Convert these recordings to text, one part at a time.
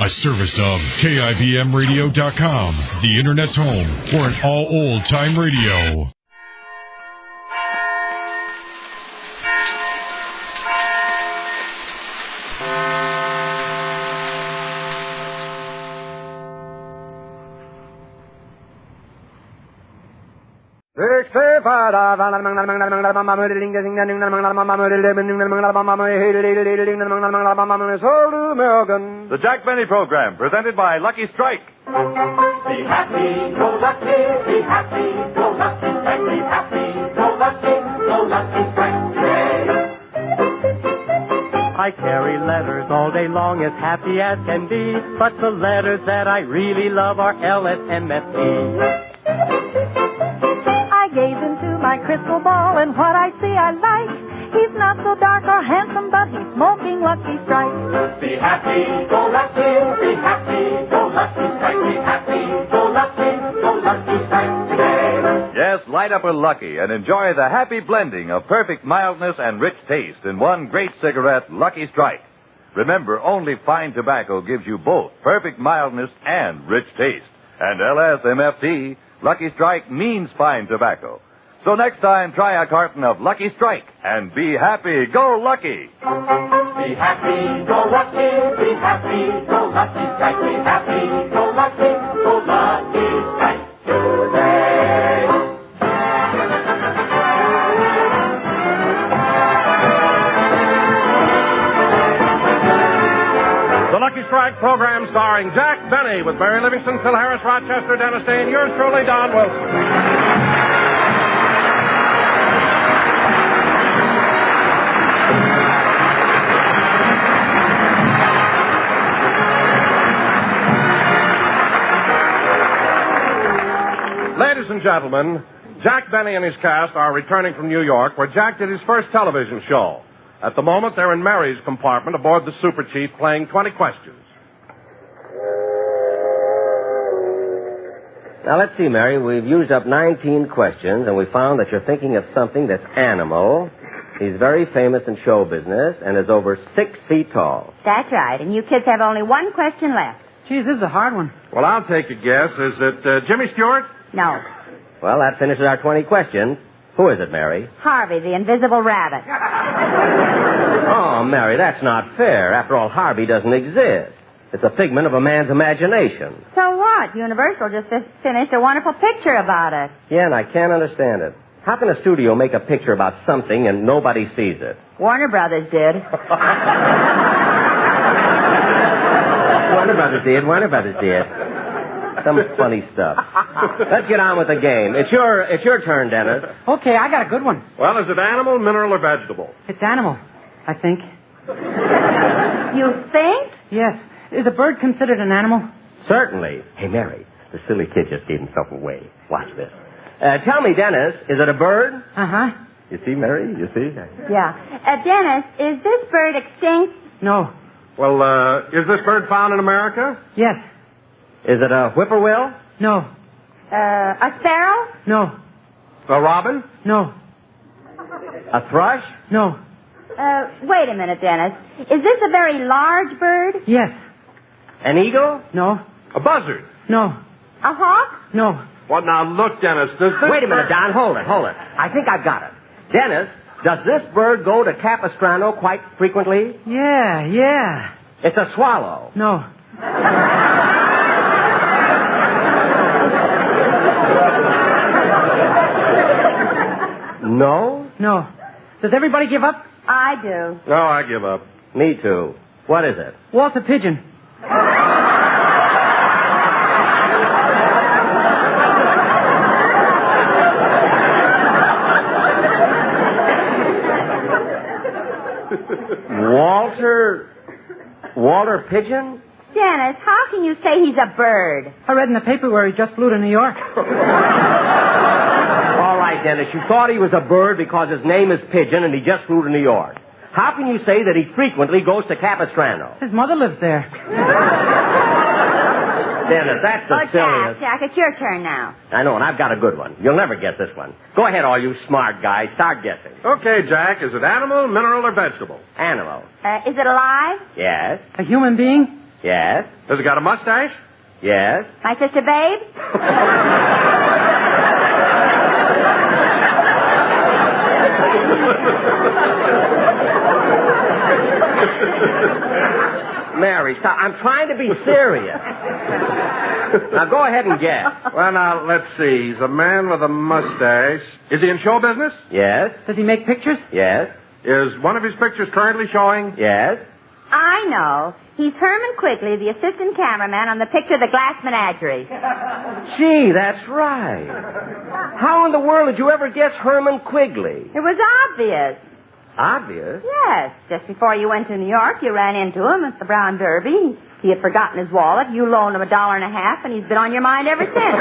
A service of KIBMradio.com, the Internet's home for an all old-time radio. The Jack Benny Program, presented by Lucky Strike. Be happy, go lucky, be happy, go lucky, strike, be happy, go lucky strike. I carry letters all day long, as happy as can be, but the letters that I really love are LSMFT. I gaze into my crystal ball, and what I see I like. He's not so dark or handsome, but he's smoking Lucky Strike. Be happy, go lucky, be happy, go lucky strike, be happy, go lucky strike today. Yes, light up a Lucky and enjoy the happy blending of perfect mildness and rich taste in one great cigarette, Lucky Strike. Remember, only fine tobacco gives you both perfect mildness and rich taste. And LSMFT, Lucky Strike means fine tobacco. So next time, try a carton of Lucky Strike and be happy. Go Lucky! Be happy, go lucky, be happy, go lucky strike, be happy, go lucky strike today. The Lucky Strike program starring Jack Benny with Barry Livingston, Phil Harris, Rochester, Dennis Day, and yours truly, Don Wilson. Ladies and gentlemen, Jack Benny and his cast are returning from New York, where Jack did his first television show. At the moment, they're in Mary's compartment aboard the Super Chief playing 20 questions. Now, let's see, Mary. We've used up 19 questions, and we found that you're thinking of something that's animal. He's very famous in show business and is over 6 feet tall. That's right, and you kids have only one question left. Geez, this is a hard one. Well, I'll take a guess. Is it Jimmy Stewart? No. Well, that finishes our 20 questions. Who is it, Mary? Harvey, the invisible rabbit. Oh, Mary, that's not fair. After all, Harvey doesn't exist. It's a figment of a man's imagination. So what? Universal just finished a wonderful picture about it. Yeah, and I can't understand it. How can a studio make a picture about something and nobody sees it? Warner Brothers did. Warner Brothers did. Some funny stuff. Let's get on with the game. It's your turn, Dennis. Okay, I got a good one. Well, is it animal, mineral, or vegetable? It's animal, I think. You think? Yes. Is a bird considered an animal? Certainly. Hey, Mary, the silly kid just gave himself away. Watch this. Tell me, Dennis, is it a bird? Uh-huh. You see, Mary? You see? Yeah. Dennis, is this bird extinct? No. Well, is this bird found in America? Yes. Is it a whippoorwill? No. A sparrow? No. A robin? No. A thrush? No. Wait a minute, Dennis. Is this a very large bird? Yes. An eagle? No. A buzzard? No. A hawk? No. Well, now, look, Dennis, does this... Wait a minute, Don. Hold it. I think I've got it. Dennis, does this bird go to Capistrano quite frequently? Yeah. It's a swallow. No. No? No. Does everybody give up? I do. No, I give up. Me too. What is it? Walter Pigeon. Walter Pigeon? Dennis, how can you say he's a bird? I read in the paper where he just flew to New York. All right, Dennis, you thought he was a bird because his name is Pigeon and he just flew to New York. How can you say that he frequently goes to Capistrano? His mother lives there. Dennis, that's the silliest. Jack, it's your turn now. I know, and I've got a good one. You'll never get this one. Go ahead, all you smart guys. Start guessing. Okay, Jack, is it animal, mineral, or vegetable? Animal. Is it alive? Yes. A human being? Yes. Has he got a mustache? Yes. My sister Babe? Mary, stop. I'm trying to be serious. Now, go ahead and guess. Well, now, let's see. He's a man with a mustache. Is he in show business? Yes. Does he make pictures? Yes. Is one of his pictures currently showing? Yes. I know. He's Herman Quigley, the assistant cameraman on the picture The Glass Menagerie. Gee, that's right. How in the world did you ever guess Herman Quigley? It was obvious. Obvious. Yes. Just before you went to New York, you ran into him at the Brown Derby. He had forgotten his wallet. You loaned him $1.50, and he's been on your mind ever since.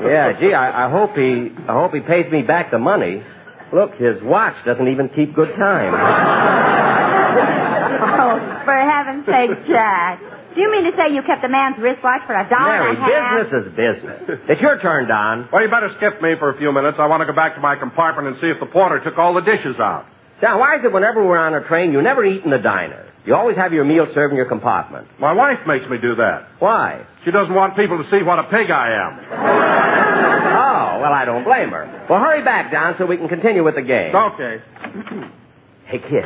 Yeah, gee, I hope he pays me back the money. Look, his watch doesn't even keep good time. Oh, for heaven's sake, Jack. Do you mean to say you kept a man's wristwatch for $1.50? Mary, business is business. It's your turn, Don. Well, you better skip me for a few minutes. I want to go back to my compartment and see if the porter took all the dishes out. Don, why is it whenever we're on a train, you never eat in the diner? You always have your meal served in your compartment. My wife makes me do that. Why? She doesn't want people to see what a pig I am. Oh, well, I don't blame her. Well, hurry back, Don, so we can continue with the game. Okay. Hey, kid,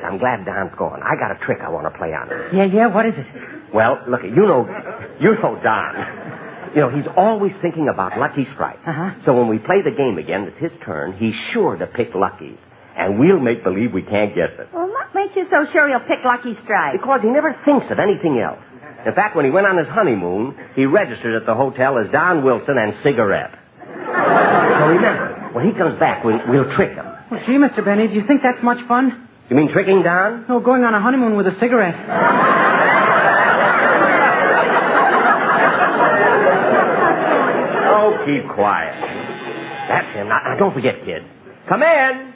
I'm glad Don's gone. I got a trick I want to play on her. Yeah, what is it? Well, look, you know Don. You know, he's always thinking about Lucky Strike. Uh-huh. So when we play the game again, it's his turn. He's sure to pick Lucky. And we'll make believe we can't guess it. Well, what makes you so sure he'll pick Lucky Strike? Because he never thinks of anything else. In fact, when he went on his honeymoon, he registered at the hotel as Don Wilson and Cigarette. So remember, when he comes back, we'll trick him. Well, gee, Mr. Benny, do you think that's much fun? You mean tricking Don? No, going on a honeymoon with a cigarette. Oh, keep quiet. That's him. Now, don't forget, kid. Come in.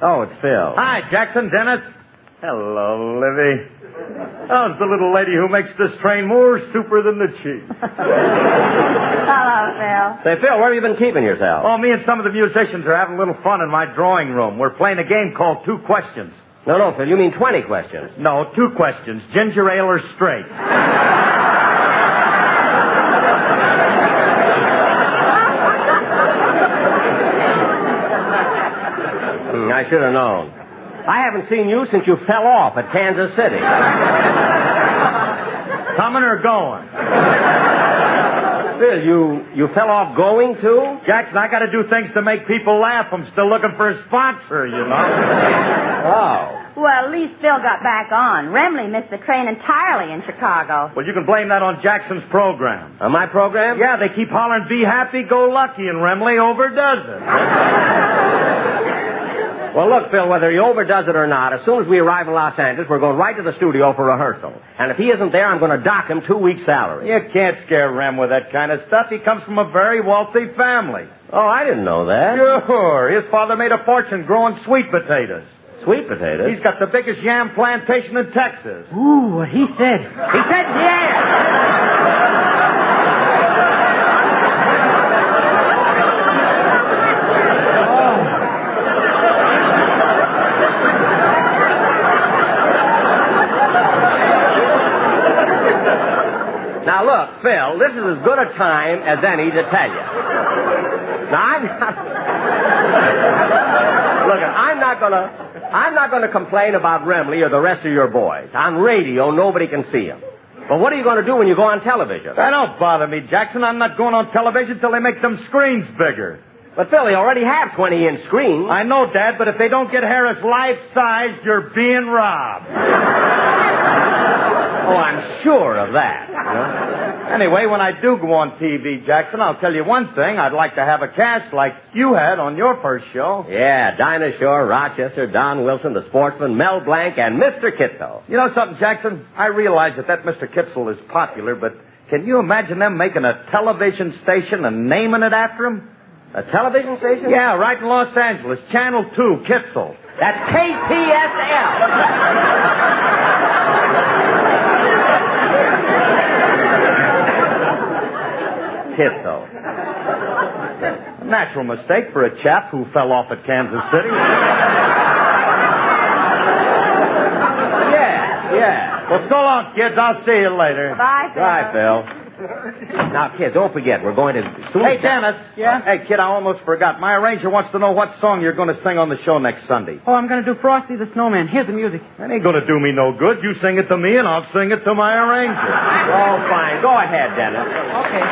Oh, it's Phil. Hi, Jackson, Dennis. Hello, Livy. How's the little lady who makes this train more super than the chief? Hello, Phil. Say, Phil, where have you been keeping yourself? Oh, me and some of the musicians are having a little fun in my drawing room. We're playing a game called 2 Questions. No, Phil, you mean 20 questions. No, 2 questions. Ginger ale or straight? I should have known. I haven't seen you since you fell off at Kansas City. Coming or going? Phil, you fell off going, too? Jackson, I got to do things to make people laugh. I'm still looking for a sponsor, you know. Oh. Well, at least Phil got back on. Remley missed the train entirely in Chicago. Well, you can blame that on Jackson's program. On my program? Yeah, they keep hollering, be happy, go lucky, and Remley overdoes it. Well, look, Phil, whether he overdoes it or not, as soon as we arrive in Los Angeles, we're going right to the studio for rehearsal. And if he isn't there, I'm going to dock him 2 weeks' salary. You can't scare Rem with that kind of stuff. He comes from a very wealthy family. Oh, I didn't know that. Sure. His father made a fortune growing sweet potatoes. Sweet potatoes? He's got the biggest yam plantation in Texas. Ooh, what he said. He said yeah! Now, look, Phil, this is as good a time as any to tell you. Now, I'm not gonna complain about Remley or the rest of your boys. On radio, nobody can see them. But what are you going to do when you go on television? That don't bother me, Jackson. I'm not going on television till they make them screens bigger. But, Phil, they already have 20-inch screens. I know, Dad, but if they don't get Harris life-sized, you're being robbed. Oh, I'm sure of that. Anyway, when I do go on TV, Jackson, I'll tell you one thing. I'd like to have a cast like you had on your first show. Yeah, Dinah Shore, Rochester, Don Wilson, the sportsman, Mel Blanc, and Mr. Kitzel. You know something, Jackson? I realize that Mr. Kitzel is popular, but can you imagine them making a television station and naming it after him? A television station? Yeah, right in Los Angeles. Channel 2, Kitzel. That's KPSL. Kitzel. Natural mistake for a chap who fell off at Kansas City. Yeah. Well, so long, kids. I'll see you later. Bye, Phil. Bye, Phil. Now, kid, don't forget, we're going to... Hey, Dennis. Yeah? Hey, kid, I almost forgot. My arranger wants to know what song you're going to sing on the show next Sunday. Oh, I'm going to do Frosty the Snowman. Here's the music. That ain't going to do me no good. You sing it to me, and I'll sing it to my arranger. Oh, fine. Go ahead, Dennis. Okay.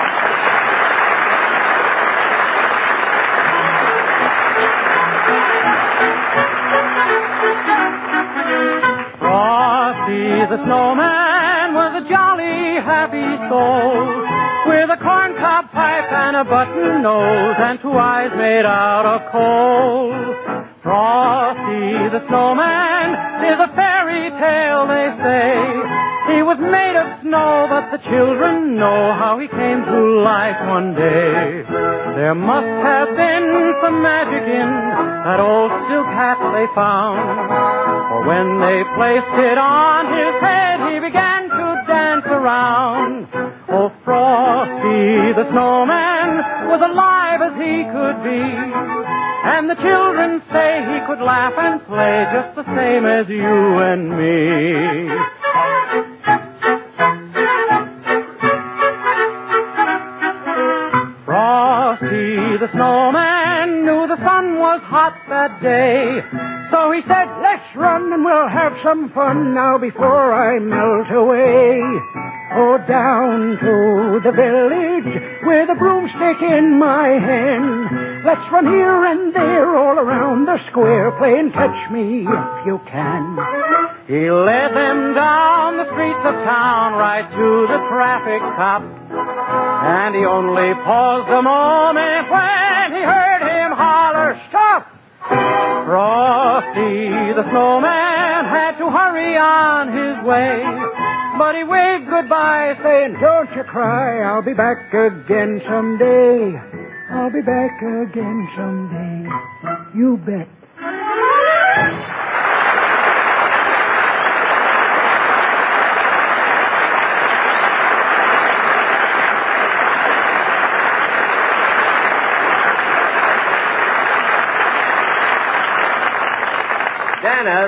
Frosty the Snowman was a jolly, happy soul, with a corncob pipe and a button nose and 2 eyes made out of coal. Frosty the Snowman is a fairy tale, they say. He was made of snow, but the children know how he came to life one day. There must have been some magic in that old silk hat they found, for when they placed it on his head, he began to dance around. Oh, Frosty the Snowman was alive as he could be, and the children say he could laugh and play just the same as you and me. Frosty the Snowman knew the sun was hot that day, so he said, let's run and we'll have some fun now before I melt away. Oh, down to the village with a broomstick in my hand. Let's run here and there all around the square, playing catch me if you can. He led them down the streets of town right to the traffic cop, and he only paused a moment when he heard him holler, stop! Frosty the Snowman had to hurry on his way, but he waved goodbye saying, don't you cry, I'll be back again someday. I'll be back again someday. You bet.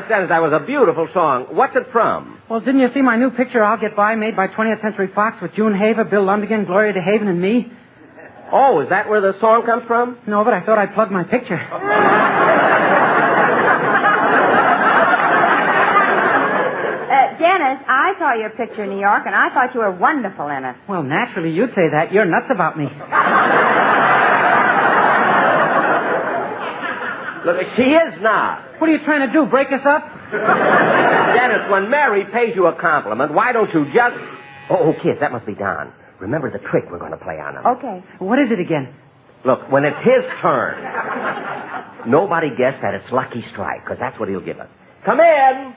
Dennis, that was a beautiful song. What's it from? Well, didn't you see my new picture, I'll Get By, made by 20th Century Fox with June Haver, Bill Lundigan, Gloria DeHaven, and me? Oh, is that where the song comes from? No, but I thought I'd plug my picture. Dennis, I saw your picture in New York, and I thought you were wonderful in it. Well, naturally, you'd say that. You're nuts about me. Look, she is not. What are you trying to do, break us up? Dennis, when Mary pays you a compliment, why don't you just... Oh, kids, that must be Don. Remember the trick we're going to play on him. Okay. What is it again? Look, when it's his turn, nobody guess that it's Lucky Strike, because that's what he'll give us. Come in.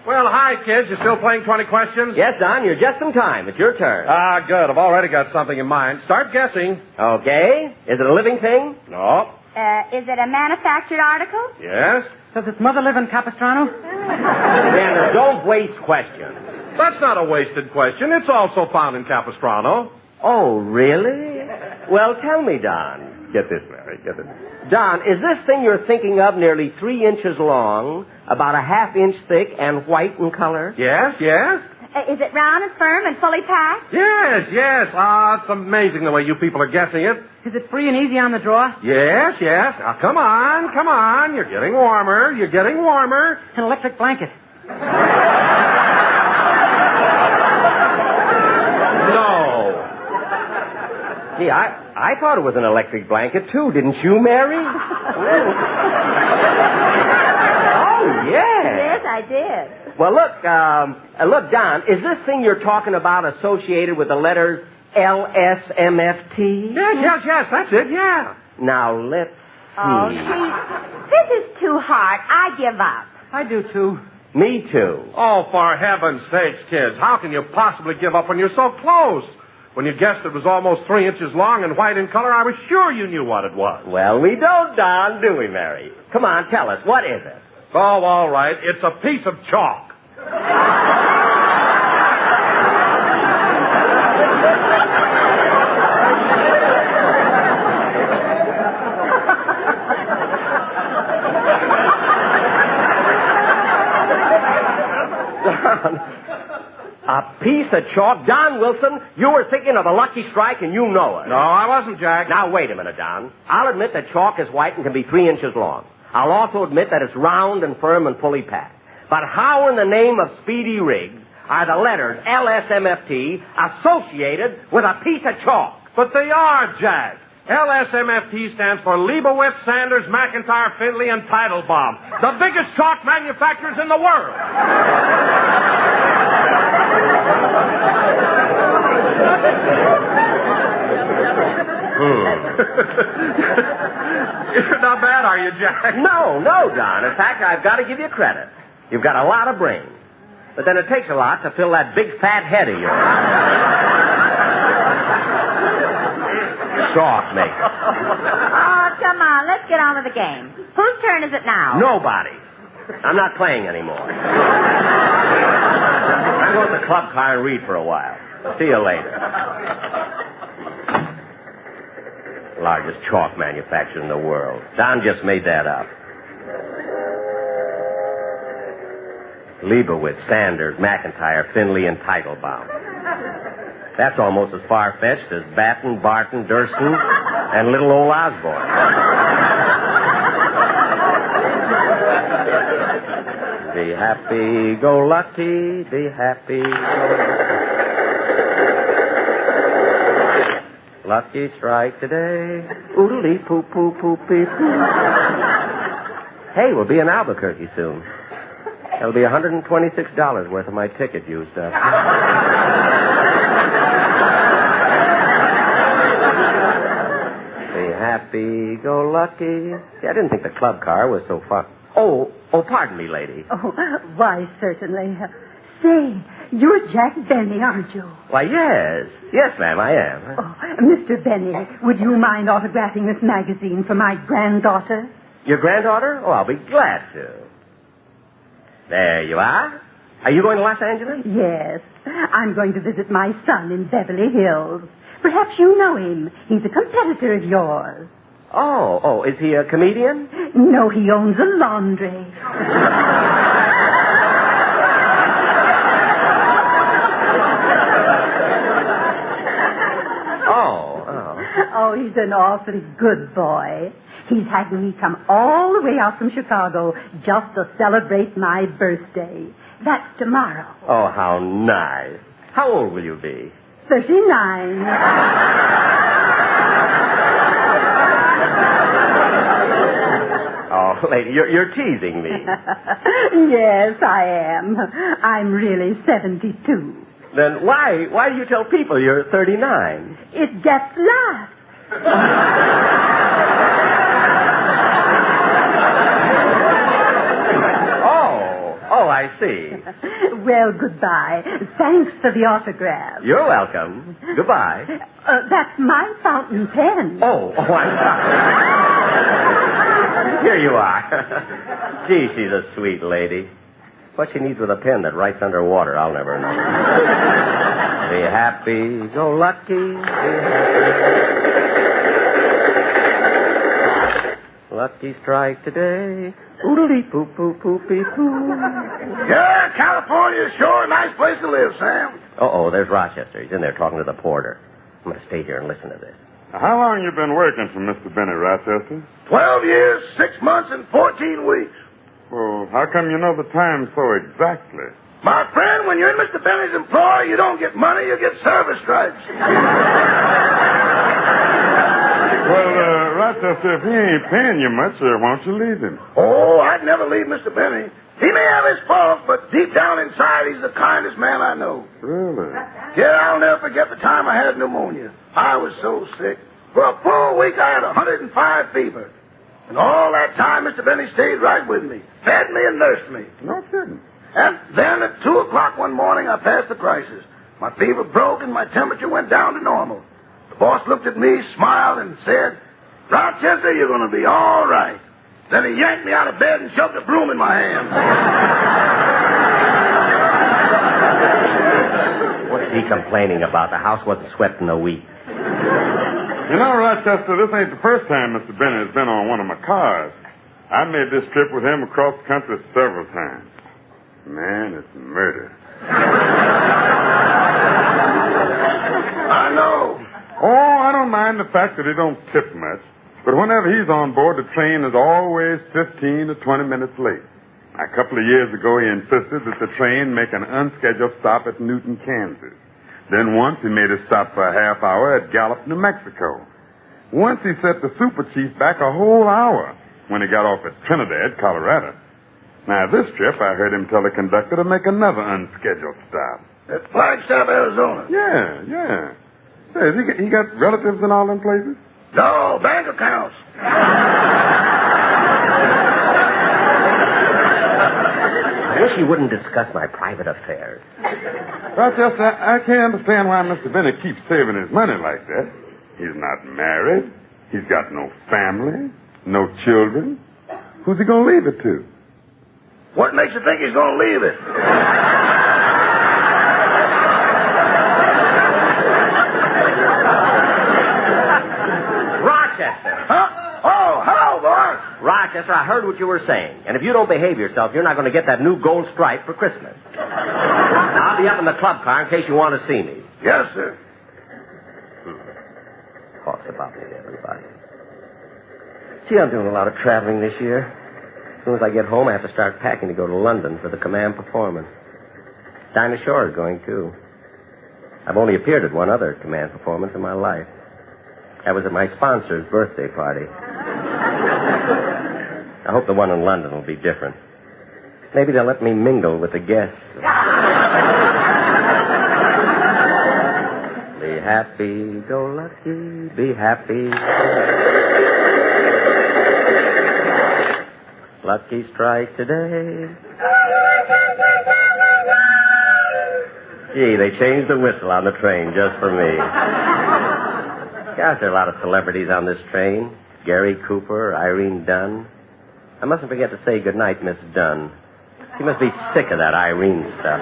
Well, hi, kids. You still playing 20 questions? Yes, Don, you're just in time. It's your turn. Ah, good. I've already got something in mind. Start guessing. Okay. Is it a living thing? No. Is it a manufactured article? Yes. Does its mother live in Capistrano? Dennis, don't waste questions. That's not a wasted question. It's also found in Capistrano. Oh, really? Well, tell me, Don. Get this, Mary. Get this. Don, is this thing you're thinking of nearly 3 inches long, about a ½ inch thick, and white in color? Yes, yes. Is it round and firm and fully packed? Yes, yes. Ah, it's amazing the way you people are guessing it. Is it free and easy on the draw? Yes, yes. Now, come on, come on. You're getting warmer. You're getting warmer. An electric blanket. No. Gee, I thought it was an electric blanket, too. Didn't you, Mary? Oh, yes. Yes, I did. Well, look, Don, is this thing you're talking about associated with the letters LSMFT? Yes, that's it, yeah. Now, let's see. Oh, this is too hard. I give up. I do, too. Me, too. Oh, for heaven's sakes, kids. How can you possibly give up when you're so close? When you guessed it was almost 3 inches long and white in color, I was sure you knew what it was. Well, we don't, Don, do we, Mary? Come on, tell us. What is it? Oh, all right. It's a piece of chalk. Don. A piece of chalk? Don Wilson, you were thinking of a lucky strike and you know it. No, I wasn't, Jack. Now, wait a minute, Don. I'll admit that chalk is white and can be 3 inches long. I'll also admit that it's round and firm and fully packed. But how in the name of Speedy Riggs are the letters LSMFT associated with a piece of chalk? But they are, Jack. LSMFT stands for Leibowitz, Sanders, McIntyre, Finley, and Teitelbaum, the biggest chalk manufacturers in the world. You're not bad, are you, Jack? No, Don. In fact, I've got to give you credit. You've got a lot of brains. But then it takes a lot to fill that big fat head of yours. Chalk maker. Oh, come on. Let's get on with the game. Whose turn is it now? Nobody. I'm not playing anymore. I'm going to the club car and read for a while. See you later. Largest chalk manufacturer in the world. Don just made that up. Leibowitz, Sanders, McIntyre, Finley, and Teitelbaum. That's almost as far-fetched as Batten, Barton, Durston, and little old Osborne. Be happy, go lucky, be happy, go lucky strike today. Oodly poo poo poo pee poo. Hey, we'll be in Albuquerque soon. That'll be $126 worth of my ticket used up. Be happy, go lucky. See, I didn't think the club car was so fun. Oh, pardon me, lady. Oh, why, certainly. Say, you're Jack Benny, aren't you? Why, yes. Yes, ma'am, I am. Oh, Mr. Benny, would you mind autographing this magazine for my granddaughter? Your granddaughter? Oh, I'll be glad to. There you are. Are you going to Los Angeles? Yes. I'm going to visit my son in Beverly Hills. Perhaps you know him. He's a competitor of yours. Oh, is he a comedian? No, he owns a laundry. Oh, he's an awfully good boy. He's had me come all the way out from Chicago just to celebrate my birthday. That's tomorrow. Oh, how nice. How old will you be? 39. Oh, lady, you're teasing me. Yes, I am. I'm really 72. Then why do you tell people you're 39? It gets laughs. Oh, I see. Well, goodbye. Thanks for the autograph. You're welcome. Goodbye. That's my fountain pen. Oh, I'm sorry. Here you are. Gee, she's a sweet lady. What she needs with a pen that writes underwater, I'll never know. Be happy, go lucky, be happy. Lucky strike today. Oodly poo poo poo pee poo. Yeah, California's sure a nice place to live, Sam. Uh-oh, there's Rochester. He's in there talking to the porter. I'm going to stay here and listen to this. How long you been working for Mr. Benny, Rochester? 12 years, 6 months, and 14 weeks. Well, how come you know the time so exactly? My friend, when you're in Mr. Benny's employ, you don't get money, you get service stripes. Well, Rochester, if he ain't paying you much, won't you leave him? Oh, I'd never leave Mr. Benny. He may have his faults, but deep down inside, he's the kindest man I know. Really? Yeah, I'll never forget the time I had pneumonia. I was so sick. For a full week, I had 105 fever. And all that time, Mr. Benny stayed right with me, fed me and nursed me. No kidding. And then at 2 o'clock one morning, I passed the crisis. My fever broke and my temperature went down to normal. The boss looked at me, smiled, and said, "Rochester, you're going to be all right." Then he yanked me out of bed and shoved a broom in my hand. What's he complaining about? The house wasn't swept in a week. You know, Rochester, this ain't the first time Mr. Benny has been on one of my cars. I made this trip with him across the country several times. Man, it's murder. I know. Oh, I don't mind the fact that he don't tip much. But whenever he's on board, the train is always 15 to 20 minutes late. A couple of years ago, he insisted that the train make an unscheduled stop at Newton, Kansas. Then once he made a stop for a half hour at Gallup, New Mexico. Once he set the super chief back a whole hour when he got off at Trinidad, Colorado. Now, this trip, I heard him tell the conductor to make another unscheduled stop. At Flagstaff, Arizona. Yeah. Say, has he got relatives in all them places? No, bank accounts. I wish you wouldn't discuss my private affairs. Rochester, I can't understand why Mr. Benny keeps saving his money like that. He's not married. He's got no family, no children. Who's he going to leave it to? What makes you think he's going to leave it? Rochester. Huh? Oh, hello, boss. Rochester, I heard what you were saying. And if you don't behave yourself, you're not going to get that new gold stripe for Christmas. I'll be up in the club car in case you want to see me. Yes, sir. Talks about me to everybody. See, I'm doing a lot of traveling this year. As soon as I get home, I have to start packing to go to London for the command performance. Dinah Shore is going, too. I've only appeared at one other command performance in my life. That was at my sponsor's birthday party. I hope the one in London will be different. Maybe they'll let me mingle with the guests. Be happy, go lucky, be happy. Lucky strike today. Gee, they changed the whistle on the train just for me. Gosh, there are a lot of celebrities on this train. Gary Cooper, Irene Dunn. I mustn't forget to say goodnight, Miss Dunn. She must be sick of that Irene stuff.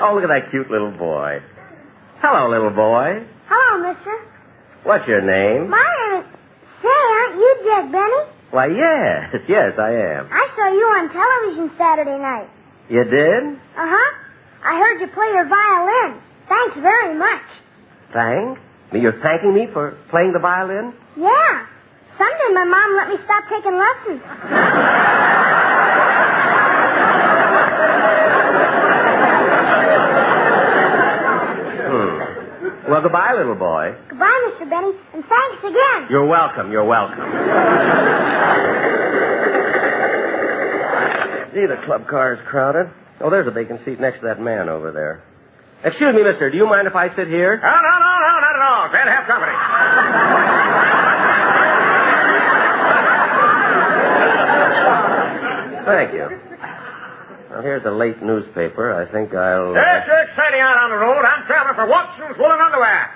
Oh, look at that cute little boy. Hello, little boy. Hello, mister. What's your name? My name is... Say, aren't you Jack Benny? Why, yes, I am. I saw you on television Saturday night. You did? Uh-huh. I heard you play your violin. Thanks very much. Thanks? You're thanking me for playing the violin? Yeah. Sunday, my mom let me stop taking lessons. Well, goodbye, little boy. Goodbye, Mr. Benny, and thanks again. You're welcome. Gee, the club car is crowded. Oh, there's a vacant seat next to that man over there. Excuse me, mister. Do you mind if I sit here? No, not at all. Glad to have company. Thank you. Well, here's a late newspaper. I think I'll... It's sure exciting out on the road. I'm traveling for Watson's Woolen Underwear.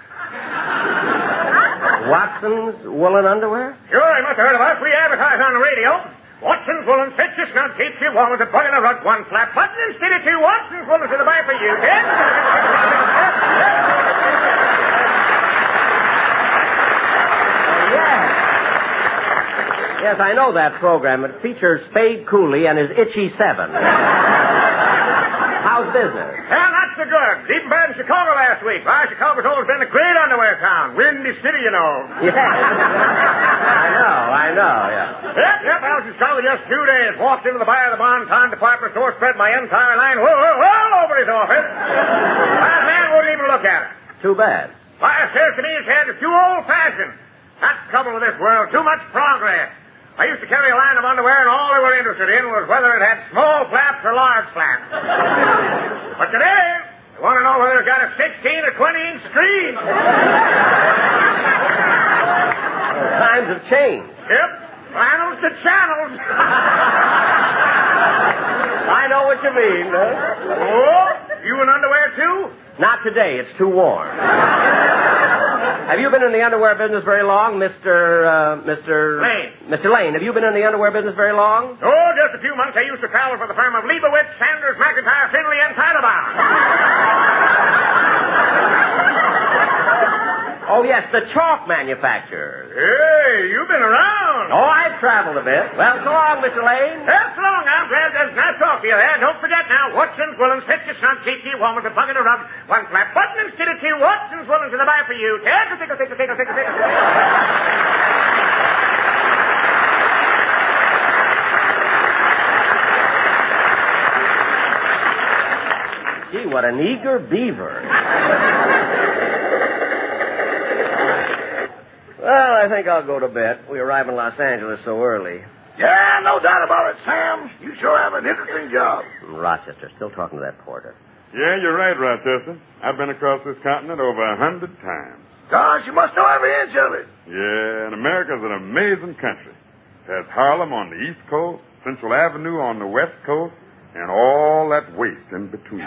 Watson's Woolen Underwear? Sure, you must have heard of us. We advertise on the radio. Watson's Woolen fits you snug, keeps you warm as a bug in a rug, one flat button instead of two. Watson's Woolen to the buy for you, kid. Yes, I know that program. It features Spade Cooley and his Itchy Seven. How's business? Well, not so good. Even bad in Chicago last week. Why, Chicago's always been a great underwear town. Windy city, you know. Yeah. I know, yeah. Yep, I was in Chicago just 2 days. Walked into the buyer of the Bon-Ton department store, spread my entire line all over his office. That man wouldn't even look at it. Too bad. Why, it says to me his head is too old-fashioned. That's the trouble with this world. Too much progress. I used to carry a line of underwear, and all they were interested in was whether it had small flaps or large flaps. But today, they want to know whether it got a 16 or 20-inch screen. Times have changed. Yep. Flannels to channels. I know what you mean. Oh, you in underwear, too? Not today. It's too warm. Have you been in the underwear business very long, Mr. Lane. Mr. Lane, have you been in the underwear business very long? Oh, just a few months. I used to travel for the firm of Leibowitz, Sanders, McIntyre, Finley, and Titlebound. Oh, yes, the chalk manufacturer. Hey, you've been around. Oh, I've traveled a bit. Well, so long, Mr. Lane. Well, so long. I'm glad there's nice talk to you there. Don't forget now, Watson's Woolens, fetch your son, keep you warm with a bucket of rub, one flat button instead of two. Watson's Woolens in the buy for you. Tickle. Gee, what an eager beaver. Well, I think I'll go to bed. We arrive in Los Angeles so early. Yeah, no doubt about it, Sam. You sure have an interesting job. Rochester, still talking to that porter. Yeah, you're right, Rochester. I've been across this continent over 100 times. Gosh, you must know every inch of it. Yeah, and America's an amazing country. There's Harlem on the East Coast, Central Avenue on the West Coast, and all that waste in between.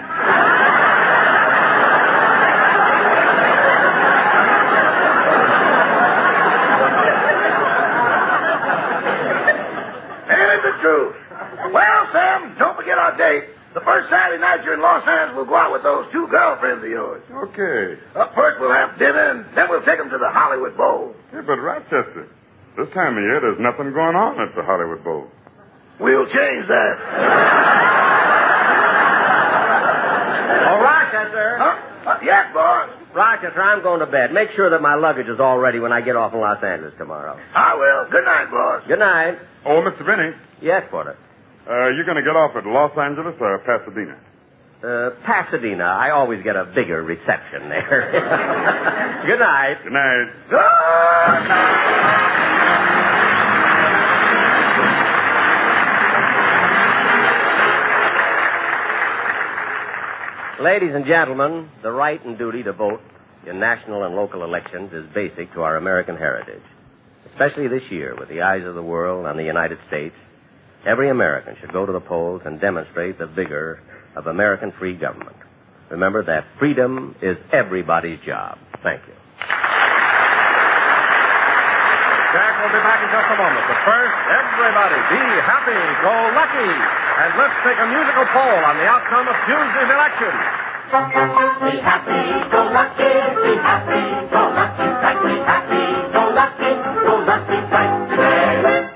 Truth. Well, Sam, don't forget our date. The first Saturday night you're in Los Angeles, we'll go out with those two girlfriends of yours. Okay. Up first, we'll have dinner, and then we'll take them to the Hollywood Bowl. Yeah, but Rochester, this time of year, there's nothing going on at the Hollywood Bowl. We'll change that. Oh, Rochester. Huh? Yes, boss. Rochester, I'm going to bed. Make sure that my luggage is all ready when I get off in Los Angeles tomorrow. I will. Good night, boss. Good night. Oh, Mr. Benny. Yes, porter. You're going to get off at Los Angeles or Pasadena? Pasadena. I always get a bigger reception there. Good night. Good night. Good night. Ladies and gentlemen, the right and duty to vote in national and local elections is basic to our American heritage. Especially this year, with the eyes of the world on the United States, every American should go to the polls and demonstrate the vigor of American free government. Remember that freedom is everybody's job. Thank you. Jack will be back in just a moment. But first, everybody be happy, go lucky. And let's take a musical poll on the outcome of Tuesday's election. Be happy, go lucky, be happy, go lucky, strike, be happy, go lucky strike today.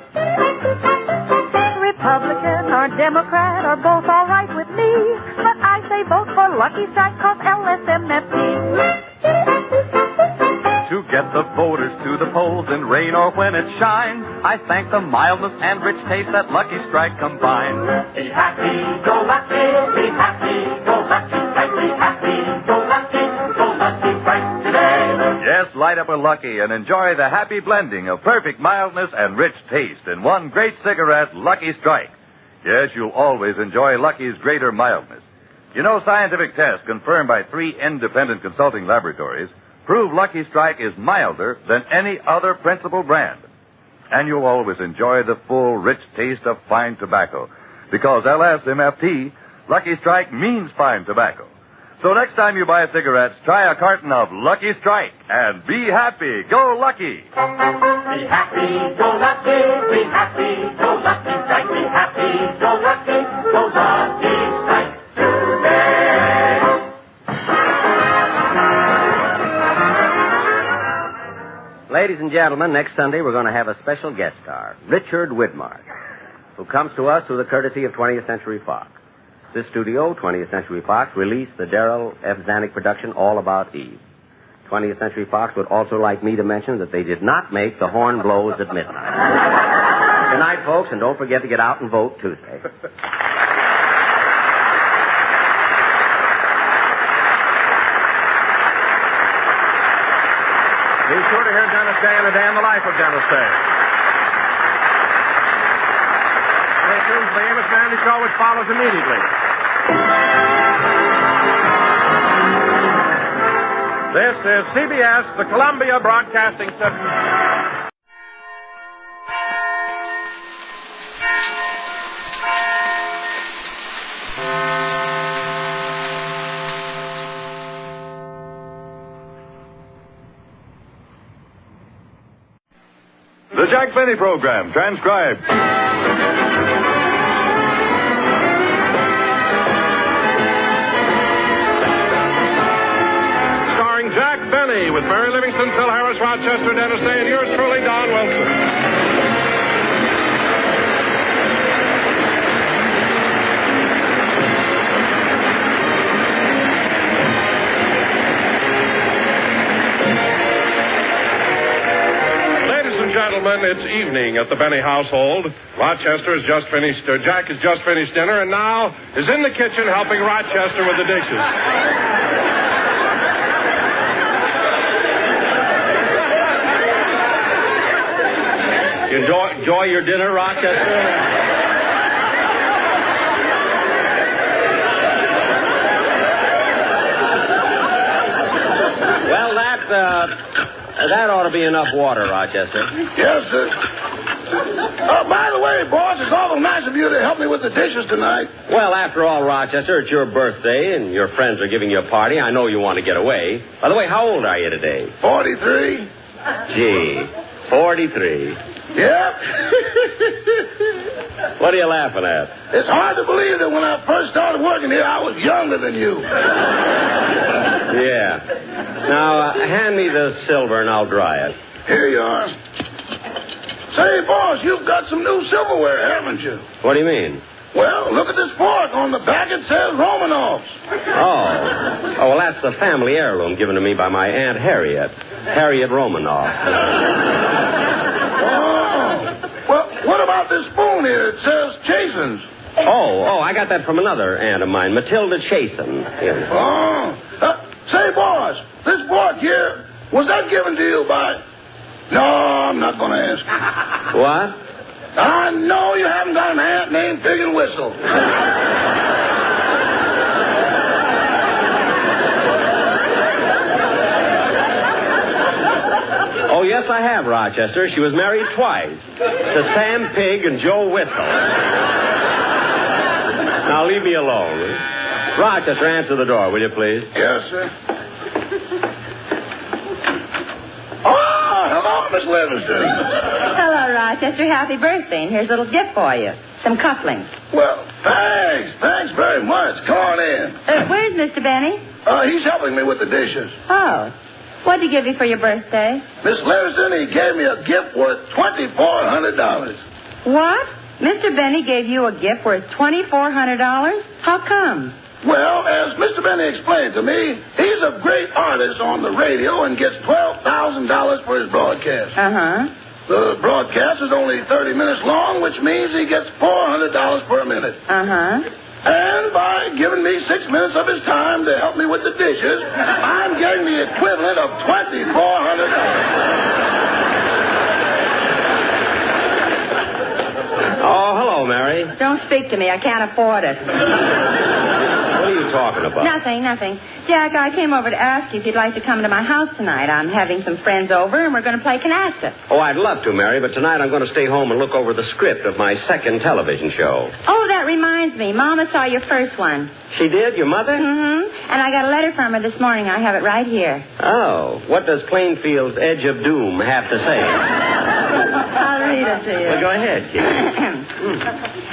Republican or Democrat are both all right with me, but I say vote for Lucky Strike 'cause LSMFT. To get the voters to the polls in rain or when it shines, I thank the mildness and rich taste that Lucky Strike combines. Be happy, go lucky, be happy, go lucky strike, be happy, go lucky strike today. Yes, light up a Lucky and enjoy the happy blending of perfect mildness and rich taste in one great cigarette, Lucky Strike. Yes, you'll always enjoy Lucky's greater mildness. You know, scientific tests confirmed by 3 independent consulting laboratories prove Lucky Strike is milder than any other principal brand. And you'll always enjoy the full, rich taste of fine tobacco. Because LSMFT, Lucky Strike means fine tobacco. So next time you buy cigarettes, try a carton of Lucky Strike and be happy. Go Lucky. Be happy, go lucky, be happy, go lucky strike, be happy, go lucky strike today. Ladies and gentlemen, next Sunday we're going to have a special guest star, Richard Widmark, who comes to us through the courtesy of 20th Century Fox. This studio, 20th Century Fox, released the Darrell F. Zanuck production All About Eve. 20th Century Fox would also like me to mention that they did not make The Horn Blows at Midnight. Good night, folks, and don't forget to get out and vote Tuesday. Be sure to hear Dennis Day and A Day in the Life of Dennis Day. Stay tuned for the Amos Mandy Show, which follows immediately. This is CBS, the Columbia Broadcasting System. The Jack Benny Program, transcribed. Starring Jack Benny with Mary Livingston, Phil Harris, Rochester, Dennis Day, and yours truly, Don Wilson. Gentlemen, it's evening at the Benny household. Rochester has just finished, Jack has just finished dinner, and now is in the kitchen helping Rochester with the dishes. You enjoy your dinner, Rochester? Well, that ought to be enough water, Rochester. Yes, sir. By the way, boss, it's awful nice of you to help me with the dishes tonight. Well, after all, Rochester, it's your birthday, and your friends are giving you a party. I know you want to get away. By the way, how old are you today? 43. Gee, 43. Yep. What are you laughing at? It's hard to believe that when I first started working here, I was younger than you. Yeah. Now, hand me the silver and I'll dry it. Here you are. Say, boss, you've got some new silverware, haven't you? What do you mean? Well, look at this fork. On the back it says Romanovs. Oh, well, that's the family heirloom given to me by my Aunt Harriet. Harriet Romanoff. Well, what about this spoon here? It says Chasen's. Oh, I got that from another aunt of mine, Matilda Chasen. Here. Say, boss, this fork here, was that given to you by... No, I'm not going to ask. What? I know you haven't got an aunt named Pig and Whistle. Oh, yes, I have, Rochester. She was married twice to Sam Pig and Joe Whistle. Now, leave me alone. Rochester, answer the door, will you, please? Yes, sir. Oh, hello, Miss Livingston. Hello, Rochester. Happy birthday. And here's a little gift for you. Some cufflinks. Well, thanks. Thanks very much. Come on in. Where's Mr. Benny? He's helping me with the dishes. Oh. What'd he give you for your birthday? Miss Livingston, he gave me a gift worth $2,400. What? Mr. Benny gave you a gift worth $2,400? How come? Well, as Mr. Benny explained to me, he's a great artist on the radio and gets $12,000 for his broadcast. Uh-huh. The broadcast is only 30 minutes long, which means he gets $400 per minute. Uh-huh. And by giving me 6 minutes of his time to help me with the dishes, I'm getting the equivalent of $2,400. Oh, hello, Mary. Don't speak to me. I can't afford it. What are you talking about? Nothing. Jack, I came over to ask you if you'd like to come to my house tonight. I'm having some friends over, and we're going to play canasta. Oh, I'd love to, Mary, but tonight I'm going to stay home and look over the script of my second television show. Oh, that reminds me. Mama saw your first one. She did? Your mother? Mm-hmm. And I got a letter from her this morning. I have it right here. Oh, what does Plainfield's Edge of Doom have to say? I'll read it to you. Well, go ahead, kid.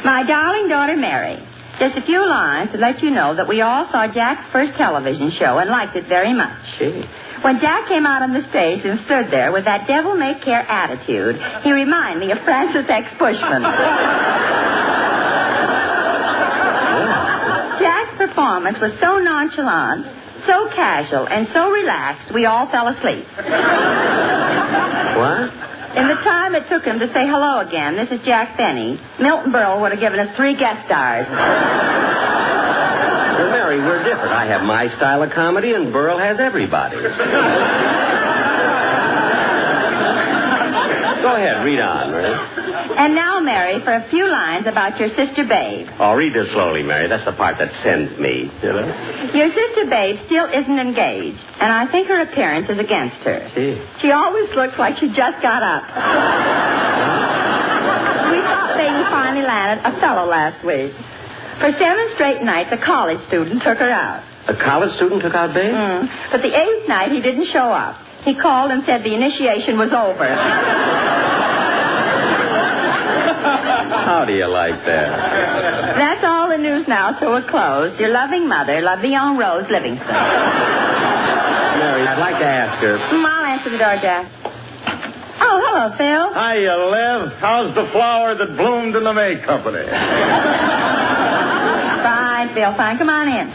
My darling daughter, Mary. Just a few lines to let you know that we all saw Jack's first television show and liked it very much. Gee. When Jack came out on the stage and stood there with that devil-may-care attitude, he reminded me of Francis X. Bushman. Jack's performance was so nonchalant, so casual, and so relaxed, we all fell asleep. What? In the time it took him to say hello again, this is Jack Benny, Milton Berle would have given us 3 guest stars. Well, Mary, we're different. I have my style of comedy, and Burl has everybody's. Go ahead, read on, Mary. And now, Mary, for a few lines about your sister Babe. Oh, read this slowly, Mary. That's the part that sends me, you know? Your sister Babe still isn't engaged, and I think her appearance is against her. Gee. She always looks like she just got up. We thought Babe finally landed a fellow last week. For 7 straight nights, a college student took her out. A college student took out Babe? But the 8th night, he didn't show up. He called and said the initiation was over. How do you like that? That's all the news now, so we're closed. Your loving mother, Lovey on Rose Livingston. Mary, like to ask her. I'll answer the door, Jack. Oh, hello, Phil. Hiya, Liv. How's the flower that bloomed in the May Company? Fine, Phil, fine. Come on in.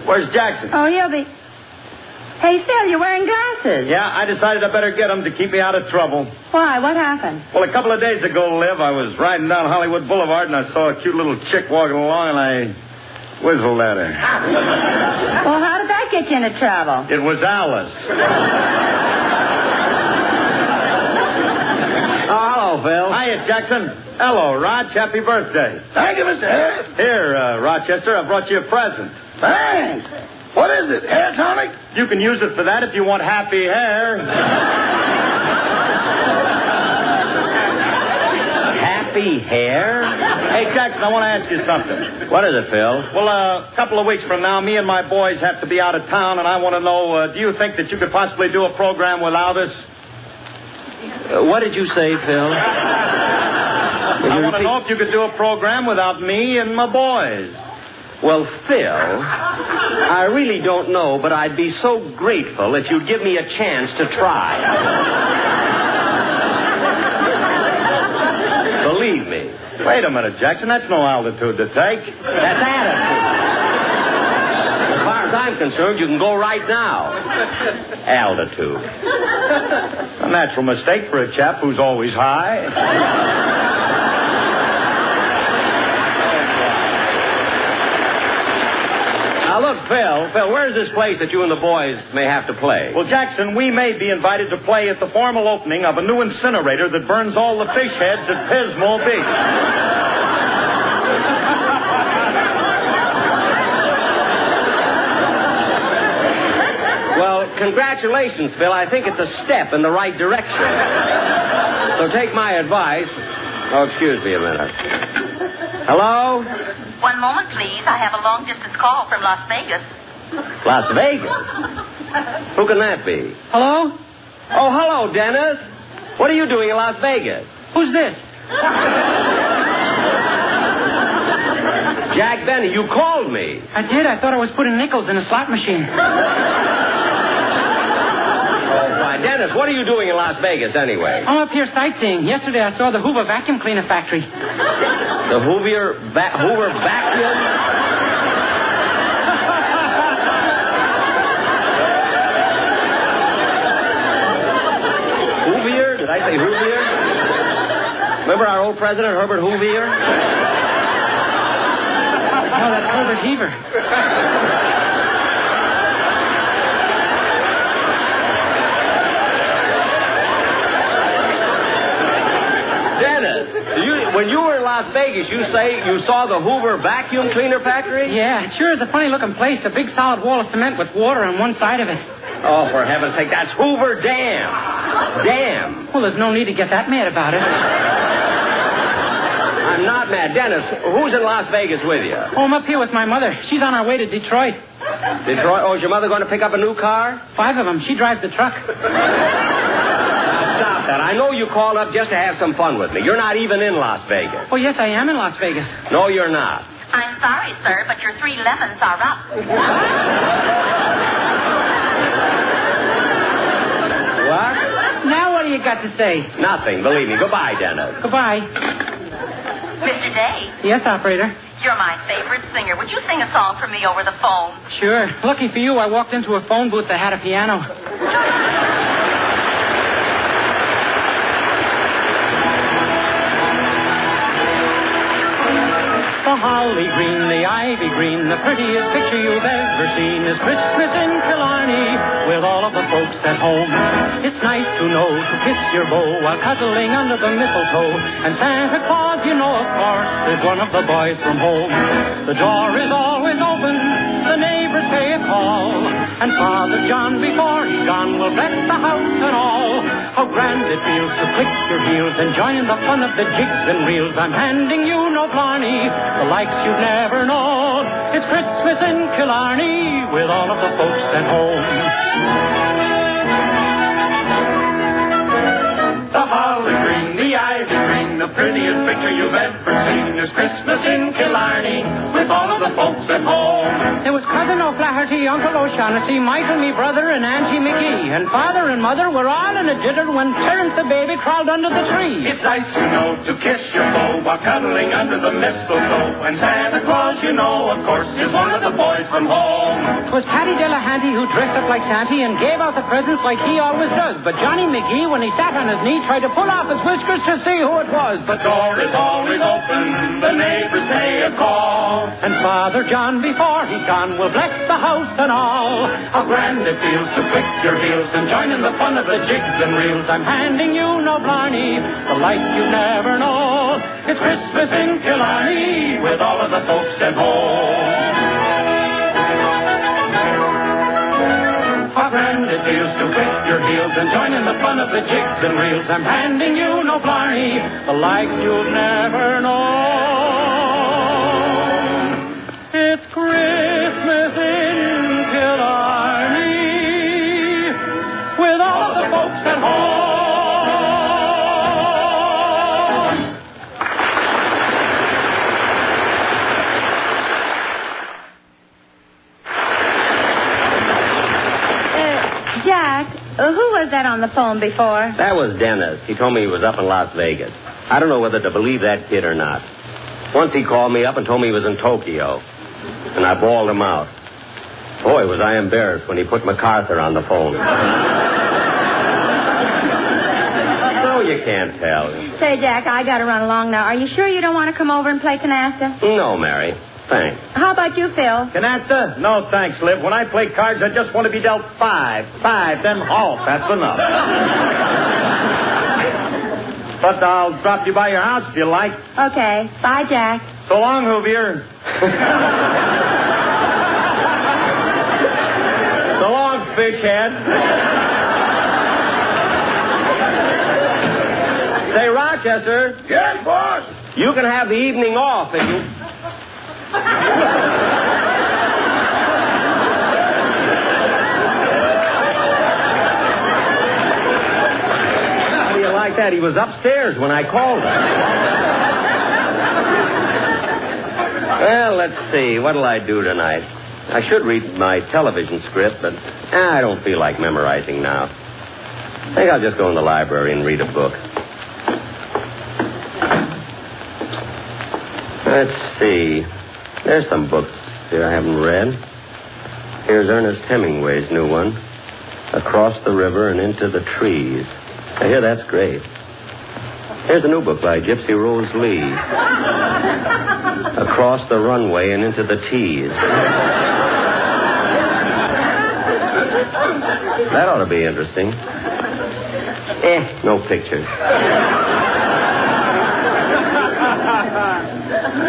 Where's Jackson? Oh, he'll be... Hey, Phil, you're wearing glasses. Yeah, I decided I better get him to keep me out of trouble. Why? What happened? Well, a couple of days ago, Liv, I was riding down Hollywood Boulevard and I saw a cute little chick walking along and I whistled at her. Well, how did that get you into trouble? It was Alice. Oh, hello, Phil. Hiya, Jackson. Hello, Roch. Happy birthday. Thank you, Mr. Harris. Here, Rochester, I brought you a present. Thanks. What is it, hair tonic? You can use it for that if you want happy hair. Happy hair? Hey, Jackson, I want to ask you something. What is it, Phil? Well, a couple of weeks from now, me and my boys have to be out of town, and I want to know, do you think that you could possibly do a program without us? What did you say, Phil? I want to know if you could do a program without me and my boys. Well, Phil, I really don't know, but I'd be so grateful if you'd give me a chance to try. Believe me. Wait a minute, Jackson. That's no altitude to take. That's attitude. As far as I'm concerned, you can go right now. Altitude. A natural mistake for a chap who's always high. Now, look, Phil, where's this place that you and the boys may have to play? Well, Jackson, we may be invited to play at the formal opening of a new incinerator that burns all the fish heads at Pismo Beach. Well, congratulations, Phil. I think it's a step in the right direction. So take my advice. Oh, excuse me a minute. Hello? One moment, please. I have a long-distance call from Las Vegas. Las Vegas? Who can that be? Hello? Oh, hello, Dennis. What are you doing in Las Vegas? Who's this? Jack Benny, you called me. I did. I thought I was putting nickels in a slot machine. Why, Dennis, what are you doing in Las Vegas anyway? I'm up here sightseeing. Yesterday I saw the Hoover vacuum cleaner factory. The Hoover vacuum? Hoovier? Did I say Hoovier? Remember our old president, Herbert Hoovier? Oh, that's Herbert Heaver. When you were in Las Vegas, you say you saw the Hoover vacuum cleaner factory? Yeah, it sure is a funny-looking place. A big solid wall of cement with water on one side of it. Oh, for heaven's sake, that's Hoover Dam. Dam. Well, there's no need to get that mad about it. I'm not mad. Dennis, who's in Las Vegas with you? Oh, I'm up here with my mother. She's on her way to Detroit. Detroit? Oh, is your mother going to pick up a new car? 5 of them. She drives the truck. Stop that. I know you called up just to have some fun with me. You're not even in Las Vegas. Oh, yes, I am in Las Vegas. No, you're not. I'm sorry, sir, but your 3 lemons are up. What? Now what do you got to say? Nothing, believe me. Goodbye, Dennis. Goodbye. Mr. Day, Yes, operator. you're my favorite singer. Would you sing a song for me over the phone? Sure. Lucky for you, I walked into a phone booth that had a piano. The holly green, the ivy green, the prettiest picture you've ever seen is Christmas in Killarney with all of the folks at home. It's nice to know to kiss your beau while cuddling under the mistletoe. And Santa Claus, you know, of course, is one of the boys from home. The door is always open, the neighbors pay a call, and Father John, before he's gone, will bless the house and all. How grand it feels to click your heels and join in the fun of the jigs and reels. I'm handing you no blarney, the likes you've never known. It's Christmas in Killarney with all of the folks at home. The holly green, the ivy green, the prettiest picture you've ever seen is Christmas in Killarney with all of the the folks at home. There was Cousin O'Flaherty, Uncle O'Shaughnessy, Michael, me brother, and Auntie McGee. And Father and Mother were all in a jitter when Terence the baby crawled under the tree. It's nice, you know, to kiss your beau while cuddling under the mistletoe. And Santa Claus, you know, of course, is one of the boys from home. 'Twas Paddy Delahanty who dressed up like Santy and gave out the presents like he always does. But Johnny McGee, when he sat on his knee, tried to pull off his whiskers to see who it was. The door is always open, the neighbors pay a call. And Father John, before he's gone, will bless the house and all. How grand it feels to click your heels and join in the fun of the jigs and reels. I'm handing you no blarney, the like you never know. It's Christmas in Killarney with all of the folks at home. How grand it feels to click your heels and join in the fun of the jigs and reels. I'm handing you no blarney, the like you've never known. It's Christmas in Killarney with all the folks at home. Jack, who was that on the phone before? That was Dennis. He told me he was up in Las Vegas. I don't know whether to believe that kid or not. Once he called me up and told me he was in Tokyo. And I bawled him out. Boy, was I embarrassed when he put McCarthy on the phone. So you can't tell. Say, Jack, I got to run along now. Are you sure you don't want to come over and play canasta? No, Mary. Thanks. How about you, Phil? Canasta? No, thanks, Liv. When I play cards, I just want to be dealt 5. 5, then halt. That's enough. But I'll drop you by your house if you like. Okay. Bye, Jack. So long, Hoovier. So long, fishhead. Say, Rochester. Yes, boss. You can have the evening off if you... How do you like that? He was upstairs when I called him. Well, let's see. What'll I do tonight? I should read my television script, but I don't feel like memorizing now. I think I'll just go in the library and read a book. Let's see. There's some books here I haven't read. Here's Ernest Hemingway's new one, Across the River and Into the Trees. I hear that's great. Here's a new book by Gypsy Rose Lee, Across the Runway and Into the Tees. That ought to be interesting. No pictures.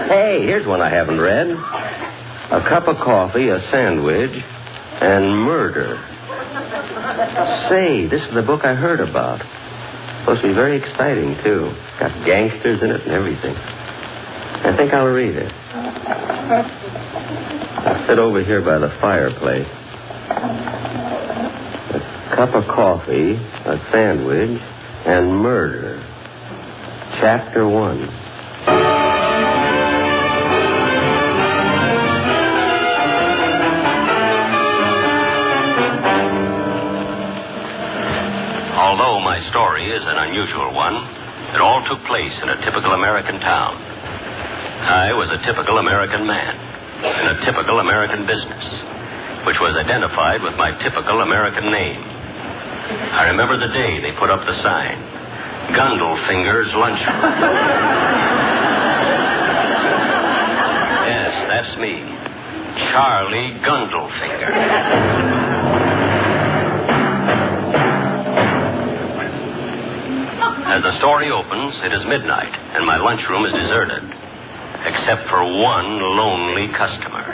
Hey, here's one I haven't read. A Cup of Coffee, a Sandwich, and Murder. Say, this is the book I heard about. Supposed to be very exciting, too. Got gangsters in it and everything. I think I'll read it. I'll sit over here by the fireplace. A cup of coffee, a sandwich, and murder. Chapter 1. Although my story is an unusual one, it all took place in a typical American town. I was a typical American man in a typical American business, which was identified with my typical American name. I remember the day they put up the sign, Gundlefinger's Lunchroom. Yes, that's me, Charlie Gundlefinger. As the story opens, it is midnight, and my lunchroom is deserted, except for one lonely customer.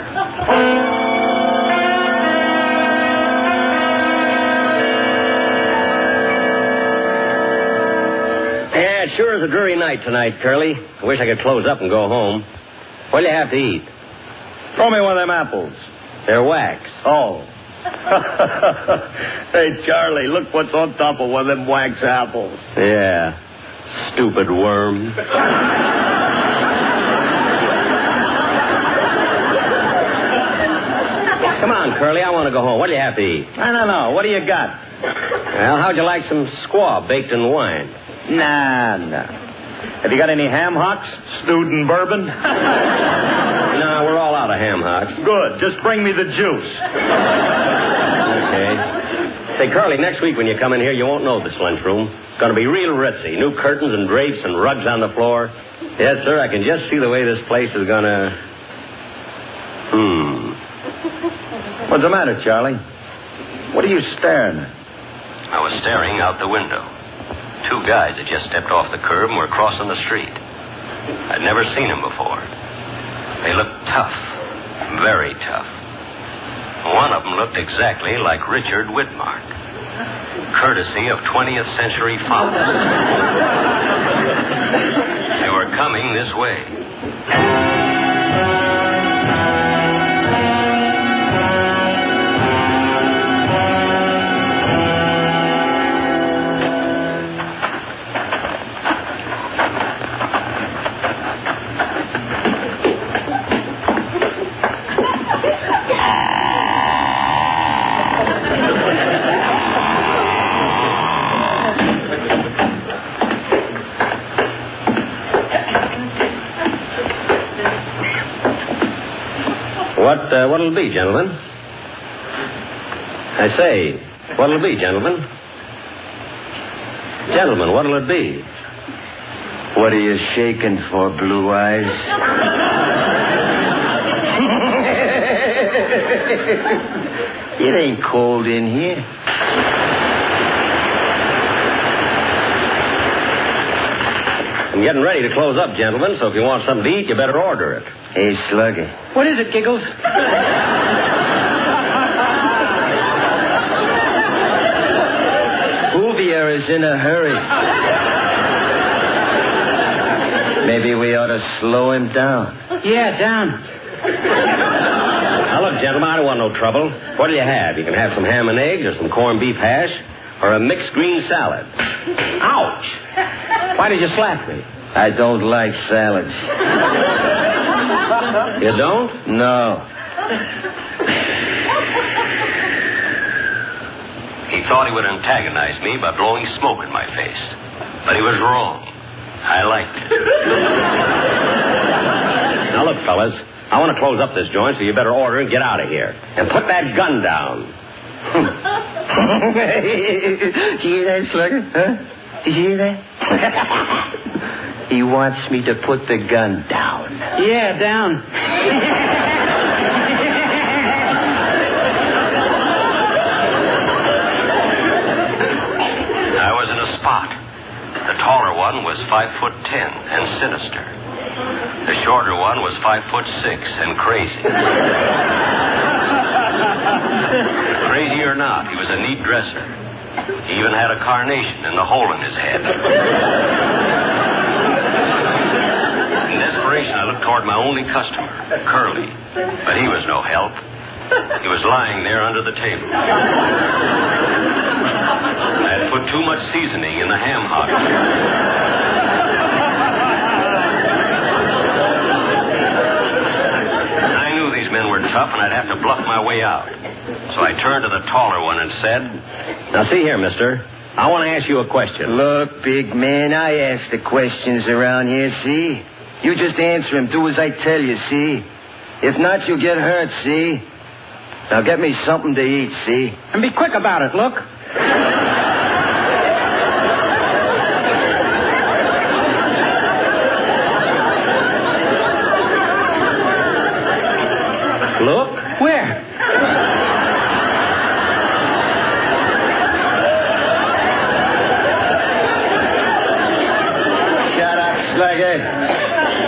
Yeah, it sure is a dreary night tonight, Curly. I wish I could close up and go home. What'll you have to eat? Throw me one of them apples. They're wax. Oh. Hey, Charlie, look what's on top of one of them wax apples. Yeah. Stupid worm. Come on, Curly. I want to go home. What do you have to eat? I don't know. What do you got? Well, how'd you like some squaw baked in wine? Nah. Have you got any ham hocks? Stewed in bourbon? No, we're all out of ham hocks. Good. Just bring me the juice. Okay. Say, Curly, next week when you come in here, you won't know this lunchroom. It's going to be real ritzy. New curtains and drapes and rugs on the floor. Yes, sir, I can just see the way this place is going to... What's the matter, Charlie? What are you staring at? I was staring out the window. Two guys had just stepped off the curb and were crossing the street. I'd never seen them before. They looked tough. Very tough. One of them looked exactly like Richard Whitmark. Courtesy of 20th century fox. They were coming this way. What'll it be, gentlemen? I say, what'll it be, gentlemen? Gentlemen, what'll it be? What are you shaking for, Blue Eyes? It ain't cold in here. I'm getting ready to close up, gentlemen, so if you want something to eat, you better order it. Hey, Slugger. What is it, Giggles? Bouvier is in a hurry. Maybe we ought to slow him down. Yeah, down. Now, look, gentlemen, I don't want no trouble. What'll you have? You can have some ham and eggs or some corned beef hash or a mixed green salad. Ouch! Why did you slap me? I don't like salads. You don't? No. He thought he would antagonize me by blowing smoke in my face. But he was wrong. I liked it. Now, look, fellas, I want to close up this joint, so you better order and get out of here. And put that gun down. You hear that, Slugger? Huh? Did you hear that? He wants me to put the gun down. Yeah, down. I was in a spot. The taller one was 5'10" and sinister. The shorter one was 5'6" and crazy. Crazy or not, he was a neat dresser. He even had a carnation in the hole in his head. In desperation, I looked toward my only customer, Curly. But he was no help. He was lying there under the table. I had put too much seasoning in the ham hock. I knew these men were tough, and I'd have to bluff my way out. So I turned to the taller one and said, "Now, see here, mister. I want to ask you a question." Look, big man, I ask the questions around here, see? You just answer them. Do as I tell you, see? If not, you'll get hurt, see? Now get me something to eat, see? And be quick about it, look. Look? Where? Shut up, Slugger.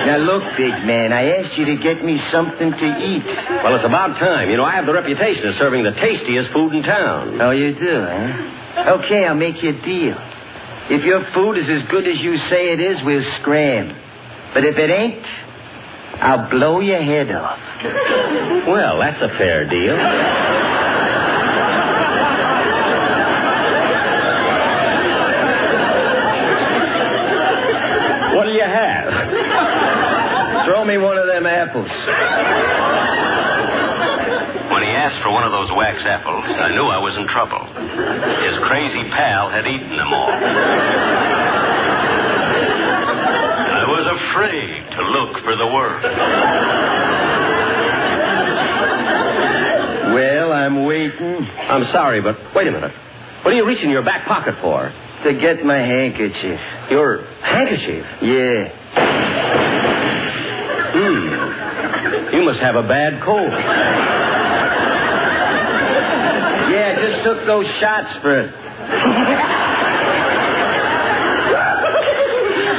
Now, look, big man, I asked you to get me something to eat. Well, it's about time. You know, I have the reputation of serving the tastiest food in town. Oh, you do, huh? Okay, I'll make you a deal. If your food is as good as you say it is, we'll scram. But if it ain't, I'll blow your head off. Well, that's a fair deal. What'll you have? Throw me one of them apples. When he asked for one of those wax apples, I knew I was in trouble. His crazy pal had eaten them all. I was afraid to look for the worm. Well, I'm waiting. I'm sorry, but wait a minute. What are you reaching in your back pocket for? To get my handkerchief. Your handkerchief? Yeah. You must have a bad cold. Yeah, just took those shots for it.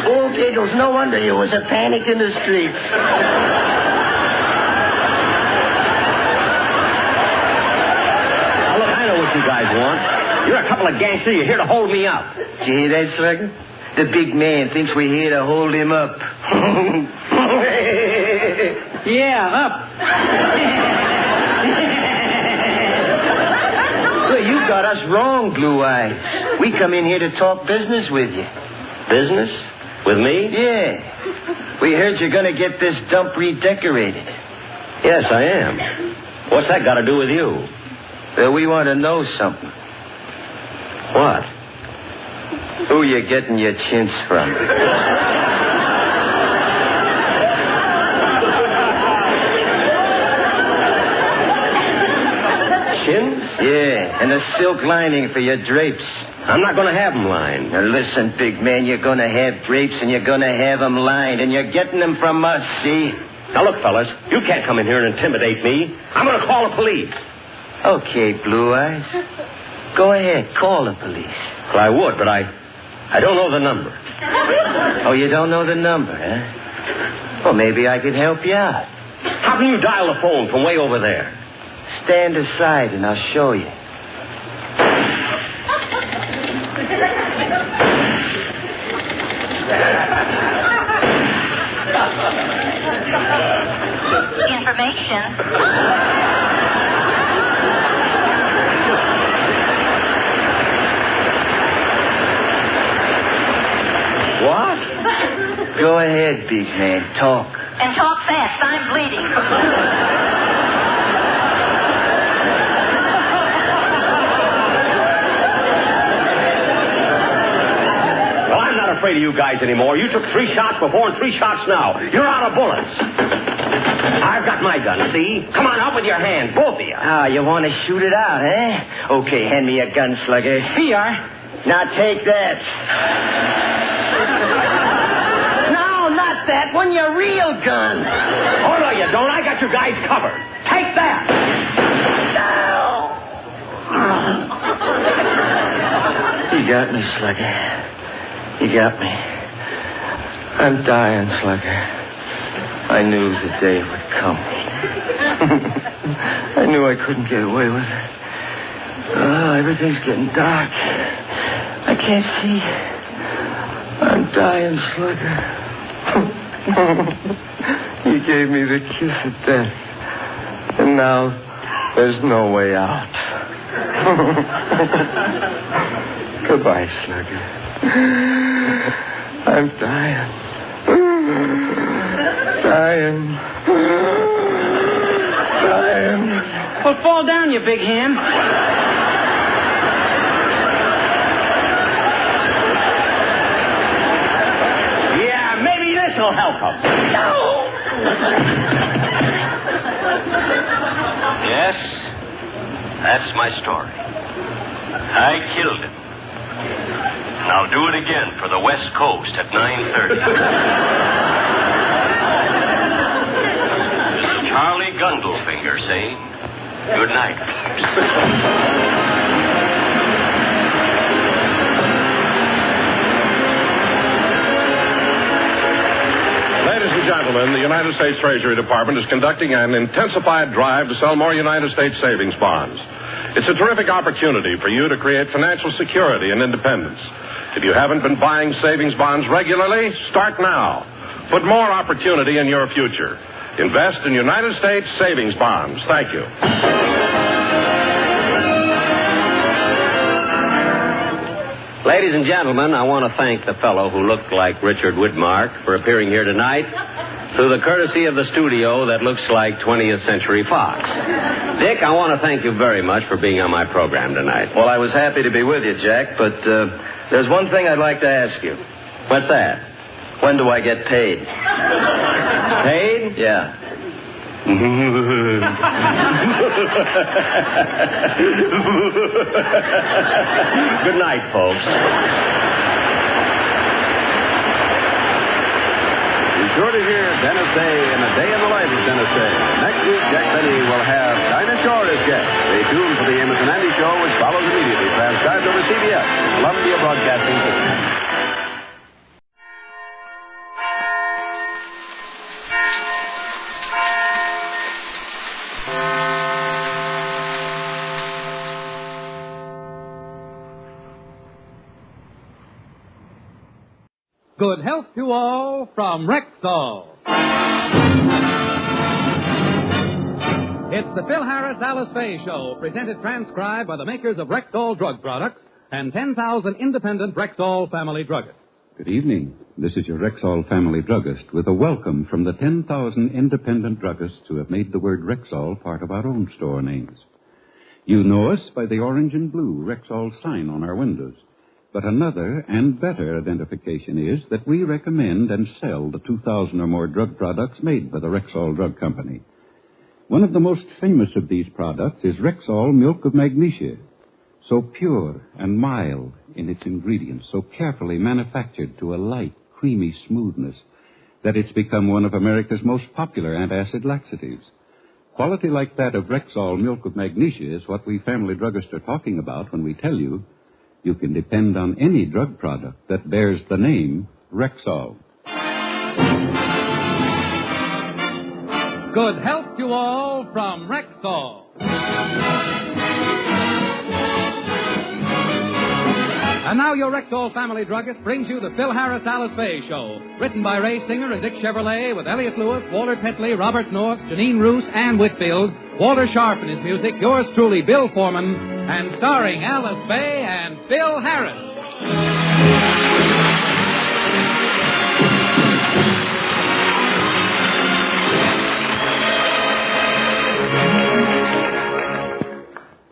Oh, Giggles, no wonder there was a panic in the streets. Now, look, I know what you guys want. You're a couple of gangsters. You're here to hold me up. Did you hear that, Slugger? The big man thinks we're here to hold him up. Yeah, up. Well, you got us wrong, Blue Eyes. We come in here to talk business with you. Business? With me? Yeah. We heard you're going to get this dump redecorated. Yes, I am. What's that got to do with you? Well, we want to know something. What? Who you getting your chintz from? Chins? Yeah, and a silk lining for your drapes. I'm not going to have them lined. Now listen, big man, you're going to have drapes and you're going to have them lined, and you're getting them from us, see? Now look, fellas, you can't come in here and intimidate me. I'm going to call the police. Okay, Blue Eyes. Go ahead, call the police. Well, I would, but I don't know the number. Oh, you don't know the number, huh? Well, maybe I could help you out. How can you dial the phone from way over there? Stand aside and I'll show you. Information. What? Go ahead, big man. Talk. And talk fast. I'm bleeding. Well, I'm not afraid of you guys anymore. You took 3 shots before and 3 shots now. You're out of bullets. I've got my gun, see? Come on, up with your hand, both of you. Ah, you want to shoot it out, eh? Okay, hand me a gun, Slugger. Here you are. Now take that. No, not that one, your real gun. Oh, no, you don't. I got you guys covered. Take that. You got me, Slugger. You got me. I'm dying, Slugger. I knew the day would come. I knew I couldn't get away with it. Oh, everything's getting dark. I can't see. I'm dying, Slugger. You gave me the kiss of death. And now there's no way out. Goodbye, Slugger. I'm dying. Dying. Well, fall down, you big hand. Yeah, maybe this will help him. No! Yes, that's my story. I killed him. And I'll do it again for the West Coast at 9:30. This is Charlie Gundlefinger saying good night. Ladies and gentlemen, the United States Treasury Department is conducting an intensified drive to sell more United States savings bonds. It's a terrific opportunity for you to create financial security and independence. If you haven't been buying savings bonds regularly, start now. Put more opportunity in your future. Invest in United States savings bonds. Thank you. Ladies and gentlemen, I want to thank the fellow who looked like Richard Widmark for appearing here tonight. through the courtesy of the studio that looks like 20th Century Fox. Dick, I want to thank you very much for being on my program tonight. Well, I was happy to be with you, Jack, but there's one thing I'd like to ask you. What's that? When do I get paid? Paid? Yeah. Good night, folks. Be sure to hear Dennis Day in A Day in the Life of Dennis Day. Next week, Jack Benny will have Dinah Shore as guest. Stay tuned for the Amos and Andy Show, which follows immediately, transcribed over CBS, Columbia Broadcasting System. Good health to all from Rexall. It's the Phil Harris Alice Faye Show, presented transcribed by the makers of Rexall drug products and 10,000 independent Rexall family druggists. Good evening. This is your Rexall family druggist with a welcome from the 10,000 independent druggists who have made the word Rexall part of our own store names. You know us by the orange and blue Rexall sign on our windows. But another and better identification is that we recommend and sell the 2,000 or more drug products made by the Rexall Drug Company. One of the most famous of these products is Rexall Milk of Magnesia, so pure and mild in its ingredients, so carefully manufactured to a light, creamy smoothness, that it's become one of America's most popular antacid laxatives. Quality like that of Rexall Milk of Magnesia is what we family druggists are talking about when we tell you you can depend on any drug product that bears the name Rexall. Good health to all from Rexall. And now your Rexall family druggist brings you the Phil Harris Alice Faye Show, written by Ray Singer and Dick Chevrolet, with Elliot Lewis, Walter Tetley, Robert North, Janine Roos, Ann Whitfield, Walter Sharp in his music, yours truly, Bill Foreman, and starring Alice Faye and Phil Harris.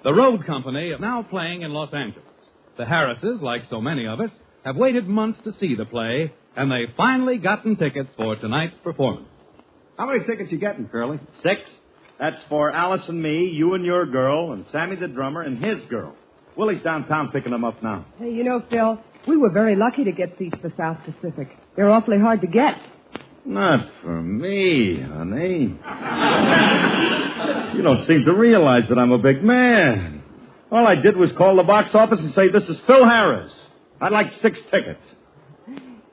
The Road Company is now playing in Los Angeles. The Harrises, like so many of us, have waited months to see the play, and they've finally gotten tickets for tonight's performance. How many tickets you getting, Curly? 6. That's for Alice and me, you and your girl, and Sammy the drummer and his girl. Willie's downtown picking them up now. Hey, you know, Phil, we were very lucky to get seats for South Pacific. They're awfully hard to get. Not for me, honey. You don't seem to realize that I'm a big man. All I did was call the box office and say, "This is Phil Harris. I'd like 6 tickets."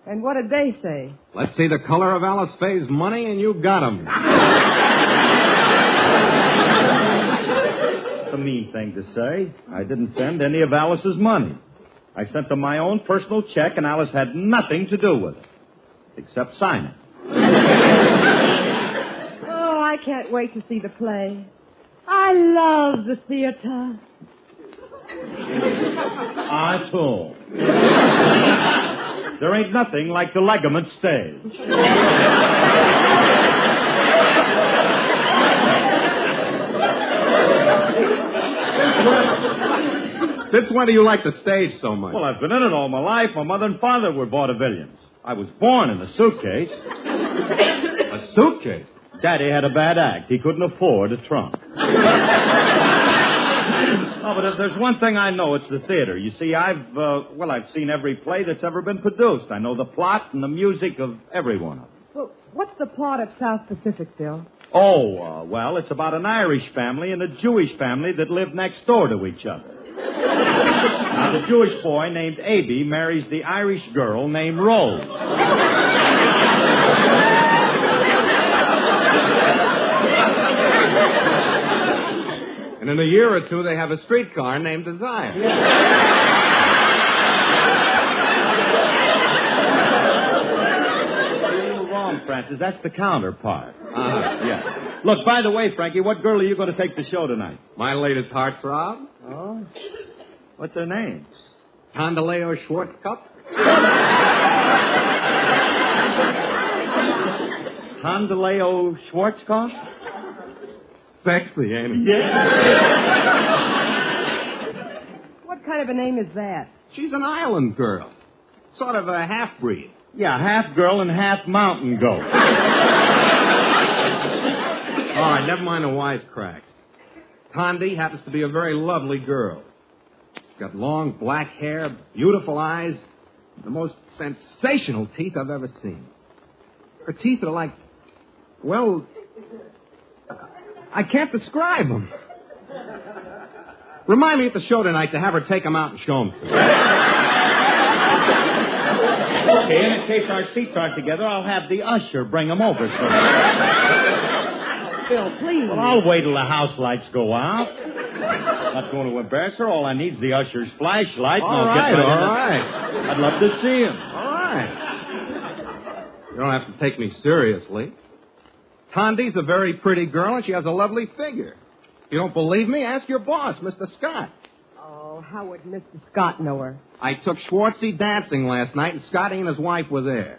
And what did they say? Let's see the color of Alice Faye's money, and you got 'em. It's a mean thing to say. I didn't send any of Alice's money. I sent them my own personal check, and Alice had nothing to do with it, except sign it. Oh, I can't wait to see the play. I love the theater. I too. There ain't nothing like the Ligament stage. Since when do you like the stage so much? Well, I've been in it all my life. My mother and father were vaudevillians. I was born in a suitcase. A suitcase? Daddy had a bad act. He couldn't afford a trunk. Oh, but if there's one thing I know, it's the theater. You see, I've seen every play that's ever been produced. I know the plot and the music of every one of them. Well, what's the plot of South Pacific, Phil? Well, it's about an Irish family and a Jewish family that live next door to each other. Now, the Jewish boy named Aby marries the Irish girl named Rose. And in a year or two, they have a streetcar named Desire. You're wrong, Francis. That's the counterpart. Yeah. Look, by the way, Frankie, what girl are you going to take to the show tonight? My latest heartthrob. Oh? What's her name? Tondaleo Schwarzkopf. Tondaleo Schwarzkopf? Sexy, ain't he? Yeah. What kind of a name is that? She's an island girl. Sort of a half-breed. Yeah, half girl and half mountain goat. All right, never mind the wisecracks. Tondi happens to be a very lovely girl. She's got long black hair, beautiful eyes, the most sensational teeth I've ever seen. Her teeth are like, well, I can't describe them. Remind me at the show tonight to have her take them out and show them to me. Okay, and in case our seats aren't together, I'll have the usher bring them over. Phil, please. Well, I'll wait till the house lights go out. Not going to embarrass her. All I need is the usher's flashlight. All right. I'd love to see him. All right. You don't have to take me seriously. Tondi's a very pretty girl, and she has a lovely figure. If you don't believe me, ask your boss, Mr. Scott. Oh, how would Mr. Scott know her? I took Schwartzy dancing last night, and Scotty and his wife were there.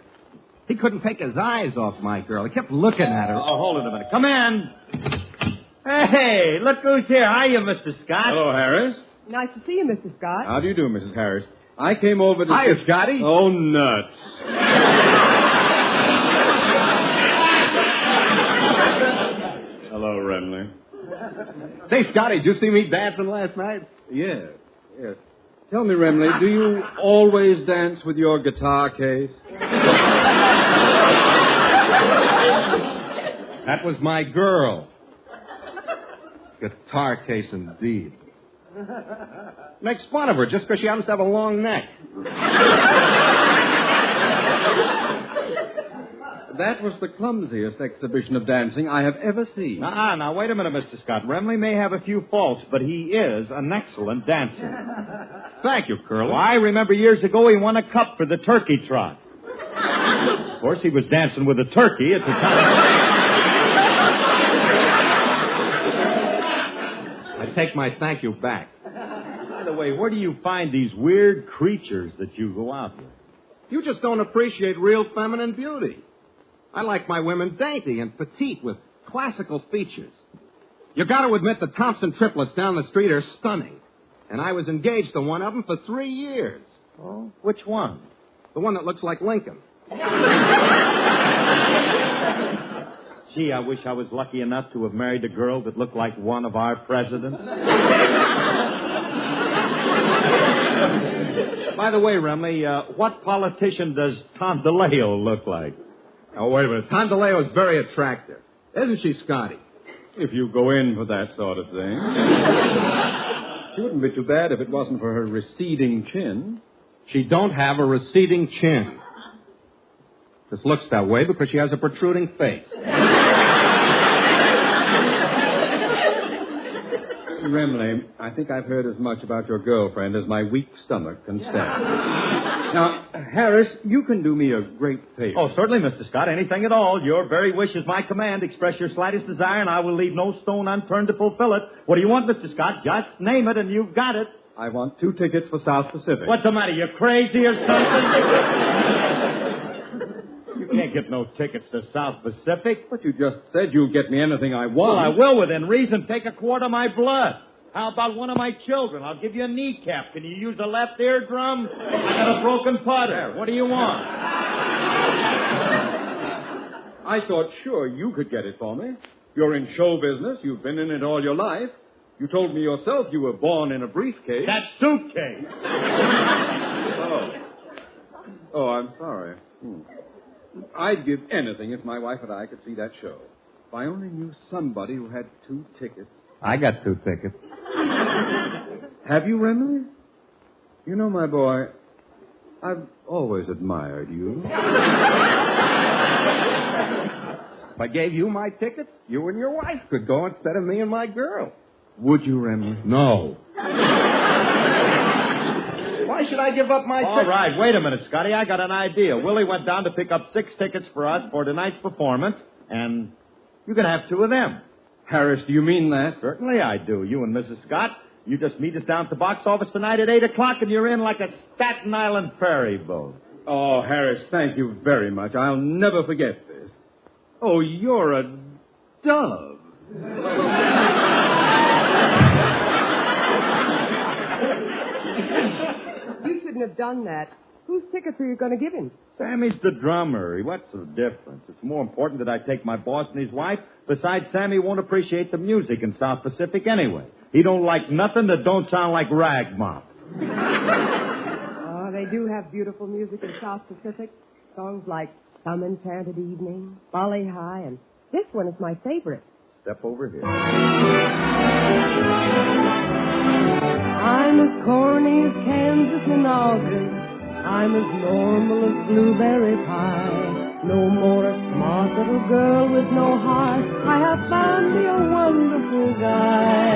He couldn't take his eyes off my girl. He kept looking at her. Oh, hold it a minute. Come in. Hey, look who's here. Hiya, Mr. Scott. Hello, Harris. Nice to see you, Mr. Scott. How do you do, Mrs. Harris? I came over to... Hiya, Scotty. Oh, nuts. Hello, Remley. Say, Scotty, did you see me dancing last night? Yes. Tell me, Remley, do you always dance with your guitar case? That was my girl. Guitar case, indeed. Makes fun of her just because she happens to have a long neck. That was the clumsiest exhibition of dancing I have ever seen. Now, wait a minute, Mr. Scott. Remley may have a few faults, but he is an excellent dancer. Thank you, Curly. Well, I remember years ago he won a cup for the turkey trot. Of course, he was dancing with a turkey at the time. I take my thank you back. By the way, where do you find these weird creatures that you go out with? You just don't appreciate real feminine beauty. I like my women dainty and petite with classical features. You got to admit the Thompson triplets down the street are stunning. And I was engaged to one of them for 3 years. Oh, which one? The one that looks like Lincoln. Gee, I wish I was lucky enough to have married a girl that looked like one of our presidents. By the way, Remley, what politician does Tom DeLeo look like? Oh, wait a minute. Tondaleo is very attractive. Isn't she, Scotty? If you go in for that sort of thing. She wouldn't be too bad if it wasn't for her receding chin. She don't have a receding chin. Just looks that way because she has a protruding face. Remley, I think I've heard as much about your girlfriend as my weak stomach can stand. Now, Harris, you can do me a great favor. Oh, certainly, Mr. Scott. Anything at all. Your very wish is my command. Express your slightest desire, and I will leave no stone unturned to fulfill it. What do you want, Mr. Scott? Just name it, and you've got it. I want 2 tickets for South Pacific. What's the matter? You crazy or something? You can't get no tickets to South Pacific. But you just said you'll get me anything I want. Well, I will within reason. Take a quart of my blood. How about one of my children? I'll give you a kneecap. Can you use a left eardrum? I got a broken putter. What do you want? I thought sure you could get it for me. You're in show business. You've been in it all your life. You told me yourself you were born in a briefcase. That suitcase. Oh, I'm sorry. I'd give anything if my wife and I could see that show. If I only knew somebody who had 2 tickets. I got 2 tickets. Have you, Remley? You know, my boy, I've always admired you. If I gave you my tickets, you and your wife could go instead of me and my girl. Would you, Remley? No. Why should I give up my tickets? All right, wait a minute, Scotty. I got an idea. Willie went down to pick up 6 tickets for us for tonight's performance, and you can have 2 of them. Harris, do you mean that? Certainly I do. You and Mrs. Scott, you just meet us down at the box office tonight at 8 o'clock, and you're in like a Staten Island ferry boat. Oh, Harris, thank you very much. I'll never forget this. Oh, you're a dove. You shouldn't have done that. Whose tickets are you going to give him? Sammy's the drummer. What's the difference? It's more important that I take my boss and his wife. Besides, Sammy won't appreciate the music in South Pacific anyway. He don't like nothing that don't sound like rag mop. Oh, they do have beautiful music in South Pacific. Songs like Some Enchanted Evening, Volley High, and this one is my favorite. Step over here. I'm as corny as Kansas in August. I'm as normal as blueberry pie. No more a smart little girl with no heart. I have found me a wonderful guy.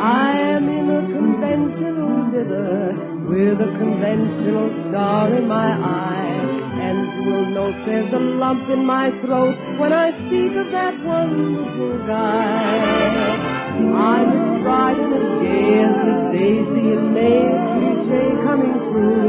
I am in a conventional dither with a conventional star in my eye. And you'll note there's a lump in my throat when I speak of that wonderful guy. I'm as bright and as gay as the daisy in May, cliche coming through.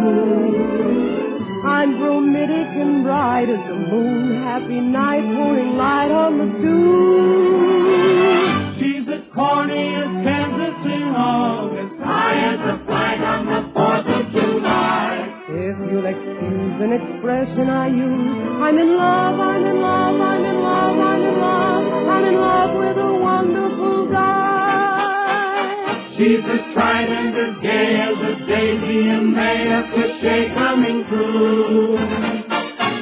I'm bromidic and bright as the moon, happy night pouring light on the dew. She's as corny as Kansas in August, high as the flag on the 4th of July. If you'll excuse an expression I use, I'm in love, I'm in love, I'm in love, I'm in love, I'm in love with a wonderful guy. She's as tried and as gay as a daisy in May, a cliche coming true.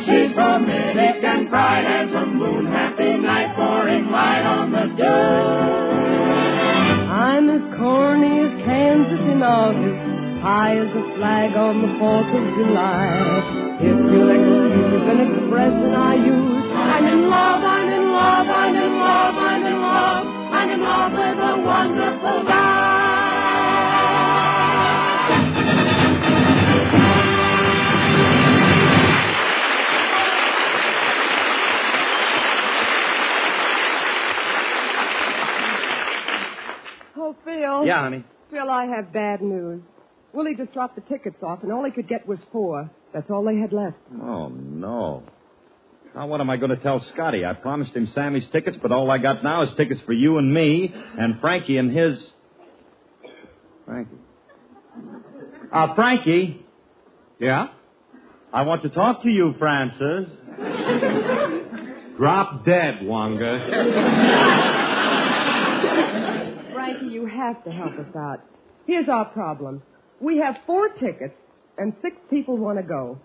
She's romantic and bright as a moon, happy night pouring light on the dew. I'm as corny as Kansas in August, high as a flag on the 4th of July. If you'll excuse an expression I use, I'm in love, I'm in love, I'm in love, I'm in love, I'm in love with a wonderful guy. Oh, Phil. Yeah, honey. Phil, I have bad news. Willie just dropped the tickets off, and all he could get was 4. That's all they had left. Oh, no. Now, what am I going to tell Scotty? I promised him Sammy's tickets, but all I got now is tickets for you and me, and Frankie and his... Frankie. Frankie. Yeah? I want to talk to you, Francis. Drop dead, Wonga. Frankie, you have to help us out. Here's our problem. We have 4 tickets, and 6 people want to go.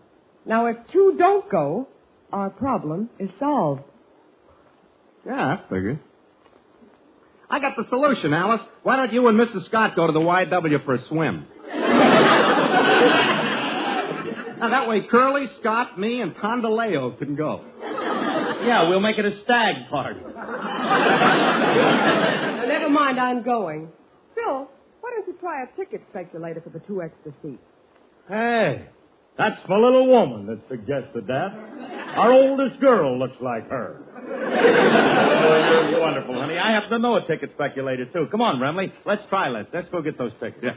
Now, if 2 don't go, our problem is solved. Yeah, I figured. I got the solution, Alice. Why don't you and Mrs. Scott go to the YW for a swim? Now, that way Curly, Scott, me, and Condaleo can go. Yeah, we'll make it a stag party. Now, never mind, I'm going. Phil, why don't you try a ticket speculator for the 2 extra seats? Hey, that's my little woman that suggested that. Our oldest girl looks like her. Oh, you're wonderful, honey. I happen to know a ticket speculator, too. Come on, Remley. Let's try. Let's go get those tickets. Yeah.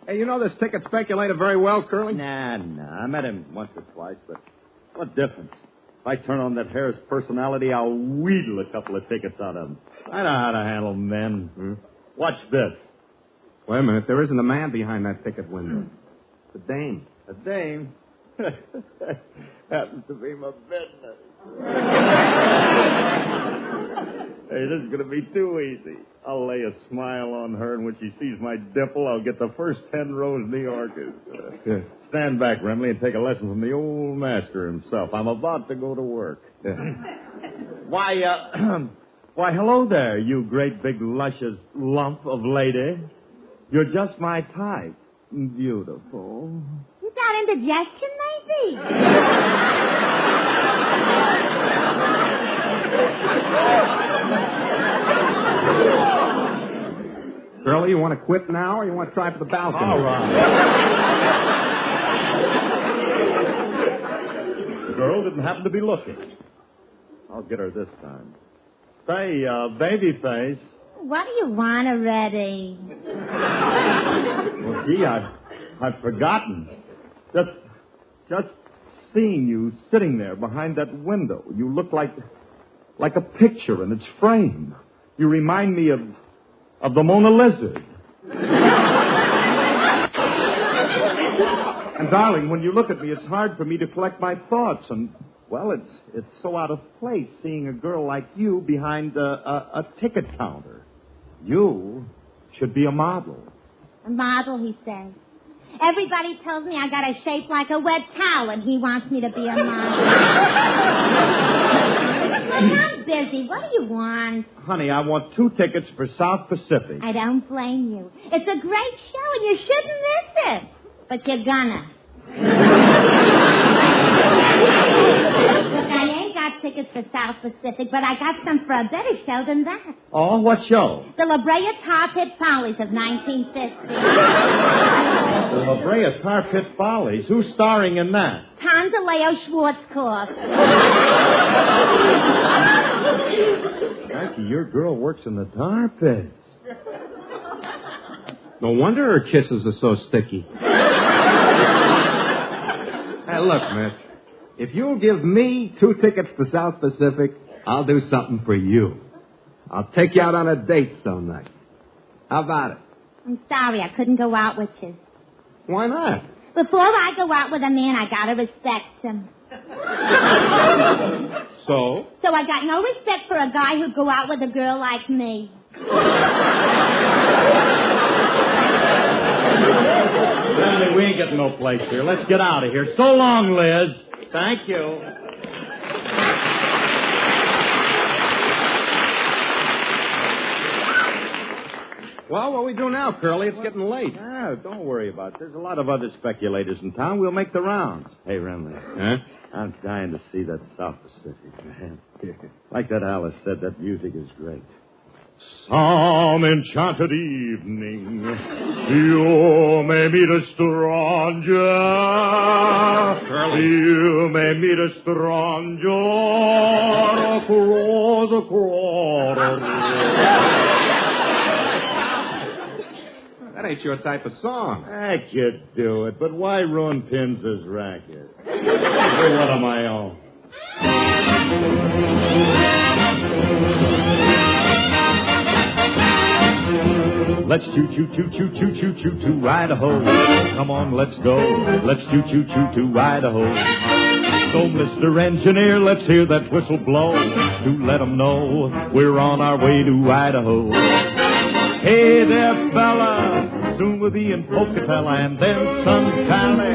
Hey, you know this ticket speculator very well, Curly? Nah. I met him once or twice, but what difference? If I turn on that Harris personality, I'll wheedle a couple of tickets out of him. I know how to handle men. Watch this. Wait a minute. There isn't a man behind that ticket window. It's a dame. A dame? Happens to be my business. Hey, this is going to be too easy. I'll lay a smile on her, and when she sees my dimple, I'll get the first 10 rows in the orchestra. Stand back, Remley, and take a lesson from the old master himself. I'm about to go to work. Why, hello there, you great big luscious lump of lady. You're just my type. Beautiful. You got indigestion, maybe? Curly, you want to quit now, or you want to try for the balcony? All right. The girl didn't happen to be looking. I'll get her this time. Say, baby face. What do you want already? Well, gee, I've forgotten. Just seeing you sitting there behind that window, you look like a picture in its frame. You remind me of the Mona Lizard. And, darling, when you look at me, it's hard for me to collect my thoughts. And, well, it's so out of place seeing a girl like you behind a ticket counter. You should be a model. A model, he says. Everybody tells me I got a shape like a wet towel, and he wants me to be a model. But I'm busy. What do you want? Honey, I want 2 tickets for South Pacific. I don't blame you. It's a great show, and you shouldn't miss it. But you're gonna. Look, I ain't got tickets for South Pacific, but I got some for a better show than that. Oh, what show? The La Brea Tar Pit Follies of 1950. The La Brea Tar Pit Follies. Who's starring in that? Leo Schwarzkopf. Frankie, your girl works in the tar pits. No wonder her kisses are so sticky. Hey, look, miss. If you'll give me 2 tickets to South Pacific, I'll do something for you. I'll take you out on a date some night. How about it? I'm sorry I couldn't go out with you. Why not? Before I go out with a man, I gotta respect him. So? So I got no respect for a guy who'd go out with a girl like me. Stanley, we ain't getting no place here. Let's get out of here. So long, Liz. Thank you. Well, what do we do now, Curly? It's getting late. Ah, don't worry about it. There's a lot of other speculators in town. We'll make the rounds. Hey, Remley. Huh? I'm dying to see that South Pacific, man. Like that Alice said, that music is great. Some enchanted evening, you may meet a stranger. Curly. You may meet a stranger across the corridor. That ain't your type of song. I could do it, but why ruin Pins' racket? Do one of my own. Let's choo-choo-choo-choo-choo-choo-choo to Idaho. Come on, let's go. Let's choo-choo-choo to Idaho. So, Mr. Engineer, let's hear that whistle blow to let 'em know we're on our way to Idaho. Hey there, fella. Soon we'll be in Pocatello and then Sun Valley.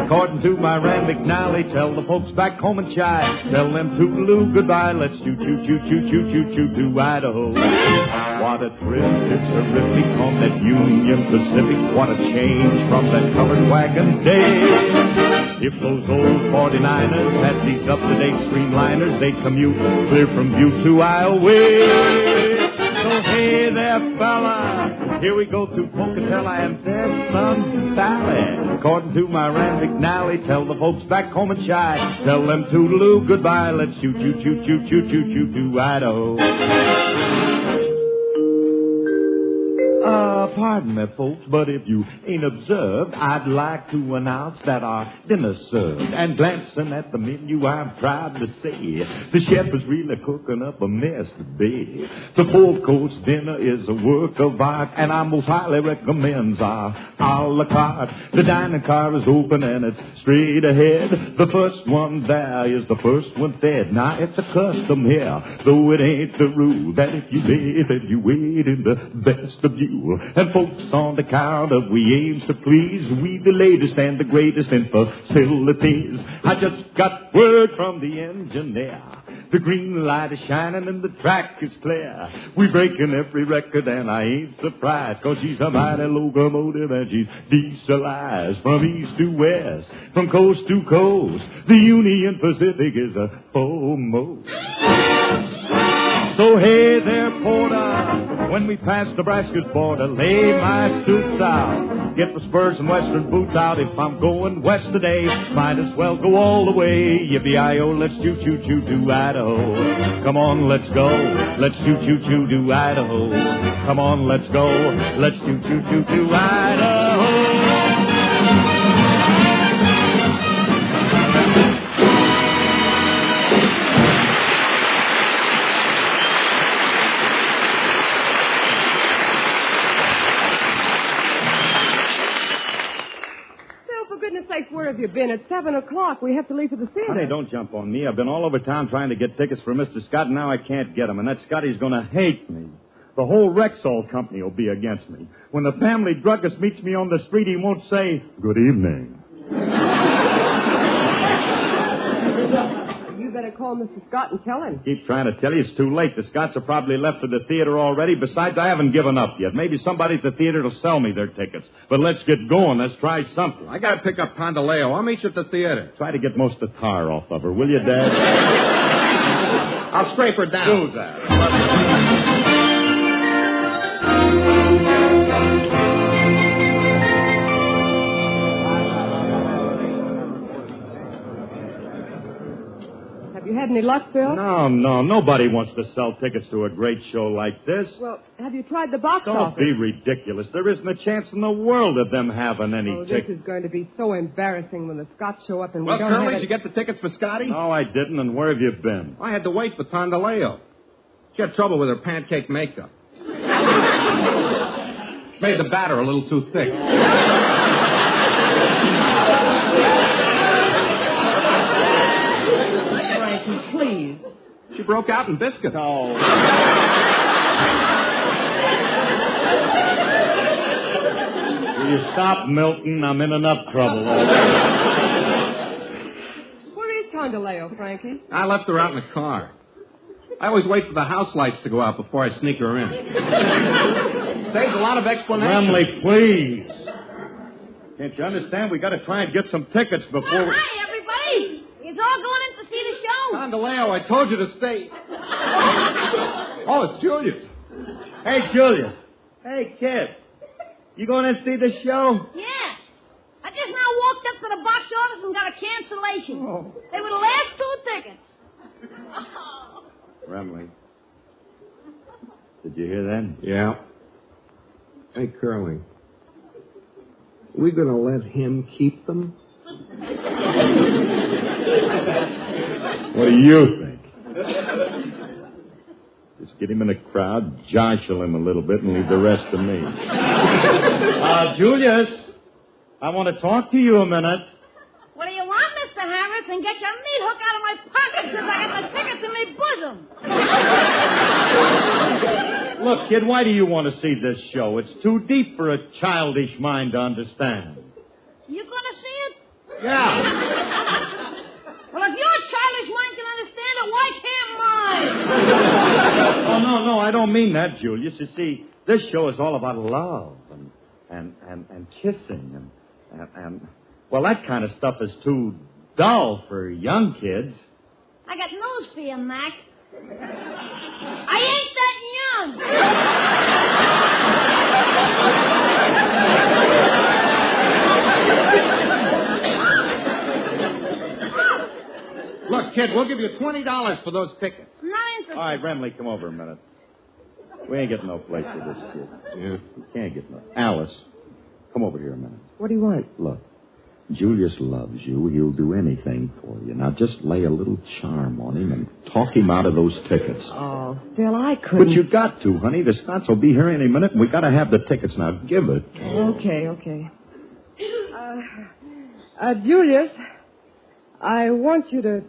According to my Rand McNally, tell the folks back home in Chi. Tell them toodaloo goodbye. Let's choo-choo-choo-choo-choo-choo to Idaho. What a trip, it's terrific on that Union Pacific. What a change from that covered wagon days. If those old 49ers had these up-to-date streamliners, they'd commute clear from Butte to Iowa. So hey there, fella, here we go to Pocatello and then Sun Valley. According to my Rand McNally, tell the folks back home in Chi. Tell them toodaloo goodbye. Let's choo-choo-choo-choo-choo-choo to Idaho. Pardon me, folks, but if you ain't observed, I'd like to announce that our dinner's served. And glancing at the menu, I'm proud to say the chef is really cooking up a mess today. The 4-course dinner is a work of art, and I most highly recommend our a la carte. The dining car is open and it's straight ahead. The first one there is the first one fed. Now, it's a custom here, though it ain't the rule, that if you lay, then you wait in the vestibule. And folks on the counter, we aims to please. We the latest and the greatest in facilities. I just got word from the engineer. The green light is shining and the track is clear. We breaking every record and I ain't surprised, 'cause she's a mighty locomotive and she's dieselized from east to west, from coast to coast. The Union Pacific is a foremost. So hey there, porter, When we pass Nebraska's border, lay my suits out. Get my spurs and western boots out. If I'm going west today, might as well go all the way. Yippee-i-oh, let's choo-choo-choo-do Idaho. Come on, let's go. Let's choo-choo-choo-do Idaho. Come on, let's go. Let's choo-choo-choo-do Idaho. Where have you been? It's 7 o'clock. We have to leave for the theater. Honey, don't jump on me. I've been all over town trying to get tickets for Mr. Scott, and now I can't get them. And that Scotty's going to hate me. The whole Rexall company will be against me. When the family druggist meets me on the street, he won't say, "Good evening." You better call Mr. Scott and tell him. Keep trying to tell you it's too late. The Scotts are probably left for the theater already. Besides, I haven't given up yet. Maybe somebody at the theater will sell me their tickets. But let's get going. Let's try something. I got to pick up Tondaleo. I'll meet you at the theater. Try to get most of the tar off of her, will you, Dad? I'll scrape her down. Do that. You had any luck, Bill? No. Nobody wants to sell tickets to a great show like this. Well, have you tried the box office? Don't be ridiculous. There isn't a chance in the world of them having any tickets. This is going to be so embarrassing when the Scotts show up and we don't Curly, have did you get the tickets for Scotty? No, I didn't. And where have you been? I had to wait for Tondaleo. She had trouble with her pancake makeup. Made the batter a little too thick. Please. She broke out in biscuits. Oh. Will you stop, Milton? I'm in enough trouble. Where is Tondaleo, Frankie? I left her out in the car. I always wait for the house lights to go out before I sneak her in. Saves a lot of explanation. Remley, please. Can't you understand? We got to try and get some tickets before we... Hi, everybody. It's all going in to see the show. Tondaleo, I told you to stay. Oh, it's Julius. Hey, Julius. Hey, kid. You going to see the show? Yeah. I just now walked up to the box office and got a cancellation. Oh. They were the last 2 tickets. Remley. Did you hear that? Yeah. Hey, Curly. We going to let him keep them? What do you think? Just get him in the crowd, jostle him a little bit, and leave the rest to me. Julius, I want to talk to you a minute. What do you want, Mr. Harris? And get your meat hook out of my pocket because I got the tickets in my bosom. Look, kid, why do you want to see this show? It's too deep for a childish mind to understand. You gonna see it? Yeah. Well, if your childish mind can understand it, why can't mine? Oh, no, I don't mean that, Julius. You see, this show is all about love and kissing and well, that kind of stuff is too dull for young kids. I got news for you, Mac. I ain't that young. Look, kid, we'll give you $20 for those tickets. Not interested. All right, Remley, come over a minute. We ain't getting no place for this kid. Yeah. We can't get no. Alice, come over here a minute. What do you want? Look, Julius loves you. He'll do anything for you. Now, just lay a little charm on him and talk him out of those tickets. Oh, Phil, I couldn't. But you got to, honey. The Scotts will be here any minute, and we got to have the tickets. Now, give it. Okay. Julius, I want you to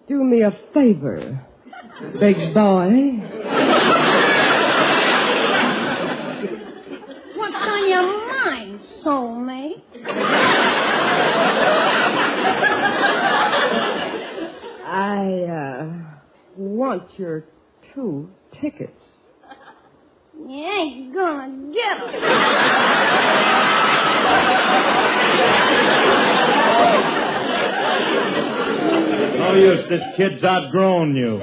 do me a favor, big boy. What's on your mind, soulmate? I want your 2 tickets. You ain't gonna get them. No use. This kid's outgrown you.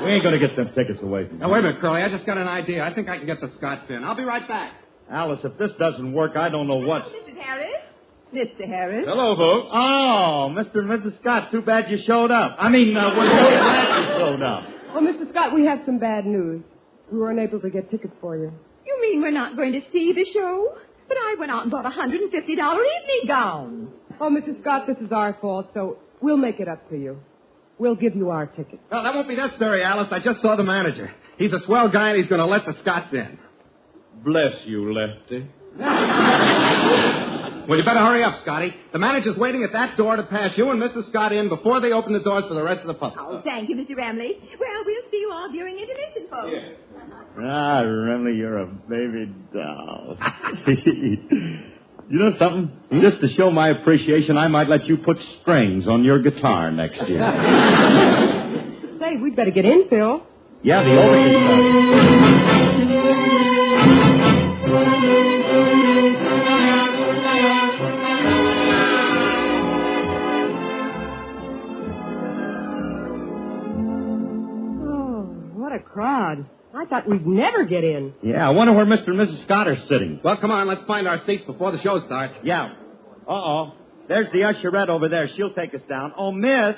We ain't going to get them tickets away from you. Now, wait a minute, Curly. I just got an idea. I think I can get the Scots in. I'll be right back. Alice, if this doesn't work, I don't know what. Mrs. Harris? Mr. Harris? Hello, folks. Oh, Mr. and Mrs. Scott, too bad you showed up. I mean, we're so glad you showed up. Oh, Mr. Scott, we have some bad news. We weren't able to get tickets for you. You mean we're not going to see the show? But I went out and bought a $150 evening gown. Oh, Mrs. Scott, this is our fault, so we'll make it up to you. We'll give you our ticket. Well, that won't be necessary, Alice. I just saw the manager. He's a swell guy, and he's going to let the Scots in. Bless you, Lefty. Well, you better hurry up, Scotty. The manager's waiting at that door to pass you and Mrs. Scott in before they open the doors for the rest of the public. Oh, thank you, Mr. Ramley. Well, we'll see you all during intermission, folks. Ah, Remley, you're a baby doll. You know something? Just to show my appreciation, I might let you put strings on your guitar next year. Say, we'd better get in, Phil. Yeah, the organ. What a crowd. I thought we'd never get in. Yeah, I wonder where Mr. and Mrs. Scott are sitting. Well, come on, let's find our seats before the show starts. Yeah. Uh-oh. There's the usherette over there. She'll take us down. Oh, miss,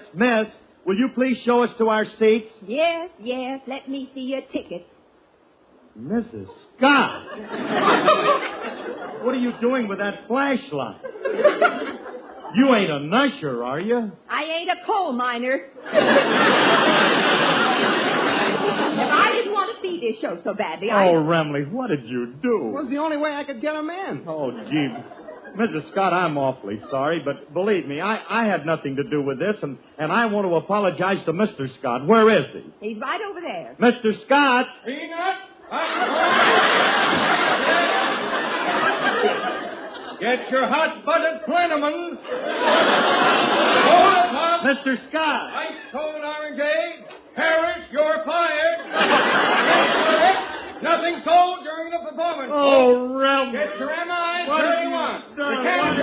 will you please show us to our seats? Yes, let me see your ticket. Mrs. Scott! What are you doing with that flashlight? You ain't an usher, are you? I ain't a coal miner. I didn't want to see this show so badly. Remley, what did you do? It was the only way I could get him in. Oh, gee. Mrs. Scott, I'm awfully sorry, but believe me, I had nothing to do with this, and I want to apologize to Mr. Scott. Where is he? He's right over there. Mr. Scott! Peanut! Get your hot-butted plenamons. Mr. Scott! Ice cold orangeade. Harris, you're fired. Nothing sold during the performance. Oh, Ralph. Get your MI What 31. have you The done? Cantor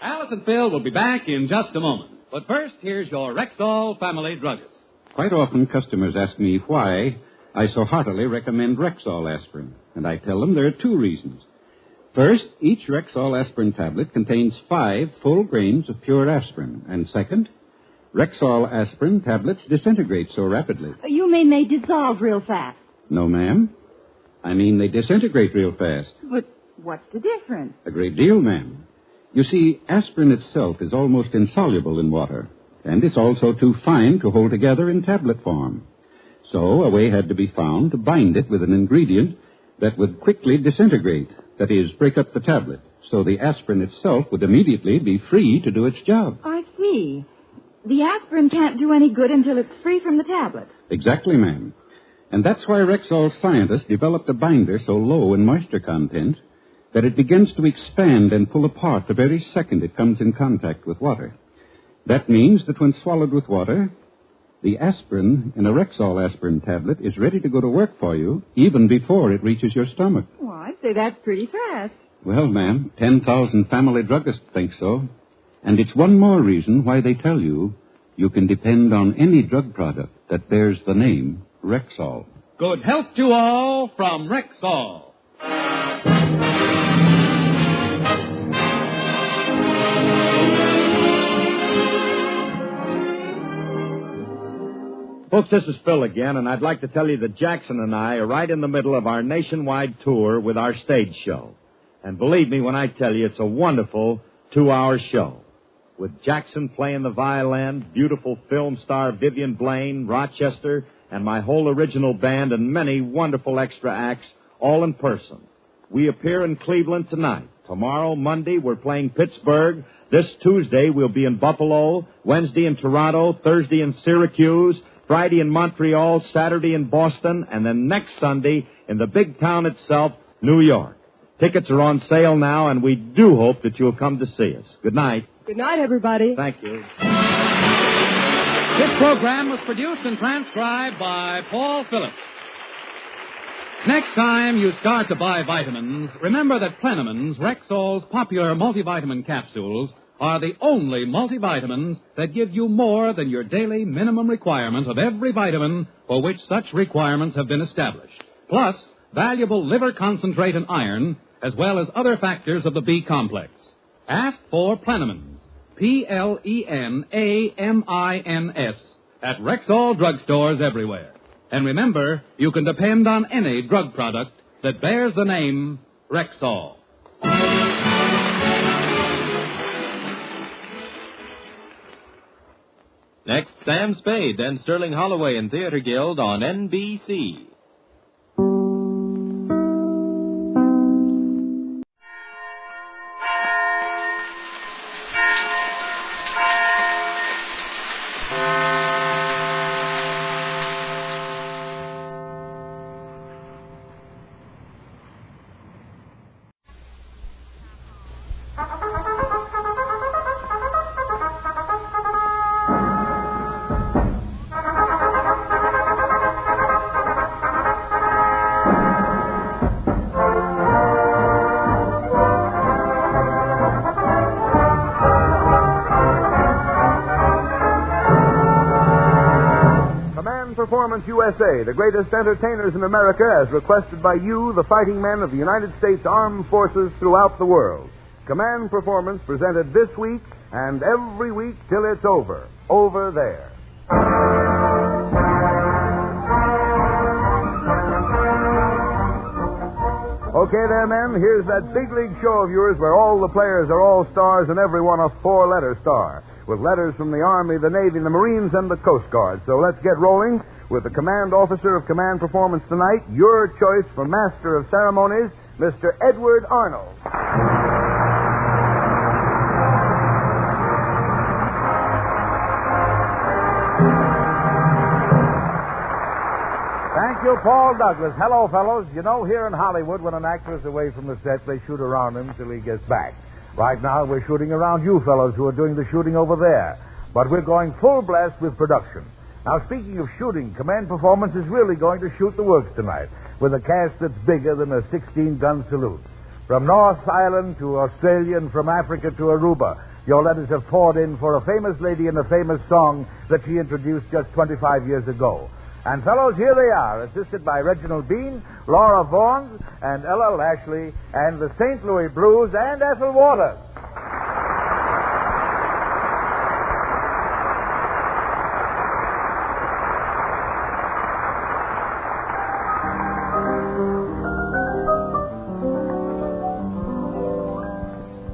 Alice and Phil will be back in just a moment. But first, here's your Rexall family druggist. Quite often, customers ask me why I so heartily recommend Rexall aspirin, and I tell them there are two reasons. First, each Rexall aspirin tablet contains 5 full grains of pure aspirin, and second, Rexall aspirin tablets disintegrate so rapidly. You mean they dissolve real fast? No, ma'am. I mean they disintegrate real fast. But what's the difference? A great deal, ma'am. You see, aspirin itself is almost insoluble in water, and it's also too fine to hold together in tablet form. So a way had to be found to bind it with an ingredient that would quickly disintegrate, that is, break up the tablet, so the aspirin itself would immediately be free to do its job. I see. The aspirin can't do any good until it's free from the tablet. Exactly, ma'am. And that's why Rexall scientists developed a binder so low in moisture content that it begins to expand and pull apart the very second it comes in contact with water. That means that when swallowed with water, the aspirin in a Rexall aspirin tablet is ready to go to work for you even before it reaches your stomach. Well, I'd say that's pretty fast. Well, ma'am, 10,000 family druggists think so. And it's one more reason why they tell you you can depend on any drug product that bears the name Rexall. Good health to all from Rexall. Folks, this is Phil again, and I'd like to tell you that Jackson and I are right in the middle of our nationwide tour with our stage show. And believe me when I tell you, it's a wonderful 2-hour show. With Jackson playing the violin, beautiful film star Vivian Blaine, Rochester, and my whole original band, and many wonderful extra acts, all in person. We appear in Cleveland tonight. Tomorrow, Monday, we're playing Pittsburgh. This Tuesday, we'll be in Buffalo. Wednesday in Toronto. Thursday in Syracuse. Friday in Montreal, Saturday in Boston, and then next Sunday in the big town itself, New York. Tickets are on sale now, and we do hope that you'll come to see us. Good night. Good night, everybody. Thank you. This program was produced and transcribed by Paul Phillips. Next time you start to buy vitamins, remember that Plenamins, Rexall's popular multivitamin capsules, are the only multivitamins that give you more than your daily minimum requirement of every vitamin for which such requirements have been established. Plus, valuable liver concentrate and iron, as well as other factors of the B complex. Ask for Plenamins, Plenamins, at Rexall drugstores everywhere. And remember, you can depend on any drug product that bears the name Rexall. Next, Sam Spade and Sterling Holloway in Theater Guild on NBC. Performance USA, the greatest entertainers in America, as requested by you, the fighting men of the United States Armed Forces throughout the world. Command Performance presented this week and every week till it's over. Over there. Okay there, men, here's that big league show of yours where all the players are all stars and everyone a four-letter star, with letters from the Army, the Navy, the Marines, and the Coast Guard. So let's get rolling with the command officer of Command Performance tonight, your choice for Master of Ceremonies, Mr. Edward Arnold. Thank you, Paul Douglas. Hello, fellows. You know, here in Hollywood, when an actor is away from the set, they shoot around him till he gets back. Right now, we're shooting around you fellows who are doing the shooting over there. But we're going full blast with production. Now, speaking of shooting, Command Performance is really going to shoot the works tonight with a cast that's bigger than a 16-gun salute. From North Island to Australia and from Africa to Aruba, your letters have poured in for a famous lady and a famous song that she introduced just 25 years ago. And, fellows, here they are, assisted by Reginald Bean, Laura Vaughan, and Ella Lashley, and the St. Louis Blues, and Ethel Waters.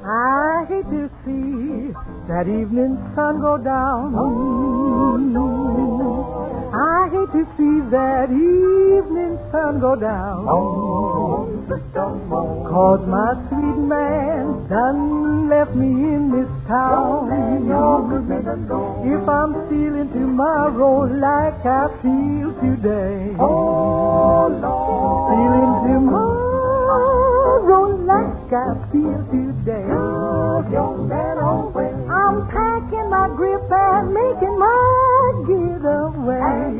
I hate to see that evening sun go down. I hate to see that evening sun go down. 'Cause my sweet man done left me in this town. If I'm feeling tomorrow like I feel today, feeling tomorrow like I feel today, I'm packing my grip and making my getaway.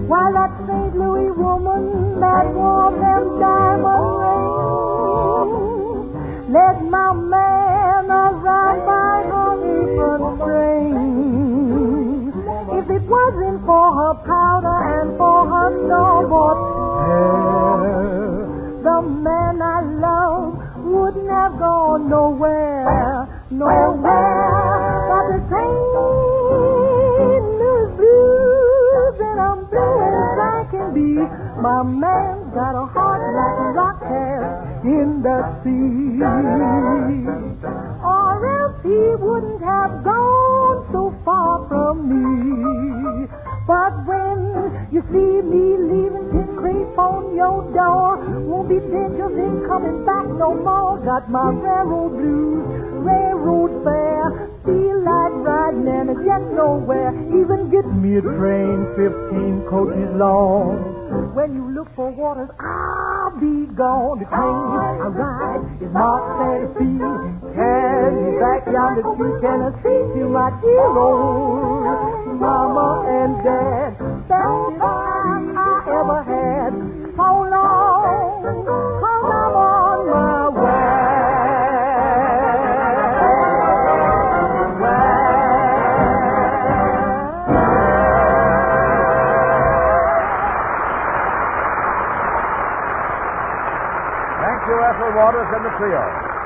While that St. Louis woman that wore them diamond rings, let my man ride by her apron string. If it wasn't for her powder and for her snowboard hair, the man I love wouldn't have gone nowhere, nowhere but the St. Louis blues, and I'm blue as I can be. My man's got a heart like a rock has in the sea, or else he wouldn't have gone so far from me. But when you see me leaving, his creep on your door, won't be dangerous in coming back no more. Got my railroad blues, railroad fare, feel like riding and I get nowhere. Even get me a train 15 coaches long. When you look for waters, I'll be gone. The train I ride is marked fantasy. Carry me back yonder to Tennessee to my dear old Mama and Dad. That's the time I ever had. Trio.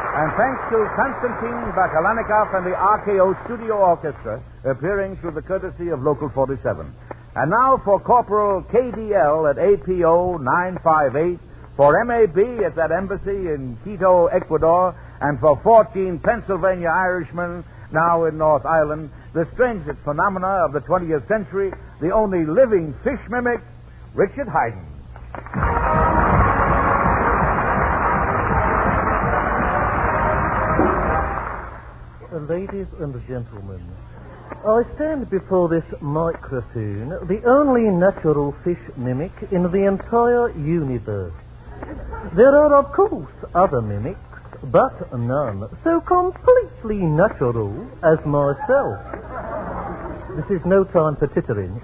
And thanks to Konstantin Bakalanikov and the RKO Studio Orchestra, appearing through the courtesy of Local 47. And now for Corporal KDL at APO 958, for MAB at that embassy in Quito, Ecuador, and for 14 Pennsylvania Irishmen now in North Island, the strangest phenomena of the 20th century, the only living fish mimic, Richard Haydn. Ladies and gentlemen, I stand before this microphone, the only natural fish mimic in the entire universe. There are, of course, other mimics, but none so completely natural as myself. This is no time for tittering.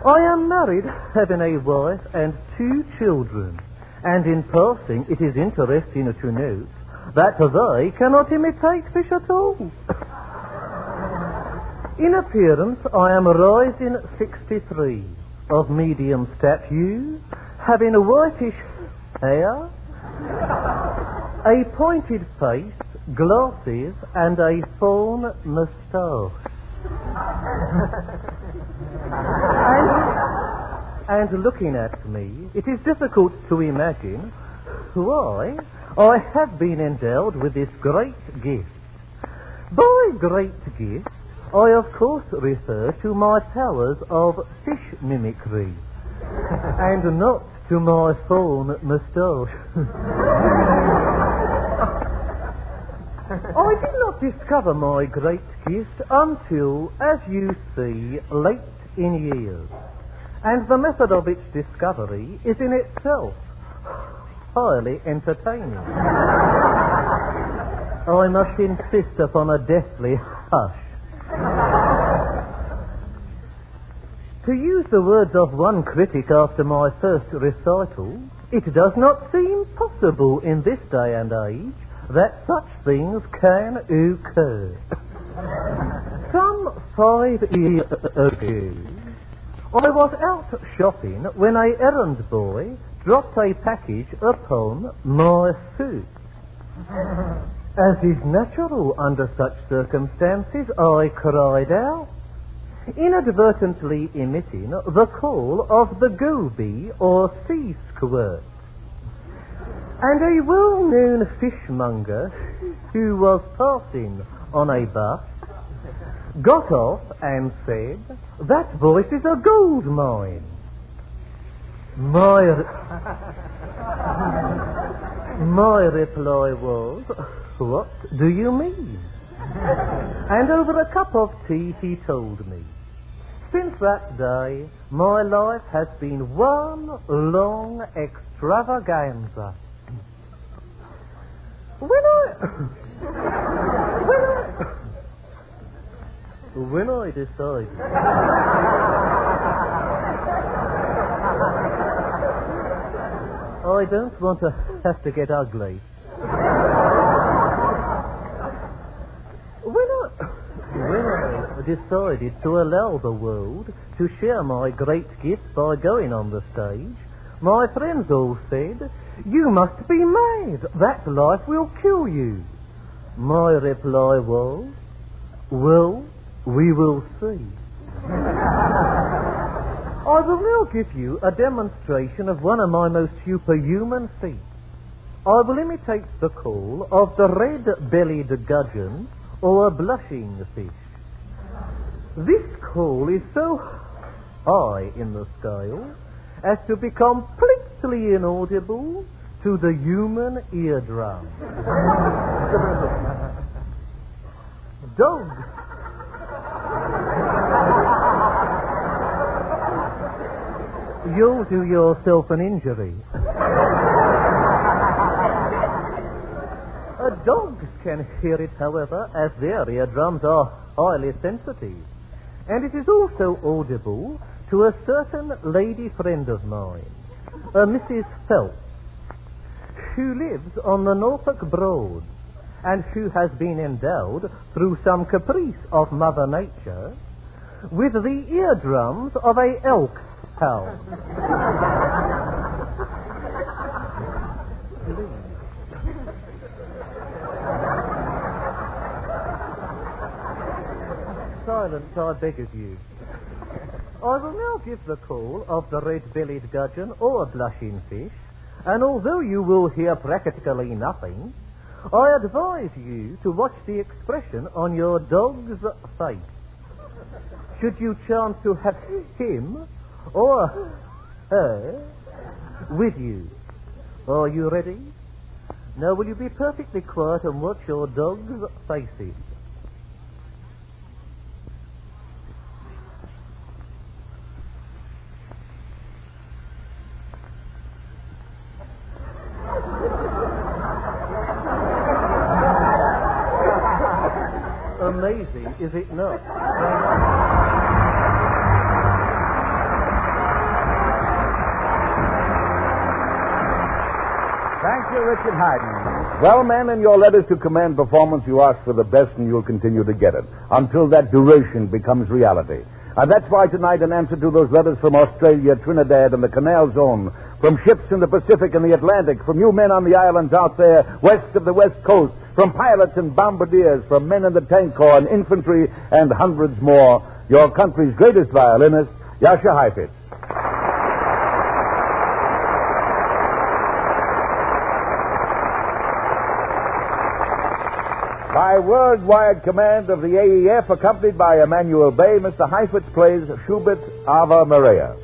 I am married, having a wife and 2 children, and in passing it is interesting to note that they cannot imitate fish at all. In appearance, I am rising 63, of medium stature, having a whitish hair, a pointed face, glasses, and a fawn moustache. And looking at me, it is difficult to imagine why I have been endowed with this great gift. By great gift, I of course refer to my powers of fish mimicry, and not to my fawn moustache. I did not discover my great gift until, as you see, late in years, and the method of its discovery is in itself highly entertaining. I must insist upon a deathly hush. To use the words of one critic after my first recital, it does not seem possible in this day and age that such things can occur. Some 5 years ago, I was out shopping when a errand boy dropped a package upon my foot. As is natural under such circumstances, I cried out, inadvertently emitting the call of the goby or sea squirt. And a well-known fishmonger who was passing on a bus got off and said, "That voice is a gold mine." My reply was, "What do you mean?" And over a cup of tea he told me, since that day my life has been one long extravaganza. When I decided I don't want to have to get ugly. When I decided to allow the world to share my great gift by going on the stage, my friends all said, "You must be mad. That life will kill you." My reply was, "Well, we will see." I will now give you a demonstration of one of my most superhuman feats. I will imitate the call of the red-bellied gudgeon or a blushing fish. This call is so high in the scale as to be completely inaudible to the human eardrum. Dog. You'll do yourself an injury. Dogs can hear it, however, as their eardrums are highly sensitive. And it is also audible to a certain lady friend of mine, Mrs. Phelps, who lives on the Norfolk Broads, and who has been endowed, through some caprice of Mother Nature, with the eardrums of a elk hound. silence, I beg of you. I will now give the call of the red-bellied gudgeon or blushing fish, and although you will hear practically nothing, I advise you to watch the expression on your dog's face. Should you chance to have him or her with you. Are you ready? Now will you be perfectly quiet and watch your dog's faces? Amazing, is it not? Thank you, Richard Haydn. Well, men, in your letters to Command Performance, you ask for the best and you'll continue to get it until that duration becomes reality. And that's why tonight, in answer to those letters from Australia, Trinidad, and the Canal Zone, from ships in the Pacific and the Atlantic, from you men on the islands out there west of the West Coast, from pilots and bombardiers, from men in the tank corps and infantry, and hundreds more, your country's greatest violinist, Yasha Heifetz. By worldwide command of the AEF, accompanied by Emmanuel Bay, Mr. Heifetz plays Schubert's Ave Maria.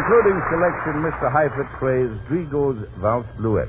concluding selection, Mr. Heifetz plays Drigo's Valse Bluette.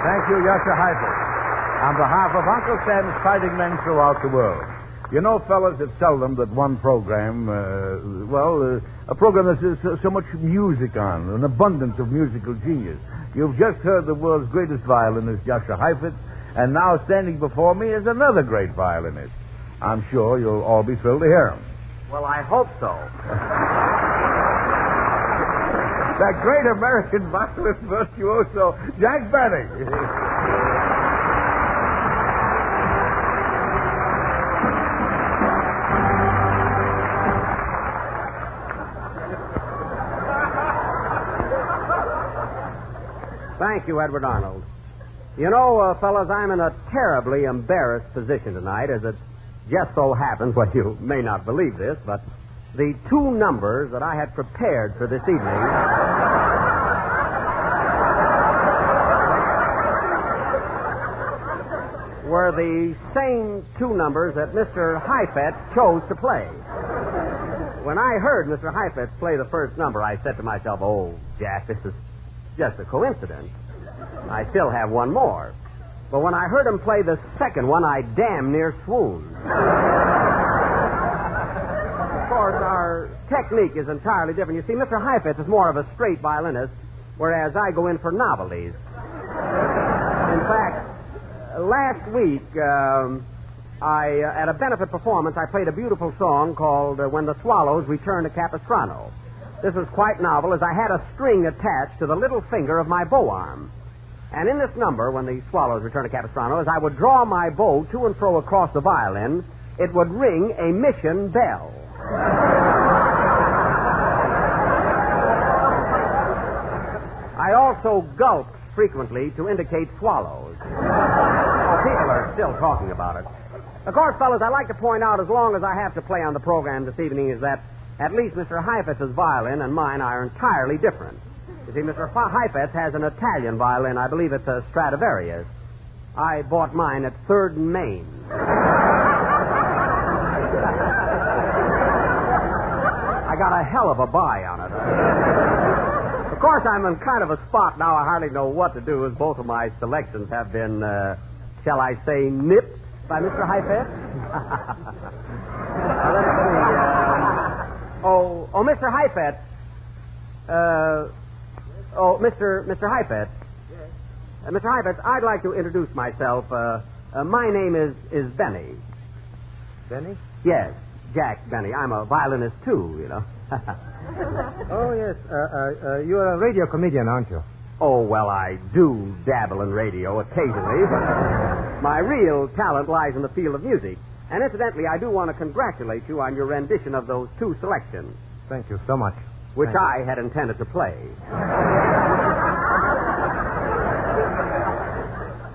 Thank you, Yasha Heifetz. On behalf of Uncle Sam's fighting men throughout the world. You know, fellas, it's seldom that one program, a program that there's so much music on, an abundance of musical genius. You've just heard the world's greatest violinist, Yasha Heifetz, and now standing before me is another great violinist. I'm sure you'll all be thrilled to hear him. Well, I hope so. That great American violinist virtuoso, Jack Benny. Thank you, Edward Arnold. You know, fellas, I'm in a terribly embarrassed position tonight, as it just so happens, well, you may not believe this, but the two numbers that I had prepared for this evening were the same two numbers that Mr. Heifetz chose to play. When I heard Mr. Heifetz play the first number, I said to myself, oh, Jack, this is just a coincidence. I still have one more. But when I heard him play the second one, I damn near swooned. Of course, our technique is entirely different. You see, Mr. Heifetz is more of a straight violinist, whereas I go in for novelties. In fact, last week, at a benefit performance, I played a beautiful song called When the Swallows Return to Capistrano. This was quite novel, as I had a string attached to the little finger of my bow arm. And in this number, When the Swallows Return to Capistrano, as I would draw my bow to and fro across the violin, it would ring a mission bell. I also gulped frequently to indicate swallows. People are still talking about it. Of course, fellas, I'd like to point out, as long as I have to play on the program this evening, is that at least Mr. Heifetz's violin and mine are entirely different. You see, Mr. Heifetz has an Italian violin. I believe it's a Stradivarius. I bought mine at 3rd and Main. I got a hell of a buy on it. Of course, I'm in kind of a spot now. I hardly know what to do, as both of my selections have been, shall I say, nipped by Mr. Heifetz. Let's see. Mr. Heifetz. Mr. Heifetz. Yes. Mr. Heifetz, I'd like to introduce myself. My name is Benny. Benny? Yes, Jack Benny. I'm a violinist, too, you know. Oh, yes. You're a radio comedian, aren't you? Oh, well, I do dabble in radio occasionally, but my real talent lies in the field of music. And incidentally, I do want to congratulate you on your rendition of those two selections. Thank you so much. Which I had intended to play.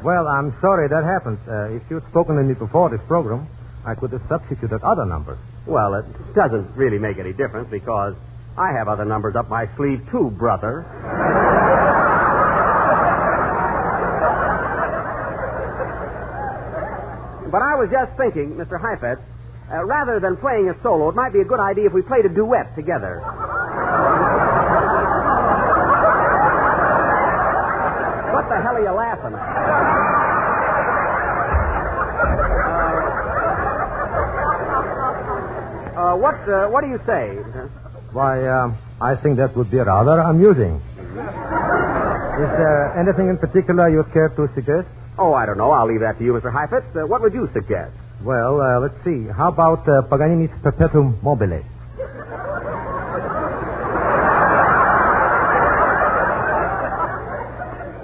Well, I'm sorry that happened. If you'd spoken to me before this program, I could have substituted other numbers. Well, it doesn't really make any difference because I have other numbers up my sleeve, too, brother. But I was just thinking, Mr. Heifetz, rather than playing a solo, it might be a good idea if we played a duet together. What the hell are you laughing at? What do you say? Why, I think that would be rather amusing. Is there anything in particular you'd care to suggest? Oh, I don't know. I'll leave that to you, Mr. Heifetz. What would you suggest? Well, let's see. How about Paganini's Perpetuum Mobile?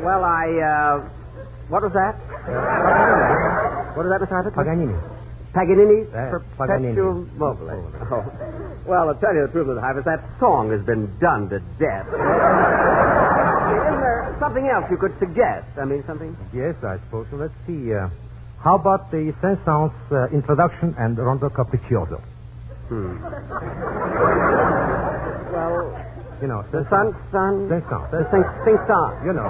Well, what was that? What is that, Mr. Heifetz? Paganini. Paganini's Paganini. Perpetuum Mobile. Oh. Well, to tell you the truth, Mr. Heifetz, that song has been done to death. Isn't there something else you could suggest? I mean, something? Yes, I suppose. So let's see. How about the Saint-Saëns introduction and Rondo Capriccioso? Well, you know, the sun. Saint-Saëns. The sing-song. You know.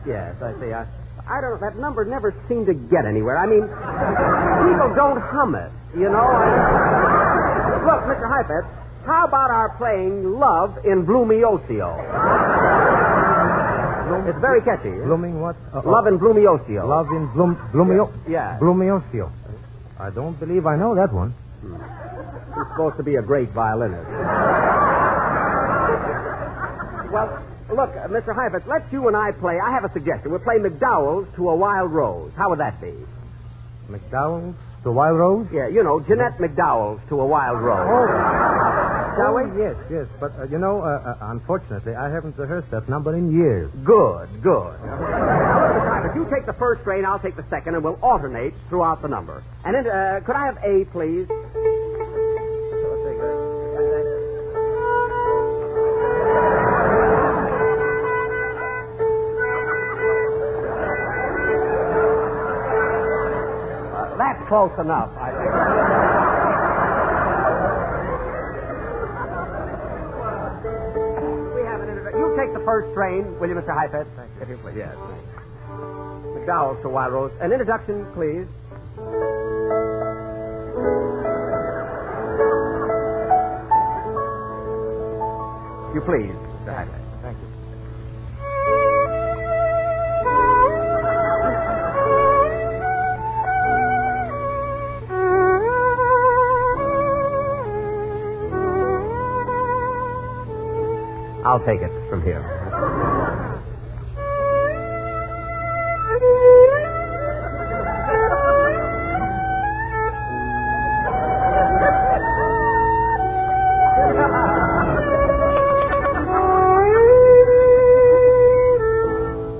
Yes, I see. I don't know. That number never seemed to get anywhere. I mean, people don't hum it, you know. Look, Mr. Heifetz, how about our playing Love in Bloomiocio? It's very catchy. Blooming what? Love in Bloomiocio. Love in Bloomio? Yeah. Bloomiocio. I don't believe I know that one. He's supposed to be a great violinist. Well, look, Mr. Heifetz, let's you and I play. I have a suggestion. We'll play McDowell's To a Wild Rose. How would that be? McDowell's To a Wild Rose? Yeah, you know, Jeanette McDowell's To a Wild Rose. Oh. Shall we? Yes. But, unfortunately, I haven't rehearsed that number in years. Good. Mr. Heifetz, you take the first strain, I'll take the second, and we'll alternate throughout the number. And then, could I have A, please? That's close enough, I think. You take the first strain, will you, Mr. Heifetz? Thank you. Yes. McDowell's To Wild Rose. An introduction, please. You please, Mr. Heifetz. Thank you. I'll take it from here.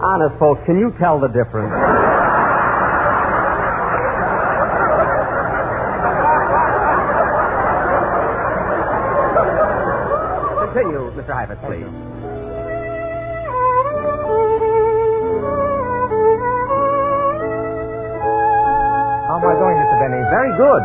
Honest, folks, can you tell the difference? Continue, Mr. Heifetz, please. How am I doing, Mr. Benny? Very good.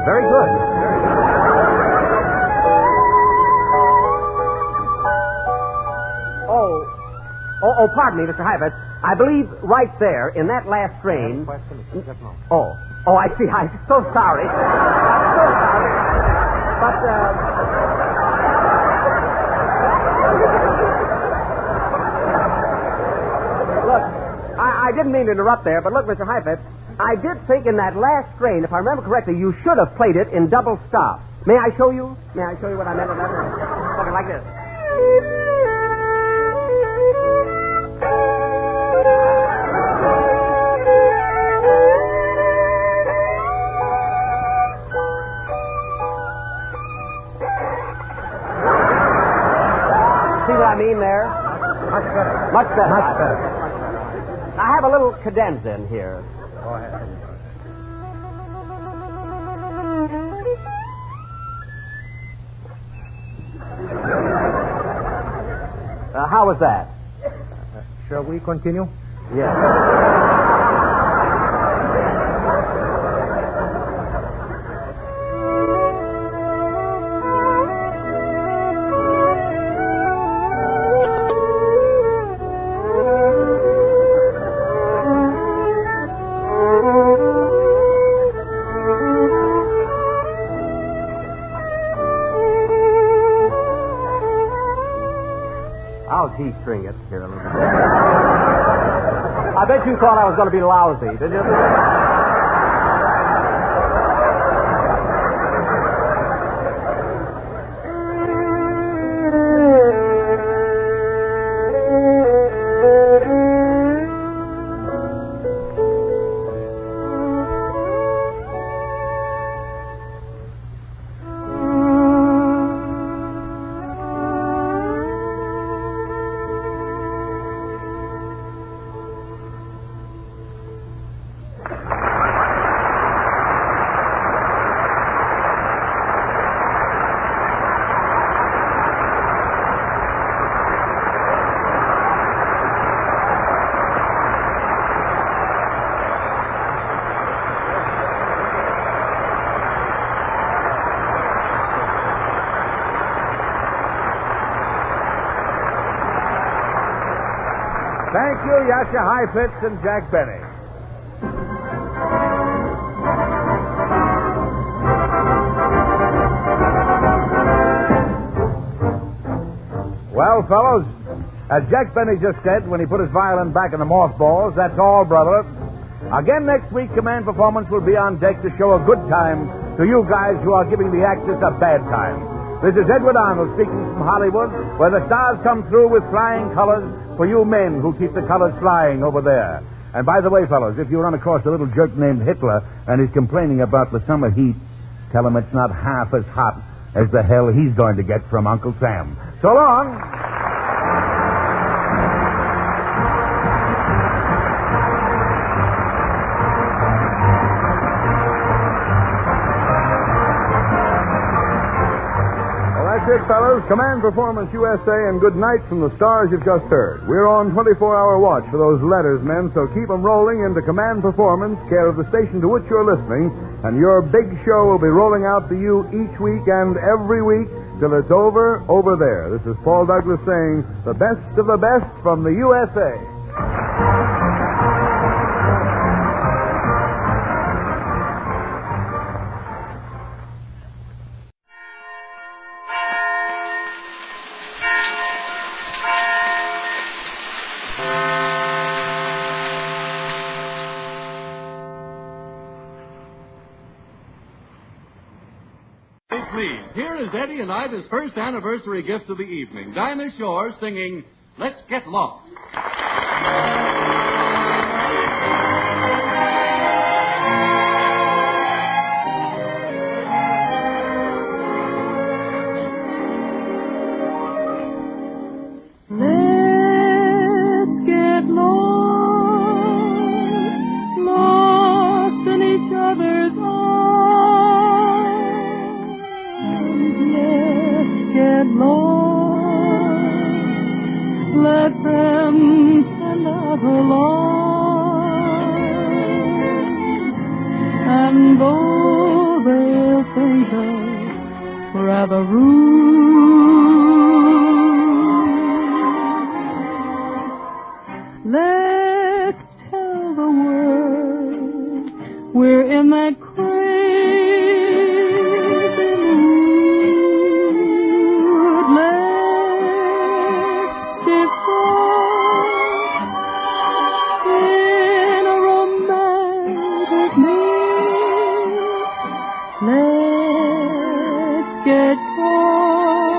Oh, pardon me, Mr. Heifetz. I believe right there in that last strain. Oh, I see. I'm so sorry. But, look, I didn't mean to interrupt there, but look, Mr. Heifetz, I did think in that last strain, if I remember correctly, you should have played it in double stop. May I show you? May I show you what I meant? Something like this. See what I mean there? Much better. Much better. Much better. I have a little cadenza in here. Go ahead. How was that? Shall we continue? Yes. I'll G-string it here a little bit. I bet you thought I was going to be lousy, did you? Thank you, Yasha Heifetz and Jack Benny. Well, fellows, as Jack Benny just said when he put his violin back in the mothballs, that's all, brother. Again next week, Command Performance will be on deck to show a good time to you guys who are giving the actors a bad time. This is Edward Arnold speaking from Hollywood, where the stars come through with flying colors for you men who keep the colors flying over there. And by the way, fellows, if you run across a little jerk named Hitler and he's complaining about the summer heat, tell him it's not half as hot as the hell he's going to get from Uncle Sam. So long. That's it, fellas. Command Performance USA and good night from the stars you've just heard. We're on 24-hour watch for those letters, men, so keep them rolling into Command Performance, care of the station to which you're listening, and your big show will be rolling out to you each week and every week till it's over there. This is Paul Douglas saying the best of the best from the USA. Please, here is Eddie and Ida's first anniversary gift of the evening. Dinah Shore singing Let's Get Lost. Let's get lost, lost in each other's arms. Let's get lost, let them send out alarm. And though they'll think us rather rude, let's tell the world we're in that crazy mood. Let's get lost in a romantic mood. Let's get caught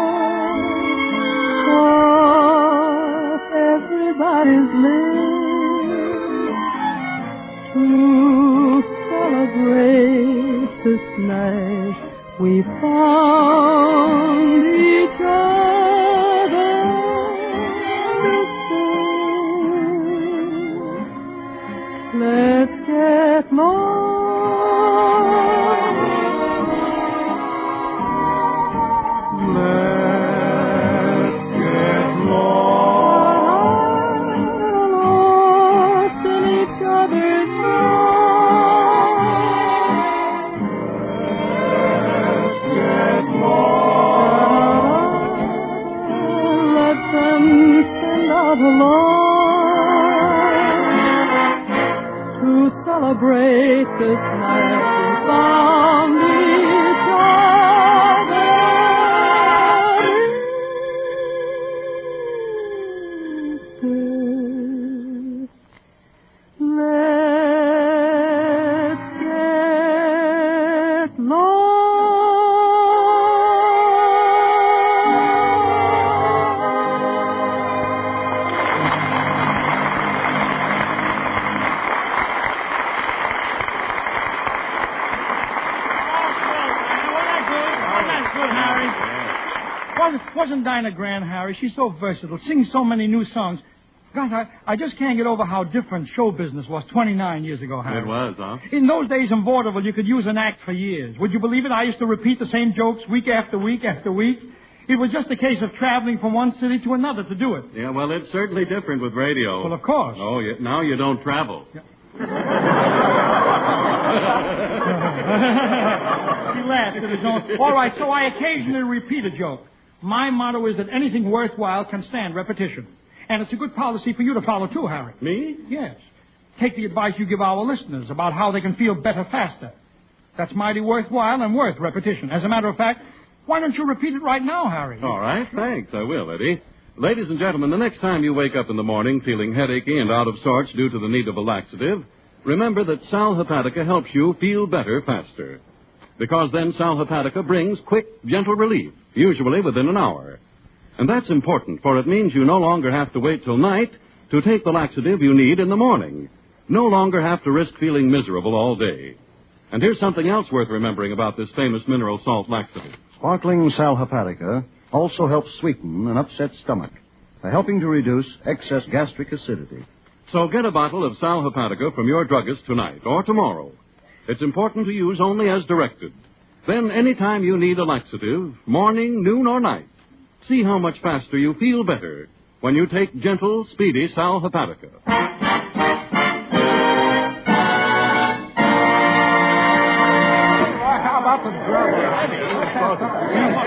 off everybody's lips to celebrate this night we found each other the celebrate this night we found each other. Let's get lost. Wasn't Dinah grand, Harry? She's so versatile, sings so many new songs. Gosh, I just can't get over how different show business was 29 years ago, Harry. It was, huh? In those days in vaudeville, you could use an act for years. Would you believe it? I used to repeat the same jokes week after week after week. It was just a case of traveling from one city to another to do it. Yeah, well, it's certainly different with radio. Well, of course. Oh, now you don't travel. Yeah. He laughs at his own. All right, so I occasionally repeat a joke. My motto is that anything worthwhile can stand repetition. And it's a good policy for you to follow, too, Harry. Me? Yes. Take the advice you give our listeners about how they can feel better faster. That's mighty worthwhile and worth repetition. As a matter of fact, why don't you repeat it right now, Harry? All right, thanks. I will, Eddie. Ladies and gentlemen, the next time you wake up in the morning feeling headachy and out of sorts due to the need of a laxative, remember that Sal Hepatica helps you feel better faster. Because then Sal Hepatica brings quick, gentle relief, usually within an hour. And that's important, for it means you no longer have to wait till night to take the laxative you need in the morning. No longer have to risk feeling miserable all day. And here's something else worth remembering about this famous mineral salt laxative. Sparkling Sal Hepatica also helps sweeten an upset stomach by helping to reduce excess gastric acidity. So get a bottle of Sal Hepatica from your druggist tonight or tomorrow. It's important to use only as directed. Then anytime you need a laxative, morning, noon, or night, see how much faster you feel better when you take gentle, speedy Sal Hepatica. How about the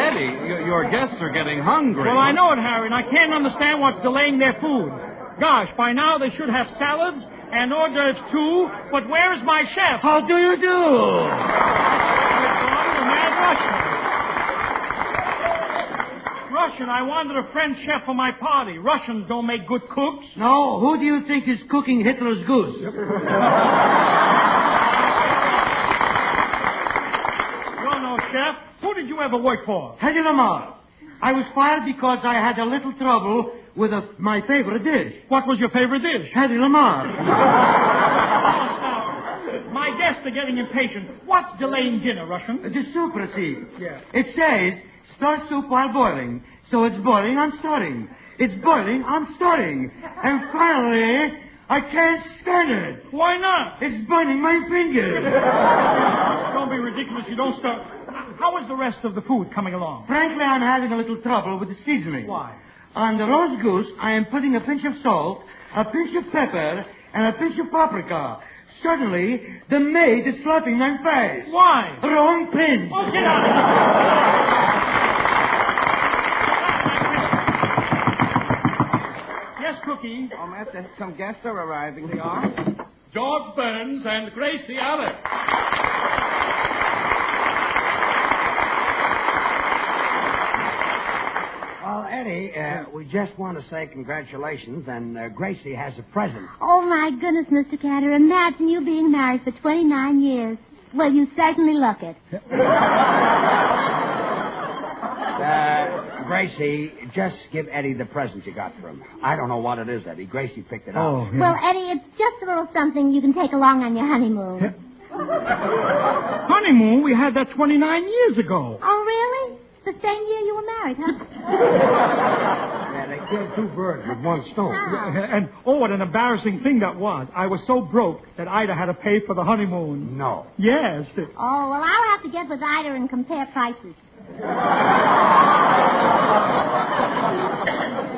Eddie, your guests are getting hungry. Well, I know it, Harry, and I can't understand what's delaying their food. Gosh, by now they should have salads and hors d'oeuvres too, but where is my chef? How do you do? Russian, I wanted a French chef for my party. Russians don't make good cooks. No, who do you think is cooking Hitler's goose? Well, no, chef. Who did you ever work for? Hedy Lamarr. I was fired because I had a little trouble with my favorite dish. What was your favorite dish? Hedy Lamarr. My guests are getting impatient. What's delaying dinner, Russian? The soup receipt. Yeah. It says, stir soup while boiling. So it's boiling, I'm stirring. It's boiling, I'm stirring. And finally, I can't stand it. Why not? It's burning my fingers. Don't be ridiculous. You don't start. How is the rest of the food coming along? Frankly, I'm having a little trouble with the seasoning. Why? On the roast goose, I am putting a pinch of salt, a pinch of pepper, and a pinch of paprika. Suddenly, the maid is slapping my face. Why? Wrong pinch. Oh, get out of here. Yes, Cookie. Oh, Master, some guests are arriving. They are? George Burns and Gracie Allen. Well, Eddie, we just want to say congratulations, and Gracie has a present. Oh, my goodness, Mr. Cantor. Imagine you being married for 29 years. Well, you certainly look it. Gracie, just give Eddie the present you got for him. I don't know what it is, Eddie. Gracie picked it up. Oh, yeah. Well, Eddie, it's just a little something you can take along on your honeymoon. Honeymoon? We had that 29 years ago. Oh, really? The same year you were married, huh? Yeah, they killed two birds with one stone. And, what an embarrassing thing that was. I was so broke that Ida had to pay for the honeymoon. No. Yes. Oh, well, I'll have to get with Ida and compare prices.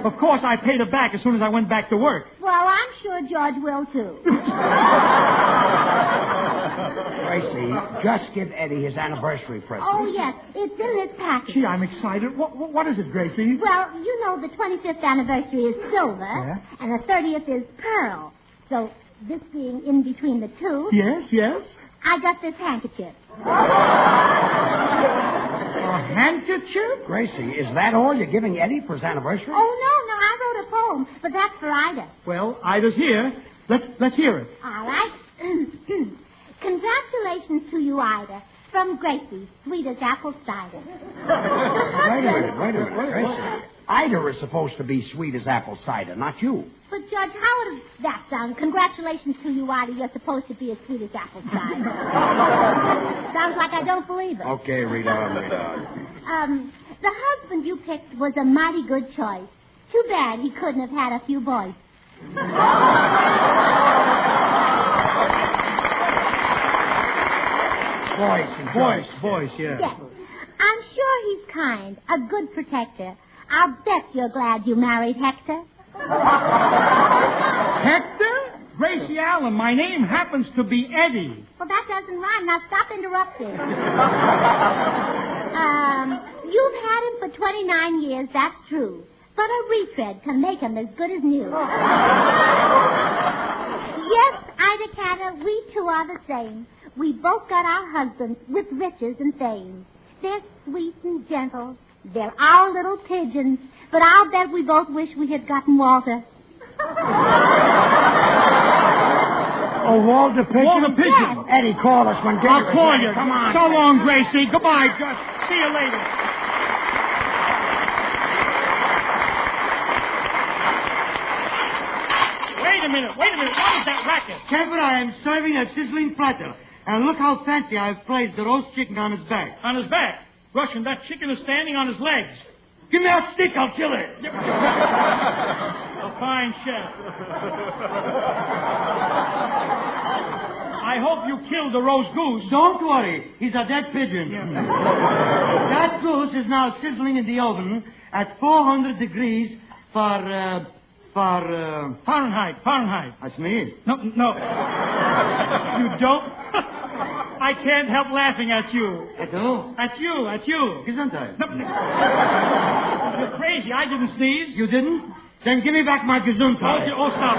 Of course, I paid her back as soon as I went back to work. Well, I'm sure George will, too. Gracie, just give Eddie his anniversary present. Oh, yes. It's in this package. Gee, I'm excited. What is it, Gracie? Well, you know the 25th anniversary is silver, and the 30th is pearl. So this being in between the two. Yes, yes. I got this handkerchief. A handkerchief? Gracie, is that all you're giving Eddie for his anniversary? Oh, no, I wrote a poem, but that's for Ida. Well, Ida's here. Let's hear it. All right. Congratulations to you, Ida. From Gracie, sweet as apple cider. Wait a minute. Gracie, Ida is supposed to be sweet as apple cider, not you. But, Judge, how would that sound? Congratulations to you, Ida. You're supposed to be as sweet as apple cider. Sounds like I don't believe it. Okay, read on. The husband you picked was a mighty good choice. Too bad he couldn't have had a few boys. Boys, yeah. Yes. I'm sure he's kind, a good protector. I'll bet you're glad you married Hector. Hector? Gracie Allen, my name happens to be Eddie. Well, that doesn't rhyme. Now stop interrupting. You've had him for 29 years, that's true. But a retread can make him as good as new. Yes, Ida Cantor, we two are the same. We both got our husbands with riches and fame. They're sweet and gentle. They're our little pigeons. But I'll bet we both wish we had gotten Walter. Oh, Walter Pigeon? Walter Pigeon. Yes. Eddie, call us when dinner I'll call is ready. you. Come on. So long, Gracie. Goodbye. See you later. Wait a minute. What is that racket? Cantor, I am serving a sizzling platter. And look how fancy I've placed the roast chicken on his back. On his back? Russian, that chicken is standing on his legs. Give me a stick, I'll kill it. A fine chef. I hope you killed the roast goose. Don't worry. He's a dead pigeon. Yeah. That goose is now sizzling in the oven at 400 degrees for Fahrenheit. That's me. No. You don't? I can't help laughing at you. At who? At you. Gesundheit. No. You're crazy. I didn't sneeze. You didn't? Then give me back my Gesundheit. Oh, stop.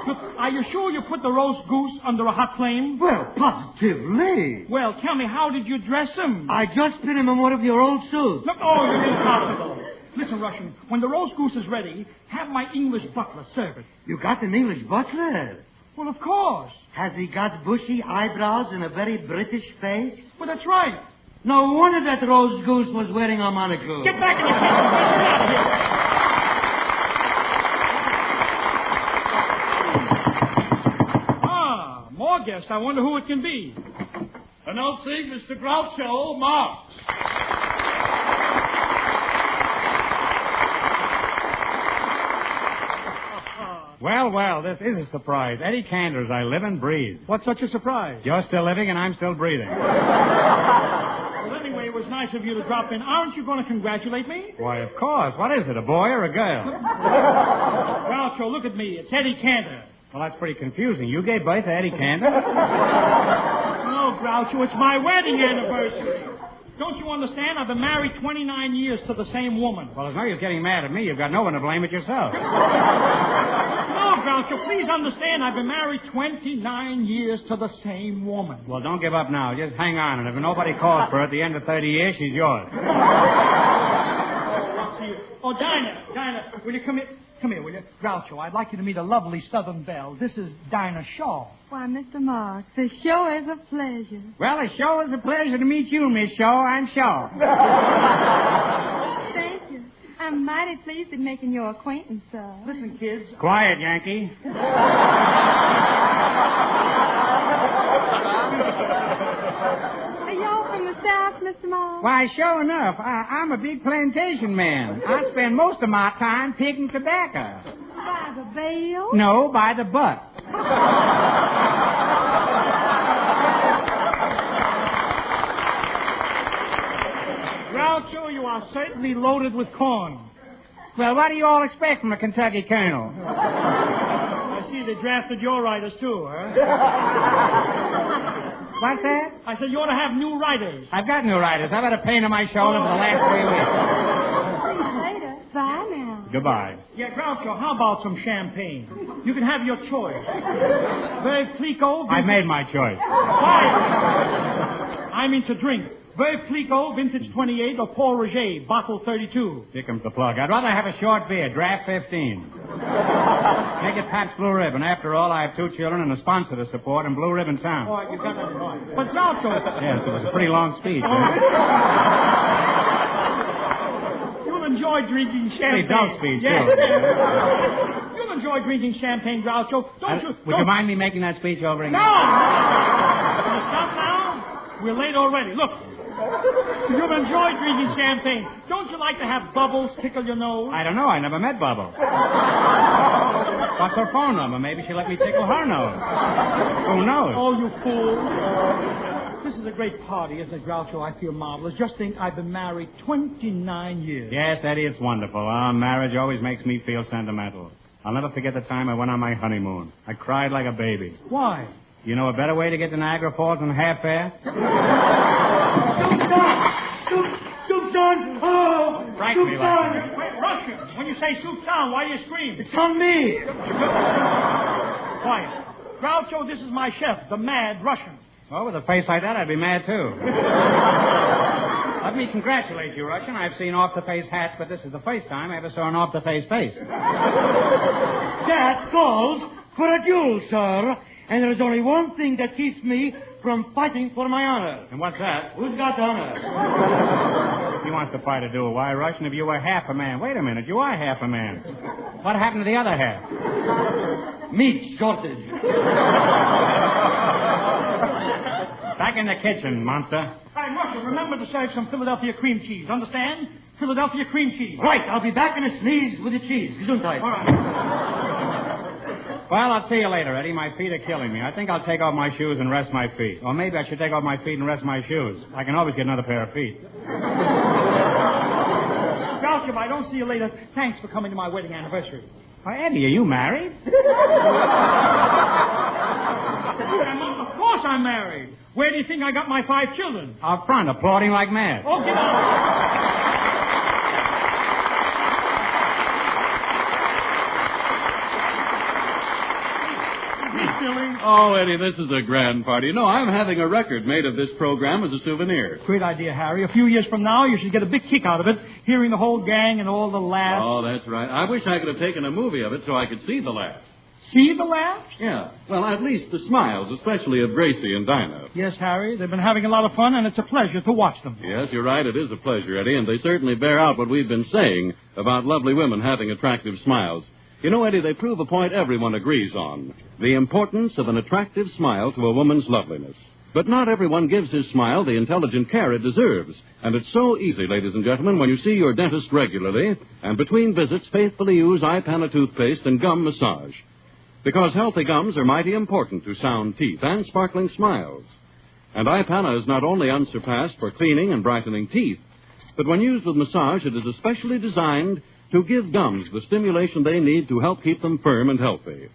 Look, are you sure you put the roast goose under a hot flame? Well, positively. Well, tell me, how did you dress him? I just put him in one of your old suits. Look, you're impossible. Listen, Russian, when the roast goose is ready, have my English butler serve it. You got an English butler? Well, of course. Has he got bushy eyebrows and a very British face? Well, that's right. No wonder that roast goose was wearing a monocle. Get back in the kitchen. Get out of here. More guests. I wonder who it can be. Announcing Mr. Groucho Marx. Well, this is a surprise. Eddie Cantor's I live and breathe. What's such a surprise? You're still living and I'm still breathing. Well, anyway, it was nice of you to drop in. Aren't you going to congratulate me? Why, of course. What is it, a boy or a girl? Groucho, look at me. It's Eddie Cantor. Well, that's pretty confusing. You gave birth to Eddie Cantor? No, Groucho, it's my wedding anniversary. Don't you understand? I've been married 29 years to the same woman. Well, as no use getting mad at me. You've got no one to blame but yourself. No, Groucho, please understand. I've been married 29 years to the same woman. Well, don't give up now. Just hang on. And if nobody calls for her at the end of 30 years, she's yours. Oh, Dinah, will you come here? Come here, will you? Groucho, I'd like you to meet a lovely Southern belle. This is Dinah Shaw. Why, Mr. Marx, it sure is a pleasure. Well, it sure is a pleasure to meet you, Miss Shaw. I'm Shaw. Thank you. I'm mighty pleased at making your acquaintance, sir. Listen, kids. Quiet, Yankee. Are y'all from the South, Mr. Marx? Why, sure enough. I'm a big plantation man. I spend most of my time picking tobacco. By the bale? No, by the butt. Groucho, you are certainly loaded with corn. Well, what do you all expect from a Kentucky colonel? I see they drafted your writers, too, huh? What's that? I said you ought to have new writers. I've got new writers. I've had a pain in my shoulder for the last 3 weeks. See you later. Bye now. Goodbye. Yeah, Groucho, how about some champagne? You can have your choice. Very Plico. I made my choice. Quiet. I mean to drink. Very Plico, vintage 28, or Paul Roger, bottle 32. Here comes the plug. I'd rather have a short beer, draft 15. Make it Pabst Blue Ribbon. After all, I have 2 children and a sponsor to support in Blue Ribbon Town. Oh, you got that right. But Groucho... Yes, it was a pretty long speech. You'll enjoy drinking champagne. Hey, don't speech, yes. too. You'll enjoy drinking champagne, Groucho. Would you mind me making that speech over again? No! Stop now. We're late already. Look. You've enjoyed drinking champagne. Don't you like to have Bubbles tickle your nose? I don't know. I never met Bubbles. What's her phone number? Maybe she'll let me tickle her nose. Who knows? Oh, you fool. This is a great party, isn't it, Groucho? I feel marvelous. Just think I've been married 29 years. Yes, Eddie, it's wonderful. Marriage always makes me feel sentimental. I'll never forget the time I went on my honeymoon. I cried like a baby. Why? You know a better way to get to Niagara Falls than half fare? Soup down! Oh! Fright soup me like down! that. Wait, Russian. When you say soup down, why do you scream? It's on me! Quiet. Groucho, this is my chef, the mad Russian. Well, with a face like that, I'd be mad, too. Let me congratulate you, Russian. I've seen off-the-face hats, but this is the first time I ever saw an off-the-face face. That calls for a duel, sir. And there's only one thing that keeps me from fighting for my honor. And what's that? Who's got honor? He wants to fight a duel. Why, Russian, if you were half a man. Wait a minute, you are half a man. What happened to the other half? Meat shortage. Back in the kitchen, monster. Hey, Russian, remember to serve some Philadelphia cream cheese. Understand? Philadelphia cream cheese. Right, I'll be back in a sneeze with the cheese. Gesundheit. All right. Well, I'll see you later, Eddie. My feet are killing me. I think I'll take off my shoes and rest my feet. Or maybe I should take off my feet and rest my shoes. I can always get another pair of feet. Groucho, if I don't see you later, thanks for coming to my wedding anniversary. Why, Eddie, are you married? Of course I'm married. Where do you think I got my 5 children? Out front, applauding like mad. Oh, get out. Oh, Eddie, this is a grand party. No, I'm having a record made of this program as a souvenir. Great idea, Harry. A few years from now, you should get a big kick out of it, hearing the whole gang and all the laughs. Oh, that's right. I wish I could have taken a movie of it so I could see the laughs. See the laughs? Yeah. Well, at least the smiles, especially of Gracie and Dinah. Yes, Harry. They've been having a lot of fun, and it's a pleasure to watch them. Yes, you're right. It is a pleasure, Eddie, and they certainly bear out what we've been saying about lovely women having attractive smiles. You know, Eddie, they prove a point everyone agrees on. The importance of an attractive smile to a woman's loveliness. But not everyone gives his smile the intelligent care it deserves. And it's so easy, ladies and gentlemen, when you see your dentist regularly, and between visits faithfully use iPana toothpaste and gum massage. Because healthy gums are mighty important to sound teeth and sparkling smiles. And iPana is not only unsurpassed for cleaning and brightening teeth, but when used with massage, it is especially designed to give gums the stimulation they need to help keep them firm and healthy.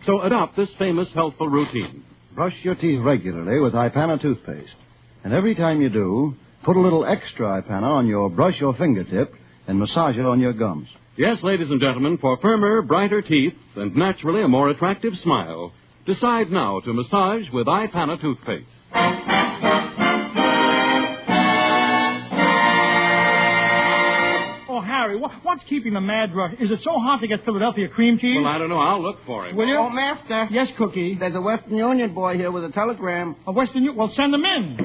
So adopt this famous healthful routine. Brush your teeth regularly with iPana toothpaste. And every time you do, put a little extra iPana on your brush or fingertip and massage it on your gums. Yes, ladies and gentlemen, for firmer, brighter teeth and naturally a more attractive smile, decide now to massage with iPana toothpaste. Harry, what's keeping the mad rush? Is it so hard to get Philadelphia cream cheese? Well, I don't know. I'll look for him. Will you? Oh, Master. Yes, Cookie. There's a Western Union boy here with a telegram. A Western Union? Well, send them in.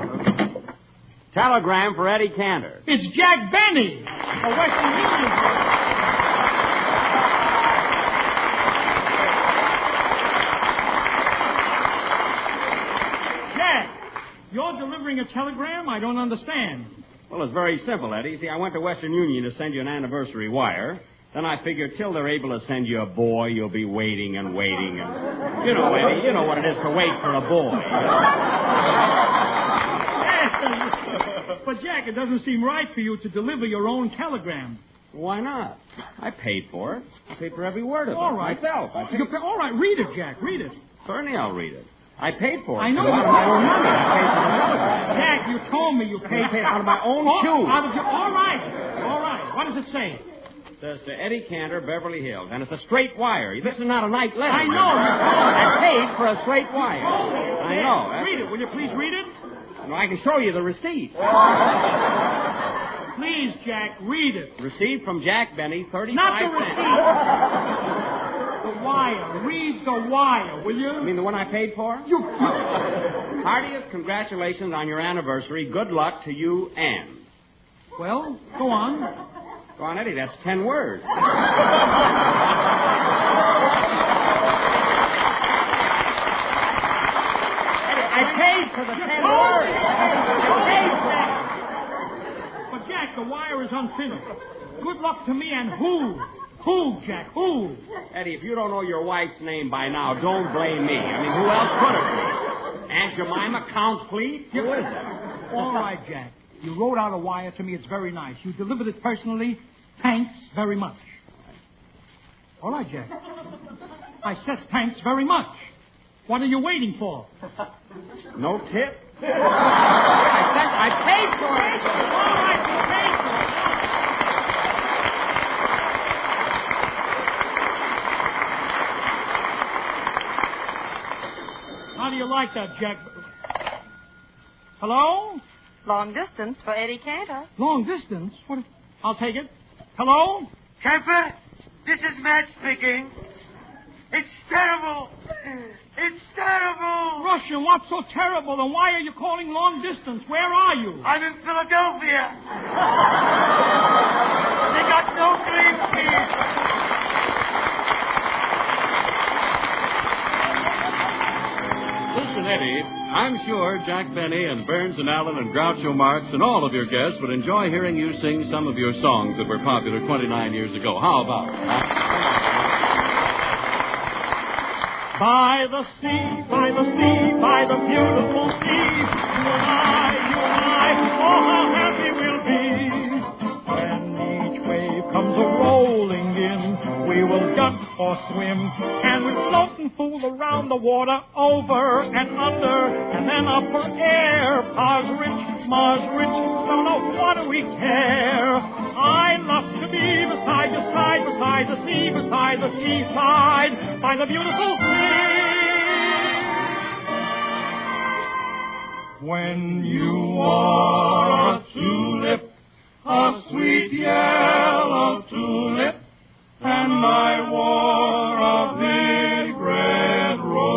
Telegram for Eddie Cantor. It's Jack Benny, a Western Union boy. Jack, you're delivering a telegram? I don't understand. Well, it's very simple, Eddie. See, I went to Western Union to send you an anniversary wire. Then I figured till they're able to send you a boy, you'll be waiting and waiting. And you know, Eddie, you know what it is to wait for a boy. But, Jack, it doesn't seem right for you to deliver your own telegram. Why not? I paid for it. I paid for every word of it. All right. Myself. All right, read it, Jack. Read it. Certainly I'll read it. I paid for it. I know. Out of my own money. I paid for the telegram. Jack, you told me you paid out of my own shoes. All right. All right. What does it say? Says to Eddie Cantor, Beverly Hills. And it's a straight wire. This is not a night letter. I know. I paid for a straight wire. I know. Read it. Will you please read it? No, I can show you the receipt. Please, Jack, read it. Receipt from Jack Benny, 35 Not the cents. receipt. The wire. Read the wire, will you? You mean the one I paid for? You... Heartiest congratulations on your anniversary. Good luck to you, Ann. Well, go on. Go on, Eddie. That's 10 words. I paid for the 10 words. But, Jack, the wire is unfinished. Good luck to me and who? Who, Jack? Who? Eddie, if you don't know your wife's name by now, don't blame me. I mean, who else could it be? Aunt Jemima, Count Fleet? Who is it? All right, Jack. You wrote out a wire to me. It's very nice. You delivered it personally. Thanks very much. All right, Jack. I said thanks very much. What are you waiting for? No tip? I paid for it. All right, you paid for it. How do you like that, Jack? Hello? Long distance for Eddie Cantor. Long distance? What? I'll take it. Hello? Kemper, this is Matt speaking. It's terrible. It's terrible. Russian, what's so terrible? And why are you calling long distance? Where are you? I'm in Philadelphia. They got no green peas. Listen, Eddie, I'm sure Jack Benny and Burns and Allen and Groucho Marx and all of your guests would enjoy hearing you sing some of your songs that were popular 29 years ago. How about it? By the sea, by the sea, by the beautiful sea, you and I, oh, how happy we'll be. When each wave comes a-rolling in, we will duck or swim, and we'll float and fool around the water, over and under, and then up for air. Mars rich, so no wonder we care. I love to be beside your side, beside the sea, beside the seaside, by the beautiful sea. When you are a tulip, a sweet yellow tulip, and I wore a big red rose.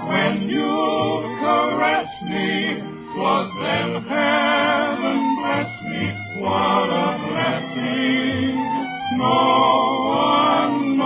When you caressed me, 'twas then heaven blessed me. What a blessing, no one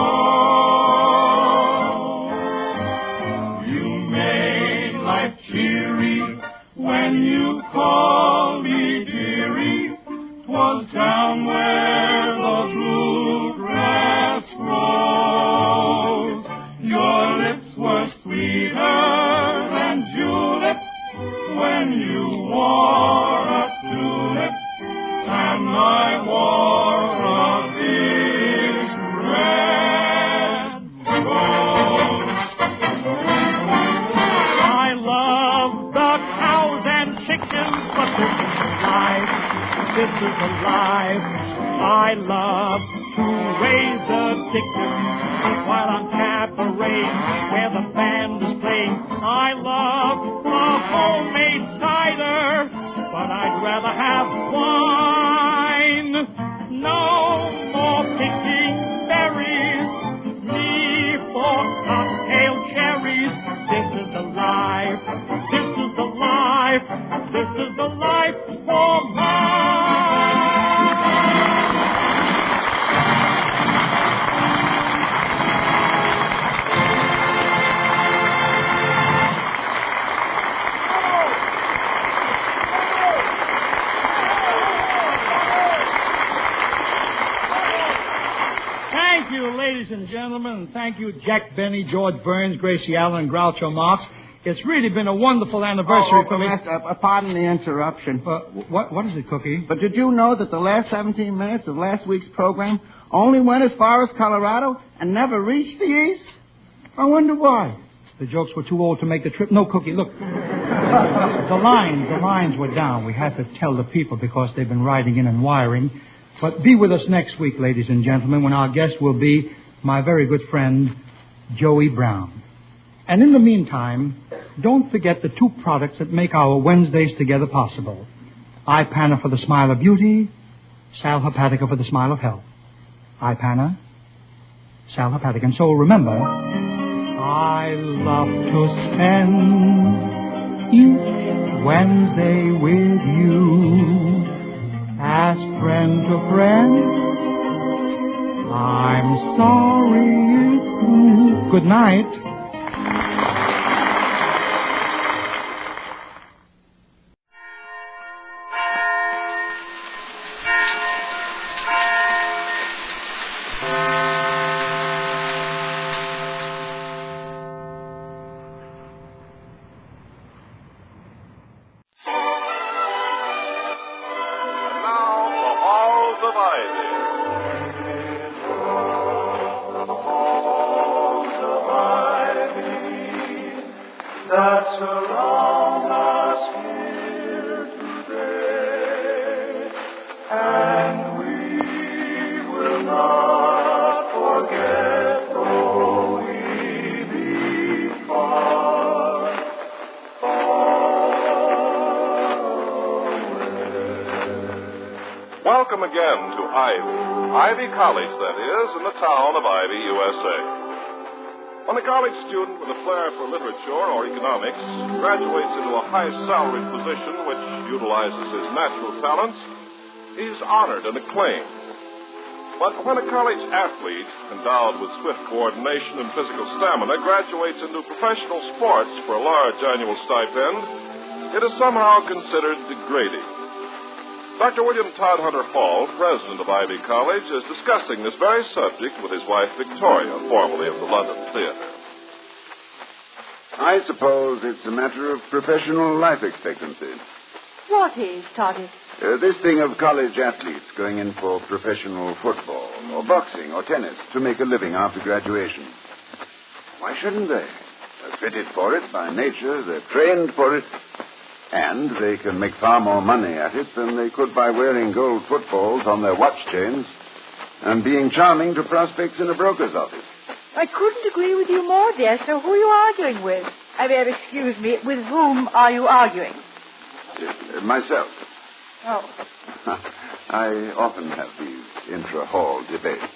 knows. You made life cheery when you called me dearie. 'Twas down where the blue grass grows. Your lips were sweeter than julep when you wore a tulip, and I wore a big red rose. I love the cows and chickens, but this is life. This is a life. I love to raise the chickens while I'm cabareting where the band is playing. I love the homemade cider, but I'd rather have wine. No more picking berries, me for cocktail cherries. This is the life. This is the life. This is the life for mine. Thank you, ladies and gentlemen, and thank you, Jack Benny, George Burns, Gracie Allen, and Groucho Marx. It's really been a wonderful anniversary for me. Pardon the interruption. What is it, Cookie? But did you know that the last 17 minutes of last week's program only went as far as Colorado and never reached the east? I wonder why. The jokes were too old to make the trip. No, Cookie, look. The lines were down. We had to tell the people because they've been riding in and wiring. But be with us next week, ladies and gentlemen, when our guest will be my very good friend, Joey Brown. And in the meantime, don't forget the two products that make our Wednesdays together possible. Ipana for the smile of beauty, Sal Hepatica for the smile of health. Ipana, Sal Hepatica. And so remember, I love to spend each Wednesday with you. As friend to friend, I'm sorry it's through. Good night. Welcome again to Ivy College, that is, in the town of Ivy, USA. When a college student with a flair for literature or economics graduates into a high-salaried position which utilizes his natural talents, he's honored and acclaimed. But when a college athlete, endowed with swift coordination and physical stamina, graduates into professional sports for a large annual stipend, it is somehow considered degrading. Dr. William Todd Hunter Hall, president of Ivy College, is discussing this very subject with his wife, Victoria, formerly of the London Theater. I suppose it's a matter of professional life expectancy. What is, Toddy? This thing of college athletes going in for professional football or boxing or tennis to make a living after graduation. Why shouldn't they? They're fitted for it by nature. They're trained for it. And they can make far more money at it than they could by wearing gold footballs on their watch chains and being charming to prospects in a broker's office. I couldn't agree with you more, dear. So who are you arguing with? I mean, excuse me, with whom are you arguing? Myself. Oh. I often have these intra-hall debates.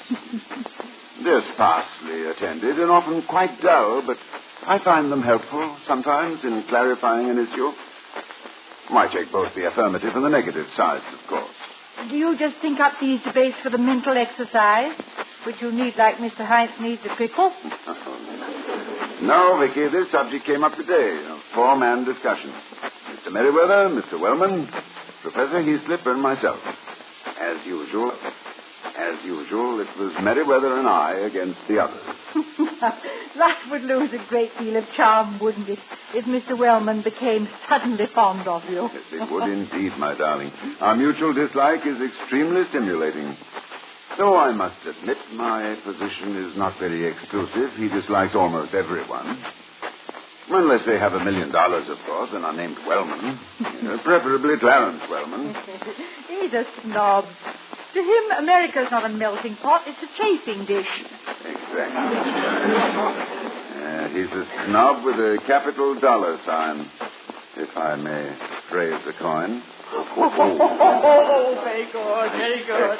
They're sparsely attended and often quite dull, but I find them helpful sometimes in clarifying an issue. I take both the affirmative and the negative sides, of course. Do you just think up these debates for the mental exercise, which you need like Mr. Heinz needs a pickle? No, Vicky, this subject came up today, a four-man discussion. Mr. Merriweather, Mr. Wellman, Professor Heaslip, and myself. As usual, it was Merriweather and I against the others. Life would lose a great deal of charm, wouldn't it, if Mr. Wellman became suddenly fond of you? Yes, it would indeed, my darling. Our mutual dislike is extremely stimulating. Though I must admit my position is not very exclusive. He dislikes almost everyone. Unless they have $1 million, of course, and are named Wellman. Preferably Clarence Wellman. He's a snob. To him, America's not a melting pot. It's a chafing dish. Exactly. He's a snob with a capital dollar sign, if I may phrase the coin. Oh, very good, very good.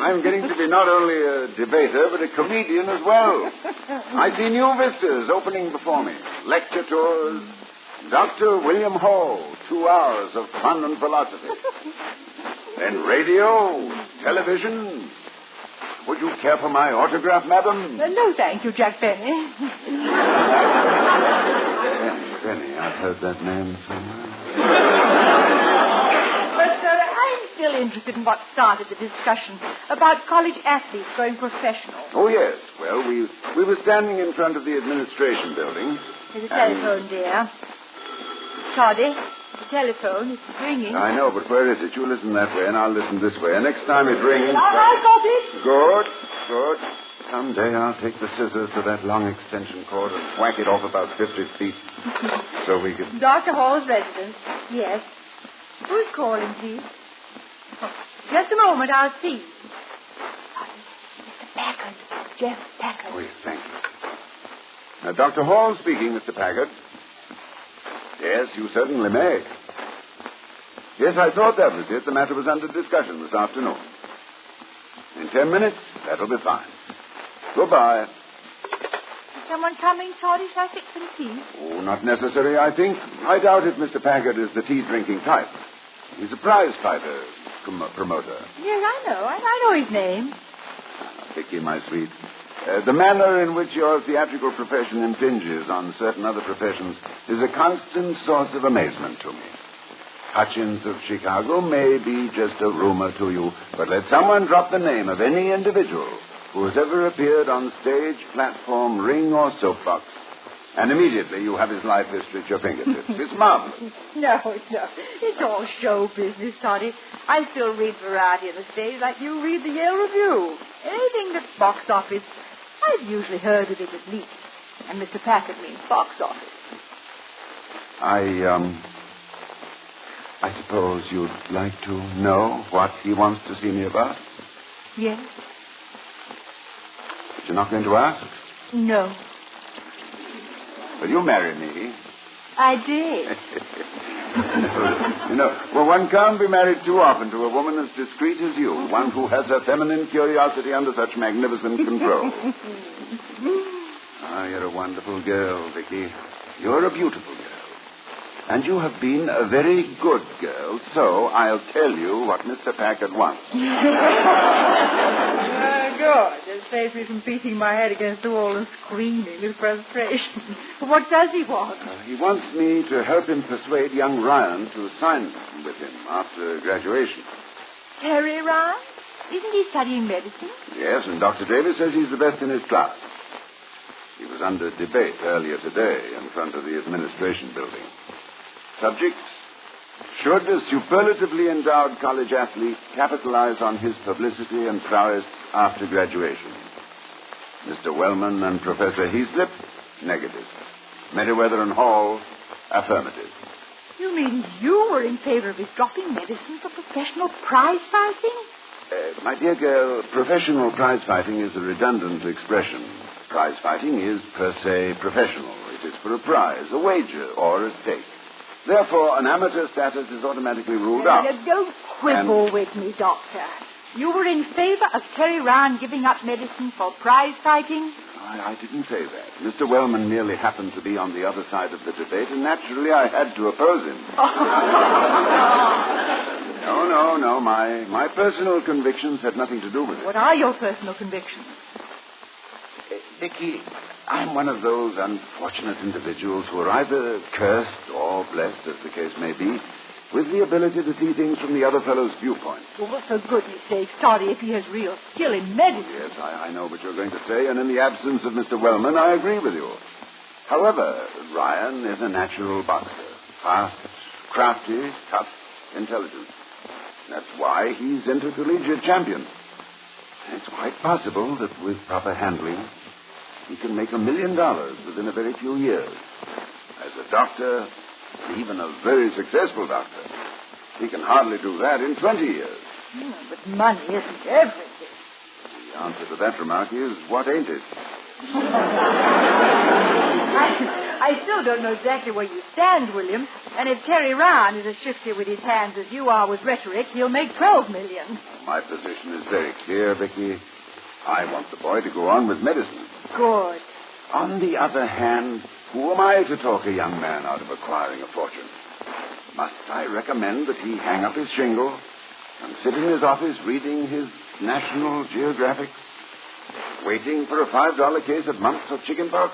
I'm getting to be not only a debater, but a comedian as well. I see new vistas opening before me. Lecture tours, Dr. William Hall, 2 hours of fun and philosophy. Then radio, television. Would you care for my autograph, madam? No, thank you, Jack Benny. Benny, I've heard that name somewhere. But I'm still interested in what started the discussion about college athletes going professional. Oh, yes. Well, we were standing in front of the administration building. There's a telephone, dear. Toddy, the telephone is ringing. I know, but where is it? You listen that way, and I'll listen this way. And next time it rings... I got it. Good. Someday I'll take the scissors to that long extension cord and whack it off about 50 feet so we can... Dr. Hall's residence. Yes. Who's calling, please? Oh, just a moment, I'll see. Mr. Packard. Jeff Packard. Oh, yes, thank you. Now, Dr. Hall speaking, Mr. Packard. Yes, you certainly may. Yes, I thought that was it. The matter was under discussion this afternoon. In 10 minutes, that'll be fine. Goodbye. Is someone coming, Toddy? Shall I fix some tea? Oh, not necessary, I think. I doubt if Mr. Packard is the tea-drinking type. He's a prize fighter promoter. Yes, I know. I know his name. Vicky, my sweet. The manner in which your theatrical profession impinges on certain other professions is a constant source of amazement to me. Hutchins of Chicago may be just a rumor to you, but let someone drop the name of any individual who has ever appeared on stage, platform, ring, or soapbox, and immediately you have his life history at your fingertips. It's marvelous. No. It's all show business, Toddy. I still read variety on the stage like you read the Yale Review. Anything that's box office, I've usually heard of it at least. And Mr. Packard means box office. I suppose you'd like to know what he wants to see me about? Yes. But you're not going to ask? No. Will you marry me? I did. Well, one can't be married too often to a woman as discreet as you, one who has her feminine curiosity under such magnificent control. You're a wonderful girl, Vicky. You're a beautiful girl. And you have been a very good girl, so I'll tell you what Mr. Packard wants. Good. It saves me from beating my head against the wall and screaming with frustration. What does he want? He wants me to help him persuade young Ryan to sign with him after graduation. Terry Ryan? Isn't he studying medicine? Yes, and Dr. Davis says he's the best in his class. He was under debate earlier today in front of the administration building. Subject: should a superlatively endowed college athlete capitalize on his publicity and prowess after graduation? Mr. Wellman and Professor Heaslip, negative. Meriwether and Hall, affirmative. You mean you were in favor of his dropping medicine for professional prize fighting? My dear girl, professional prize fighting is a redundant expression. Prize fighting is per se professional. It is for a prize, a wager, or a stake. Therefore, an amateur status is automatically ruled out. Don't quibble with me, Doctor. You were in favor of Terry Ryan giving up medicine for prize fighting? I didn't say that. Mr. Wellman merely happened to be on the other side of the debate, and naturally I had to oppose him. No. My personal convictions had nothing to do with it. What are your personal convictions? Vicky, I'm one of those unfortunate individuals who are either cursed or blessed, as the case may be, with the ability to see things from the other fellow's viewpoint. Well, for goodness sake, Toddy, if he has real skill in medicine. Yes, I know what you're going to say, and in the absence of Mr. Wellman, I agree with you. However, Ryan is a natural boxer. Fast, crafty, tough, intelligent. That's why he's intercollegiate champion. It's quite possible that with proper handling, he can make $1 million within a very few years. As a doctor, even a very successful doctor, he can hardly do that in 20 years. But money isn't everything. The answer to that remark is, what ain't it? I still don't know exactly where you stand, William. And if Terry Ryan is as shifty with his hands as you are with rhetoric, he'll make $12 million. My position is very clear, Vicky. I want the boy to go on with medicine. Good. On the other hand, who am I to talk a young man out of acquiring a fortune? Must I recommend that he hang up his shingle and sit in his office reading his National Geographic, waiting for a $5 case of mumps or chicken pox?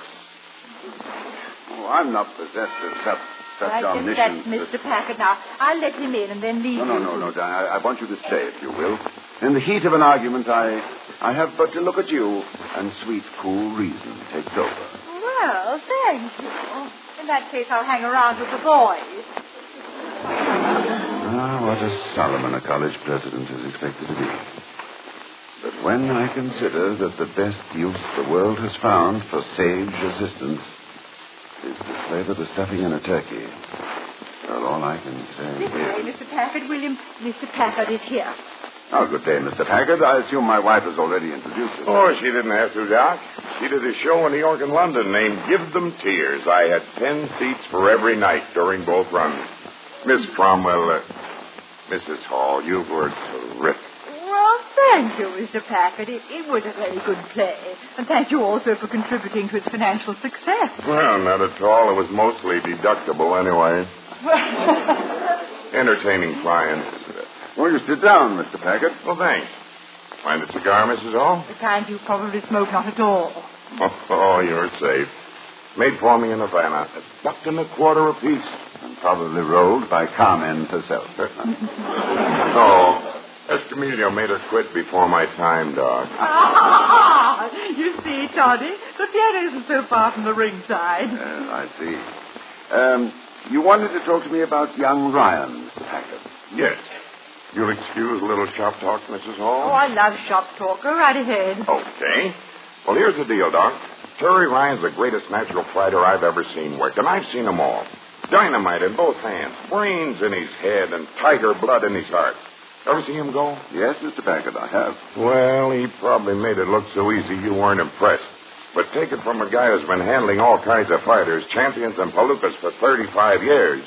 Oh, I'm not possessed of such omniscience. That's Mr. Packard now. I'll let him in and then leave you. No, Diane. I want you to stay, if you will. In the heat of an argument, I have but to look at you, and sweet, cool reason takes over. Well, thank you. In that case, I'll hang around with the boys. What a Solomon a college president is expected to be. But When I consider that the best use the world has found for sage assistance is to flavor the stuffing in a turkey, well, all I can say This way, is... Mr. Packard. William, Mr. Packard is here. Oh, good day, Mr. Packard. I assume my wife has already introduced herself. Oh, she didn't have to, Doc. She did a show in New York and London named Give Them Tears. I had 10 seats for every night during both runs. Miss Cromwell, Mrs. Hall, you were terrific. Well, thank you, Mr. Packard. It was a very good play. And thank you also for contributing to its financial success. Well, not at all. It was mostly deductible anyway. Entertaining clients. Will you sit down, Mr. Packard? Well, thanks. Mind a cigar, Mrs. Hall? The kind you probably smoke not at all. Oh, you're safe. Made for me in Havana. $1.25 apiece. And probably rolled by Carmen herself. Oh, Escamillo made her quit before my time, Doc. You see, Toddy, the theater isn't so far from the ringside. I see. You wanted to talk to me about young Ryan, Mr. Packard. Yes. You'll excuse a little shop talk, Mrs. Hall? Oh, I love shop talk. Go right ahead. Okay. Well, here's the deal, Doc. Terry Ryan's the greatest natural fighter I've ever seen work, and I've seen them all. Dynamite in both hands, brains in his head, and tiger blood in his heart. Ever see him go? Yes, Mr. Packard, I have. Well, he probably made it look so easy you weren't impressed. But take it from a guy who's been handling all kinds of fighters, champions and palookas for 35 years.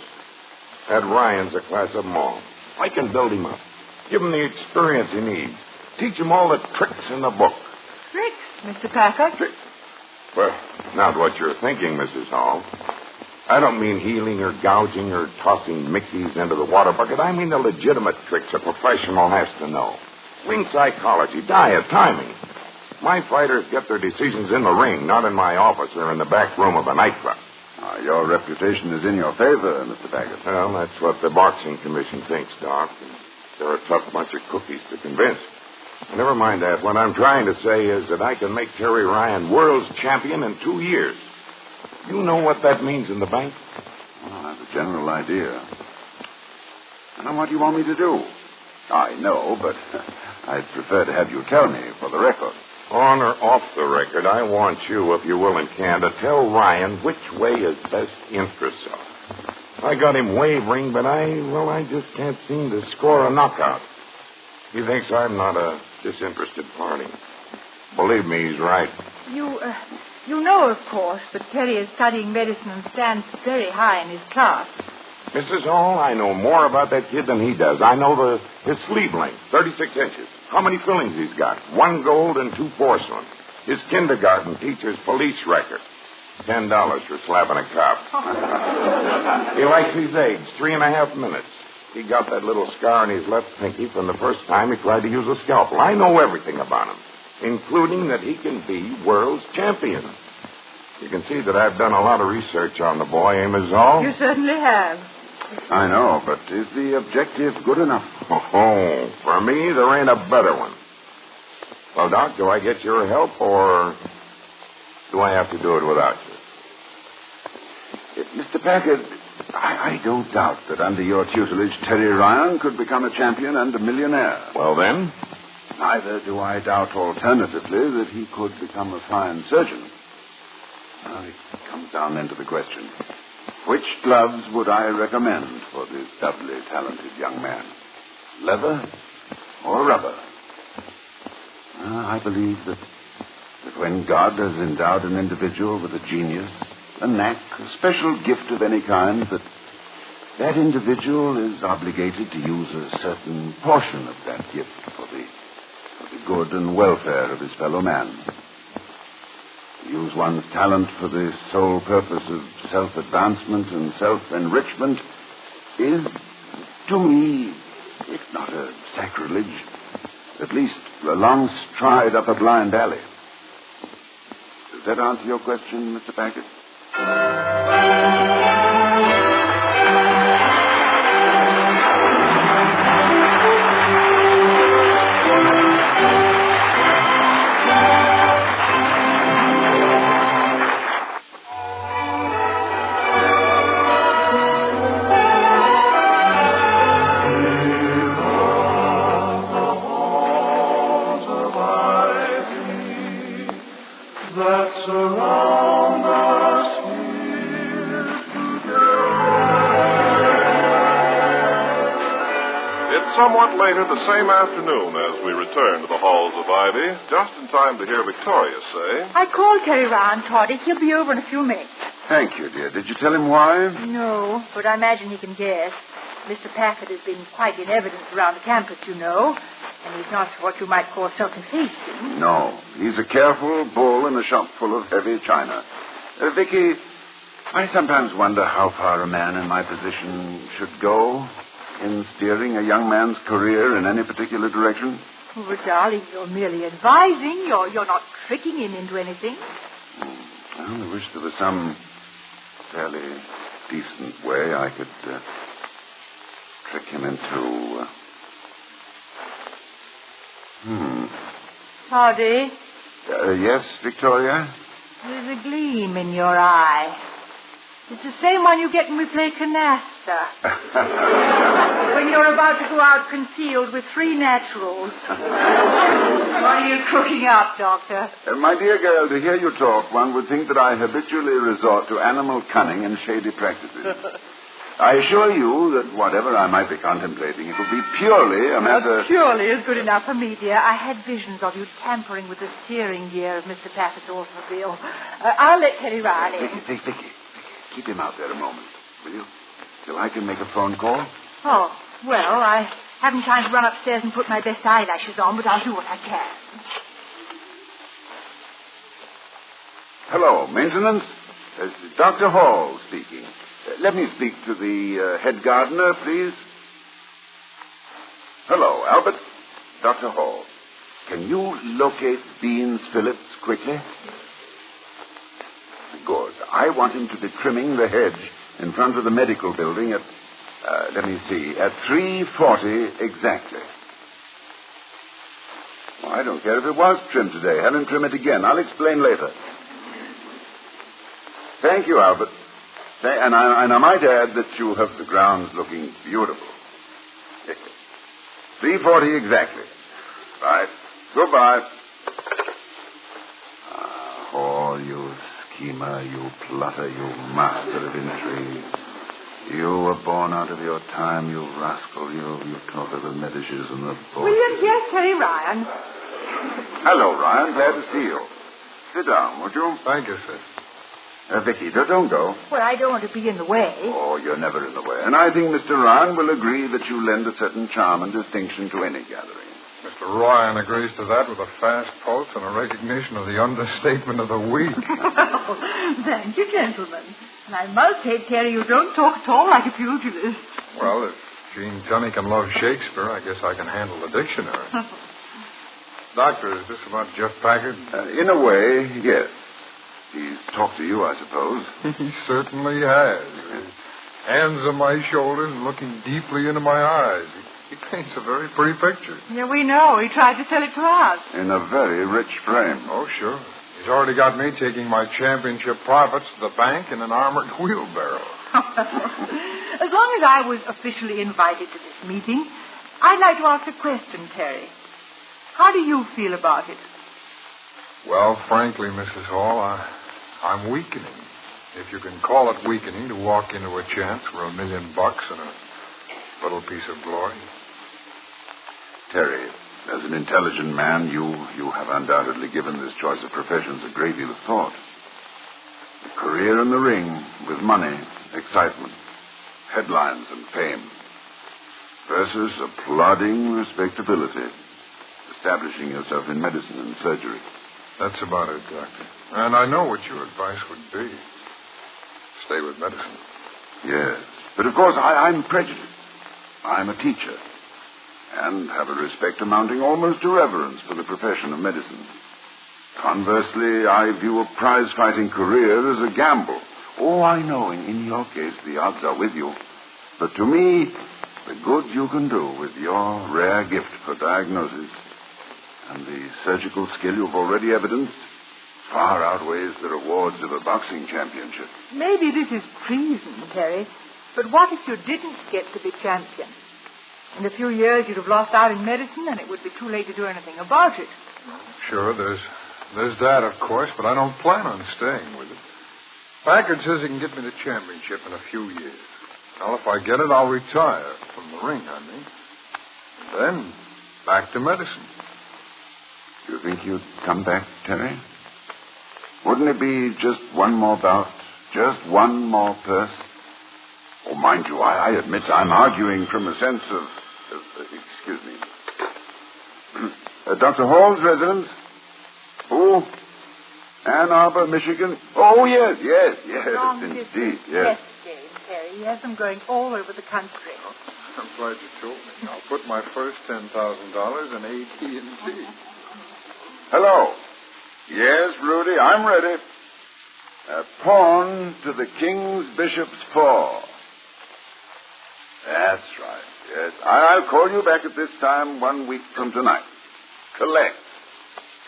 That Ryan's a class of them all. I can build him up. Give him the experience he needs. Teach him all the tricks in the book. Tricks, Mr. Packard? Well, not what you're thinking, Mrs. Hall. I don't mean healing or gouging or tossing Mickeys into the water bucket. I mean the legitimate tricks a professional has to know. Ring psychology, diet, timing. My fighters get their decisions in the ring, not in my office or in the back room of a nightclub. Your reputation is in your favor, Mr. Packard. Well, that's what the boxing commission thinks, Doc. They're a tough bunch of cookies to convince. Never mind that. What I'm trying to say is that I can make Terry Ryan world's champion in 2 years. You know what that means in the bank? Well, I have a general idea. And what do you want me to do? I know, but I'd prefer to have you tell me for the record. On or off the record, I want you, if you will and can, to tell Ryan which way his best interests are. I got him wavering, but I just can't seem to score a knockout. He thinks I'm not a disinterested party. Believe me, he's right. You know, of course, that Terry is studying medicine and stands very high in his class. Mrs. Hall, I know more about that kid than he does. I know his sleeve length, 36 inches. How many fillings he's got? 1 gold and 2 porcelain. His kindergarten teacher's police record. $10 for slapping a cop. He likes his eggs, 3.5 minutes. He got that little scar on his left pinky from the first time he tried to use a scalpel. I know everything about him, including that he can be world's champion. You can see that I've done a lot of research on the boy, eh, Ms. Hall? You certainly have. I know, but is the objective good enough? Oh, for me, there ain't a better one. Well, Doc, do I get your help, or do I have to do it without you? Mr. Packard, I don't doubt that under your tutelage, Terry Ryan could become a champion and a millionaire. Well, then? Neither do I doubt alternatively that he could become a fine surgeon. Well, it comes down then to the question. Which gloves would I recommend for this doubly talented young man? Leather or rubber? I believe that when God has endowed an individual with a genius, a knack, a special gift of any kind, that individual is obligated to use a certain portion of that gift for the good and welfare of his fellow man. To use one's talent for the sole purpose of self-advancement and self-enrichment is, to me, if not a sacrilege, at least a long stride up a blind alley. Does that answer your question, Mr. Packard? Survive. somewhat later the same afternoon as we return to the halls of Ivy, just in time to hear Victoria say, I called Terry Ryan, Toddy. He'll be over in a few minutes. Thank you, dear. Did you tell him why? No, but I imagine he can guess. Mr. Packard has been quite in evidence around the campus, you know, and he's not what you might call self-effacing. No. He's a careful bull in a shop full of heavy china. Vicky, I sometimes wonder how far a man in my position should go in steering a young man's career in any particular direction. Oh, but darling, you're merely advising. You're not tricking him into anything. Well, I wish there was some fairly decent way I could trick him into... Toddy? Yes, Victoria? There's a gleam in your eye. It's the same one you get when we play canasta. When you're about to go out concealed with 3 naturals. What are you cooking up, Doctor? My dear girl, to hear you talk, one would think that I habitually resort to animal cunning and shady practices. I assure you that whatever I might be contemplating, it would be purely a matter... Purely is good enough for me, dear. I had visions of you tampering with the steering gear of Mr. Packard's automobile. I'll let Terry Ryan in. Vicky, keep him out there a moment, will you? Till I can make a phone call. Oh, well, I haven't time to run upstairs and put my best eyelashes on, but I'll do what I can. Hello, maintenance. Dr. Hall speaking. Let me speak to the head gardener, please. Hello, Albert. Dr. Hall. Can you locate Bean's Phillips quickly? Good. I want him to be trimming the hedge in front of the medical building at, at 3:40 exactly. Well, I don't care if it was trimmed today. Have him trim it again. I'll explain later. Thank you, Albert. And I might add that you have the grounds looking beautiful. 3:40 exactly. Right. Goodbye. Oh, you schemer, you plotter, you master of intrigue. You were born out of your time, you rascal. You talk of the Medishes and the boys. William, yes, Terry Ryan. Hello, Ryan. Glad to see you. Sit down, would you? Thank you, sir. Vicky, don't go. Well, I don't want to be in the way. Oh, you're never in the way. And I think Mr. Ryan will agree that you lend a certain charm and distinction to any gathering. Mr. Ryan agrees to that with a fast pulse and a recognition of the understatement of the week. Thank you, gentlemen. And I must say, Terry, you don't talk at all like a pugilist. Well, if Gene Tunney can love Shakespeare, I guess I can handle the dictionary. Doctor, is this about Jeff Packard? In a way, yes. He's talked to you, I suppose. He certainly has. His hands on my shoulders and looking deeply into my eyes. He paints a very pretty picture. Yeah, we know. He tried to sell it to us. In a very rich frame. Oh, sure. He's already got me taking my championship profits to the bank in an armored wheelbarrow. As long as I was officially invited to this meeting, I'd like to ask a question, Terry. How do you feel about it? Well, frankly, Mrs. Hall, I'm weakening. If you can call it weakening to walk into a chance for $1 million and a little piece of glory. Terry, as an intelligent man, you have undoubtedly given this choice of professions a great deal of thought. A career in the ring with money, excitement, headlines, and fame, versus a plodding respectability, establishing yourself in medicine and surgery. That's about it, Doctor. And I know what your advice would be. Stay with medicine. Yes. But, of course, I'm prejudiced. I'm a teacher. And have a respect amounting almost to reverence for the profession of medicine. Conversely, I view a prize-fighting career as a gamble. Oh, I know, in your case, the odds are with you. But to me, the good you can do with your rare gift for diagnosis and the surgical skill you've already evidenced far outweighs the rewards of a boxing championship. Maybe this is treason, Terry. But what if you didn't get to be champion? In a few years, you'd have lost out in medicine, and it would be too late to do anything about it. Sure, there's that, of course, but I don't plan on staying with it. Packard says he can get me the championship in a few years. Well, if I get it, I'll retire from the ring, I mean. Then, back to medicine. You think you'd come back, Terry? Wouldn't it be just one more bout? Just one more purse? Oh, mind you, I admit I'm arguing from a sense of excuse me. Dr. Hall's residence? Who? Ann Arbor, Michigan? Oh, yes, indeed, yes. Yes, Terry. Yes, I'm going all over the country. I'm glad you told me. I'll put my first $10,000 in AT&T. Hello. Yes, Rudy, I'm ready. A pawn to the King's Bishop's paw. That's right, yes. I'll call you back at this time 1 week from tonight. Collect.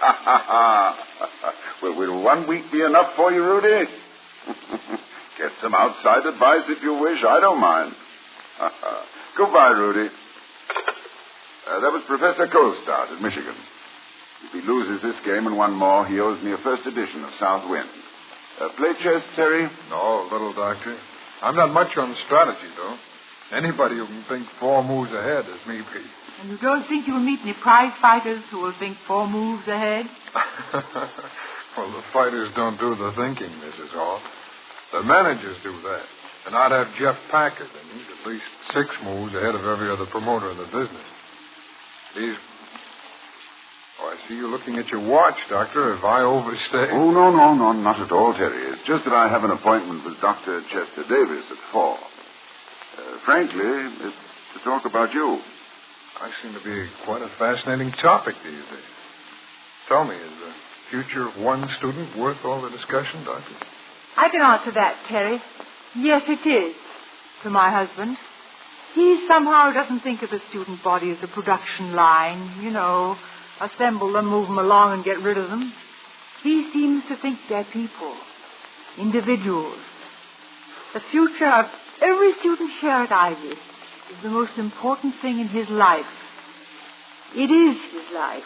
Ha, ha, ha. Well, will 1 week be enough for you, Rudy? Get some outside advice if you wish. I don't mind. Goodbye, Rudy. That was Professor Colstart at Michigan. If he loses this game and one more, he owes me a first edition of South Wind. Play chess, Terry? No, little doctor. I'm not much on strategy, though. Anybody who can think 4 moves ahead is me, Pete. And you don't think you'll meet any prize fighters who will think 4 moves ahead? Well, the fighters don't do the thinking, Mrs. Hall. The managers do that. And I'd have Jeff Packard, and he's at least 6 moves ahead of every other promoter in the business. Oh, I see you looking at your watch, Doctor. Have I overstayed? Oh, no, not at all, Terry. It's just that I have an appointment with Dr. Chester Davis at 4. Frankly, it's to talk about you. I seem to be quite a fascinating topic these days. Tell me, is the future of one student worth all the discussion, Doctor? I can answer that, Terry. Yes, it is, to my husband. He somehow doesn't think of the student body as a production line, assemble them, move them along, and get rid of them. He seems to think they're people, individuals. The future of every student here at Ivy is the most important thing in his life. It is his life.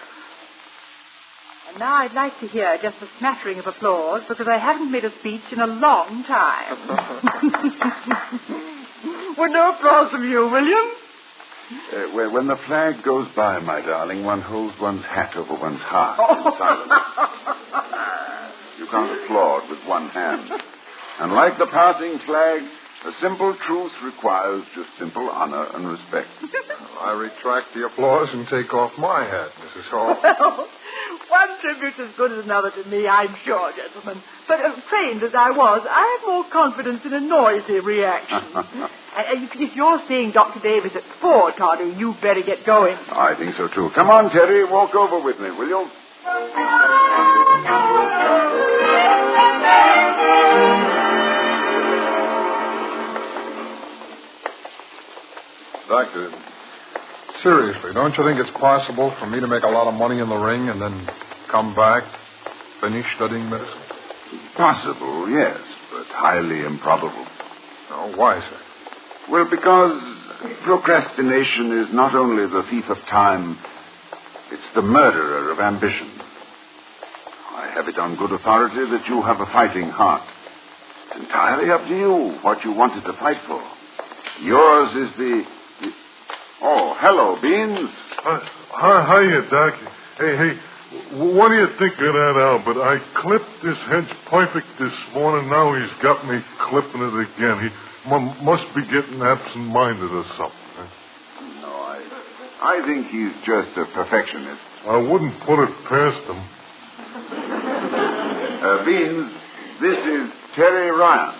And now I'd like to hear just a smattering of applause because I haven't made a speech in a long time. Well, no applause from you, William? When the flag goes by, my darling, one holds one's hat over one's heart in silence. You can't applaud with one hand. And like the passing flag, a simple truth requires just simple honor and respect. I retract the applause and take off my hat, Mrs. Hall. Well, one tribute's as good as another to me, I'm sure, gentlemen. But trained as I was, I have more confidence in a noisy reaction. If you're seeing Dr. Davis at 4, Toddy, you better get going. I think so, too. Come on, Terry, walk over with me, will you? Doctor, seriously, don't you think it's possible for me to make a lot of money in the ring and then come back, finish studying medicine? Possible, yes, but highly improbable. Oh, why, sir? Well, because procrastination is not only the thief of time, it's the murderer of ambition. I have it on good authority that you have a fighting heart. It's entirely up to you what you wanted to fight for. Yours is the... Oh, hello, Beans. Hiya, Doc. Hey, what do you think of that, Albert? I clipped this hedge perfect this morning. Now he's got me clipping it again. He must be getting absent-minded or something. No, I think he's just a perfectionist. I wouldn't put it past him. Beans, this is Terry Ryan,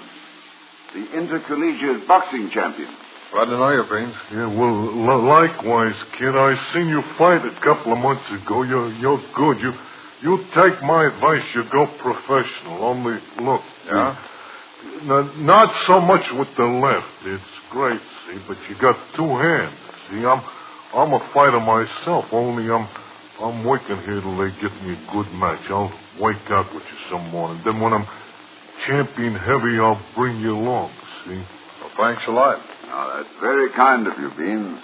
the intercollegiate boxing champion. Glad to know you, Beans. Yeah, well, likewise, kid. I seen you fight a couple of months ago. You're good. You take my advice. You go professional. Only, look. Yeah? Not so much with the left. It's great, see, but you got 2 hands. See, I'm a fighter myself. Only I'm working here till they get me a good match. I'll wake out with you some morning. Then when I'm champion heavy, I'll bring you along, see? Well, thanks a lot. Oh, that's very kind of you, Beans.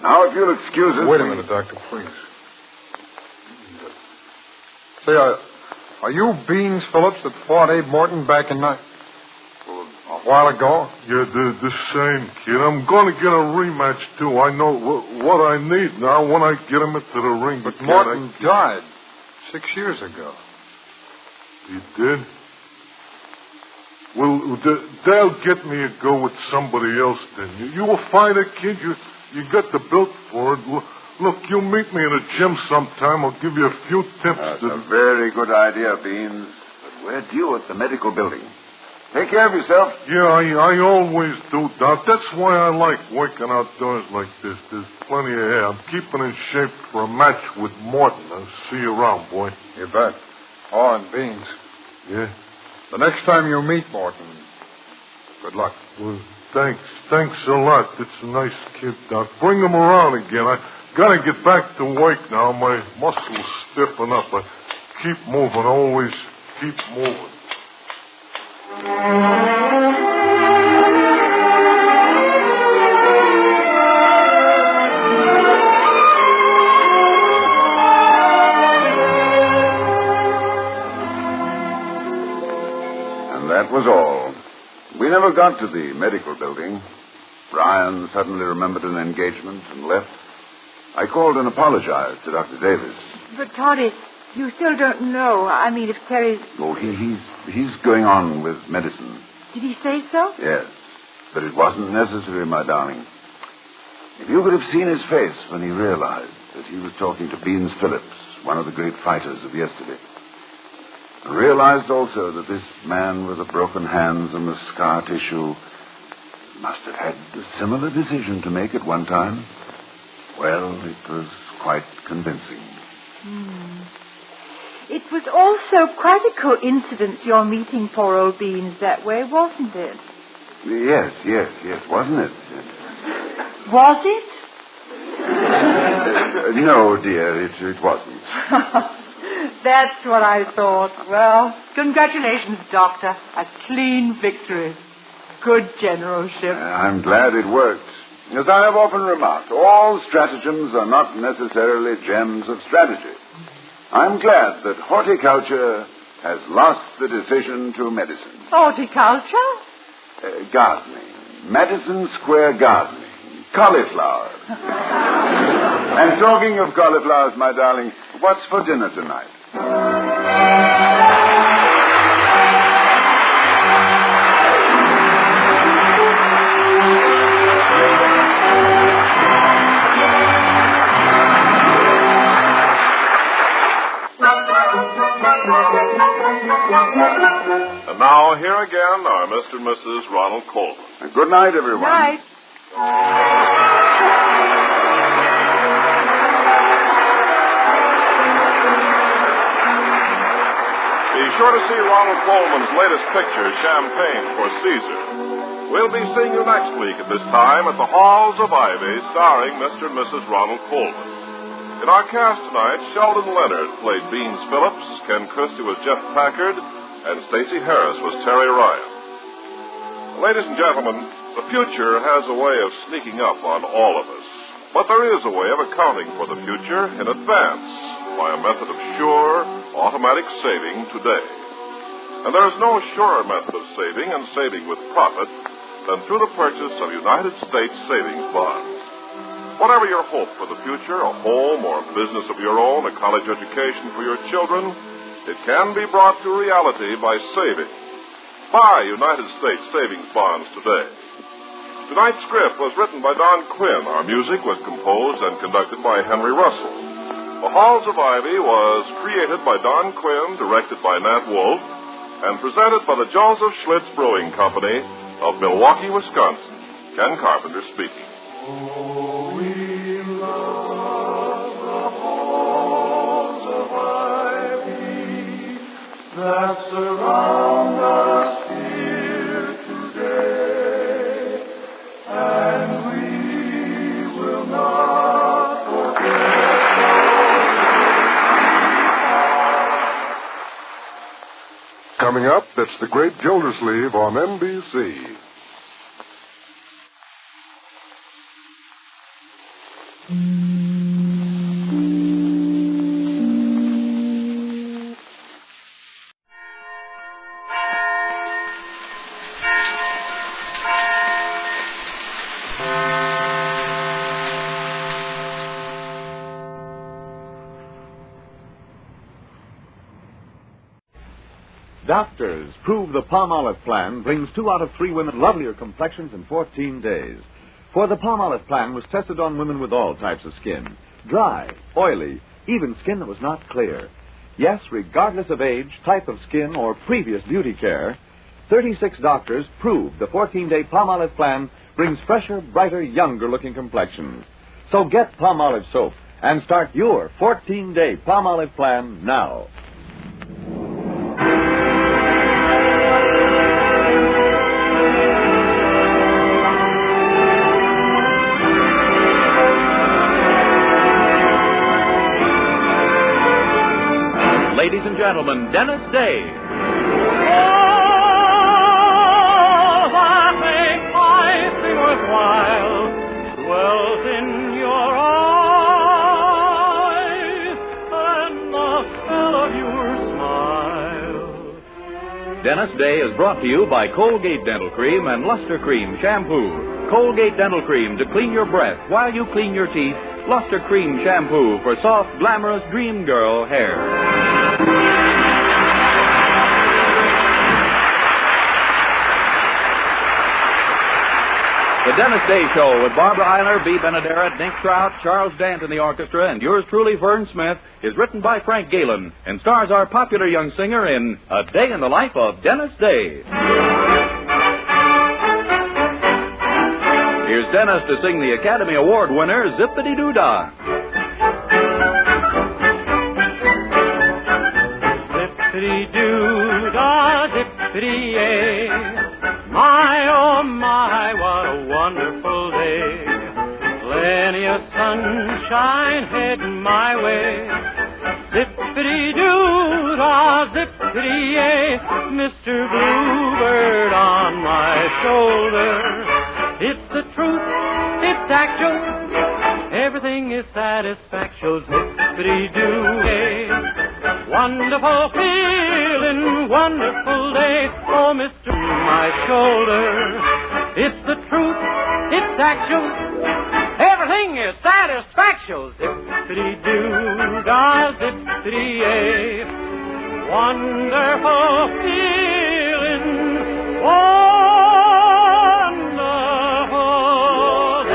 Now, if you'll excuse us... Wait a minute, Doctor, please. Say, are you Beans Phillips that fought Abe Morton back in... Well, A while ago? Yeah, the same, kid. I'm going to get a rematch, too. I know what I need now when I get him into the ring. But Morton died 6 years ago. He did? Well, they'll get me a go with somebody else, then. You a fighter, kid? You got the build for it. Look, you meet me in a gym sometime. I'll give you a few tips. That's a very good idea, Beans. But we're due at the medical building. Take care of yourself. Yeah, I always do, Doc. That's why I like working outdoors like this. There's plenty of air. I'm keeping in shape for a match with Morton. I'll see you around, boy. You bet. Oh, and Beans. Yeah? The next time you meet Morton, good luck. Well, thanks. Thanks a lot. It's a nice kid, Doc. Bring him around again. I gotta get back to work now. My muscles stiffen up. I keep moving. Always keep moving. And that was all. We never got to the medical building. Brian suddenly remembered an engagement and left. I called and apologized to Dr. Davis. But, Toddy, you still don't know. I mean, if Terry's... Oh, he's going on with medicine. Did he say so? Yes, but it wasn't necessary, my darling. If you could have seen his face when he realized that he was talking to Beans Phillips, one of the great fighters of yesterday. And realized also that this man with the broken hands and the scar tissue must have had a similar decision to make at one time. Well, it was quite convincing. It was also quite a coincidence your meeting poor old Beans that way, wasn't it? Yes, wasn't it? Was it? No, dear, it wasn't. That's what I thought. Well, congratulations, Doctor. A clean victory. Good generalship. I'm glad it worked. As I have often remarked, all stratagems are not necessarily gems of strategy. I'm glad that horticulture has lost the decision to medicine. Horticulture? Gardening. Madison Square gardening. Cauliflower. And talking of cauliflowers, my darling, what's for dinner tonight? And now, here again are Mr. and Mrs. Ronald Coleman. Good night, everyone. Night. Be sure to see Ronald Coleman's latest picture, Champagne for Caesar. We'll be seeing you next week at this time at the Halls of Ivy, starring Mr. and Mrs. Ronald Coleman. In our cast tonight, Sheldon Leonard played Beans Phillips, Ken Christie was Jeff Packard, and Stacey Harris was Terry Ryan. Ladies and gentlemen, the future has a way of sneaking up on all of us. But there is a way of accounting for the future in advance by a method of sure, automatic saving today. And there is no surer method of saving and saving with profit than through the purchase of United States savings bonds. Whatever your hope for the future, a home or a business of your own, a college education for your children, it can be brought to reality by saving. Buy United States savings bonds today. Tonight's script was written by Don Quinn. Our music was composed and conducted by Henry Russell. The Halls of Ivy was created by Don Quinn, directed by Nat Wolf, and presented by the Joseph Schlitz Brewing Company of Milwaukee, Wisconsin. Ken Carpenter speaking. Oh, we love the halls of ivy that surround us here today, and we will not forget. Coming up, it's The Great Gildersleeve on NBC. Doctors prove the Palmolive plan brings 2 out of 3 women lovelier complexions in 14 days. For the Palmolive plan was tested on women with all types of skin. Dry, oily, even skin that was not clear. Yes, regardless of age, type of skin, or previous beauty care, 36 doctors proved the 14-day Palmolive plan brings fresher, brighter, younger-looking complexions. So get Palmolive soap and start your 14-day Palmolive plan now. Ladies and gentlemen, Dennis Day. That makes my thing worthwhile dwells in your eyes and the spell of your smile. Dennis Day is brought to you by Colgate Dental Cream and Luster Cream Shampoo. Colgate Dental Cream to clean your breath while you clean your teeth. Luster Cream Shampoo for soft, glamorous dream girl hair. The Dennis Day Show with Barbara Eiler, B. Benaderet, Nick Trout, Charles Dant in the orchestra, and yours truly, Vern Smith, is written by Frank Galen and stars our popular young singer in A Day in the Life of Dennis Day. Here's Dennis to sing the Academy Award winner, Zippity-Doo-Dah. Zippity-doo-dah, zippity-yay. My, oh my, what a wonderful day. Plenty of sunshine heading my way. Zippity-doo-dah, zippity-yay. Mr. Bluebird on my shoulder. It's the truth, it's actual. Everything is satisfactual. Zippity-doo-yay. Wonderful feeling, wonderful day. Oh, Mr. my shoulder. It's the truth, it's actual. Everything is satisfactual. Zippity-doo-dah, zippity-yay. Wonderful feeling, wonderful day.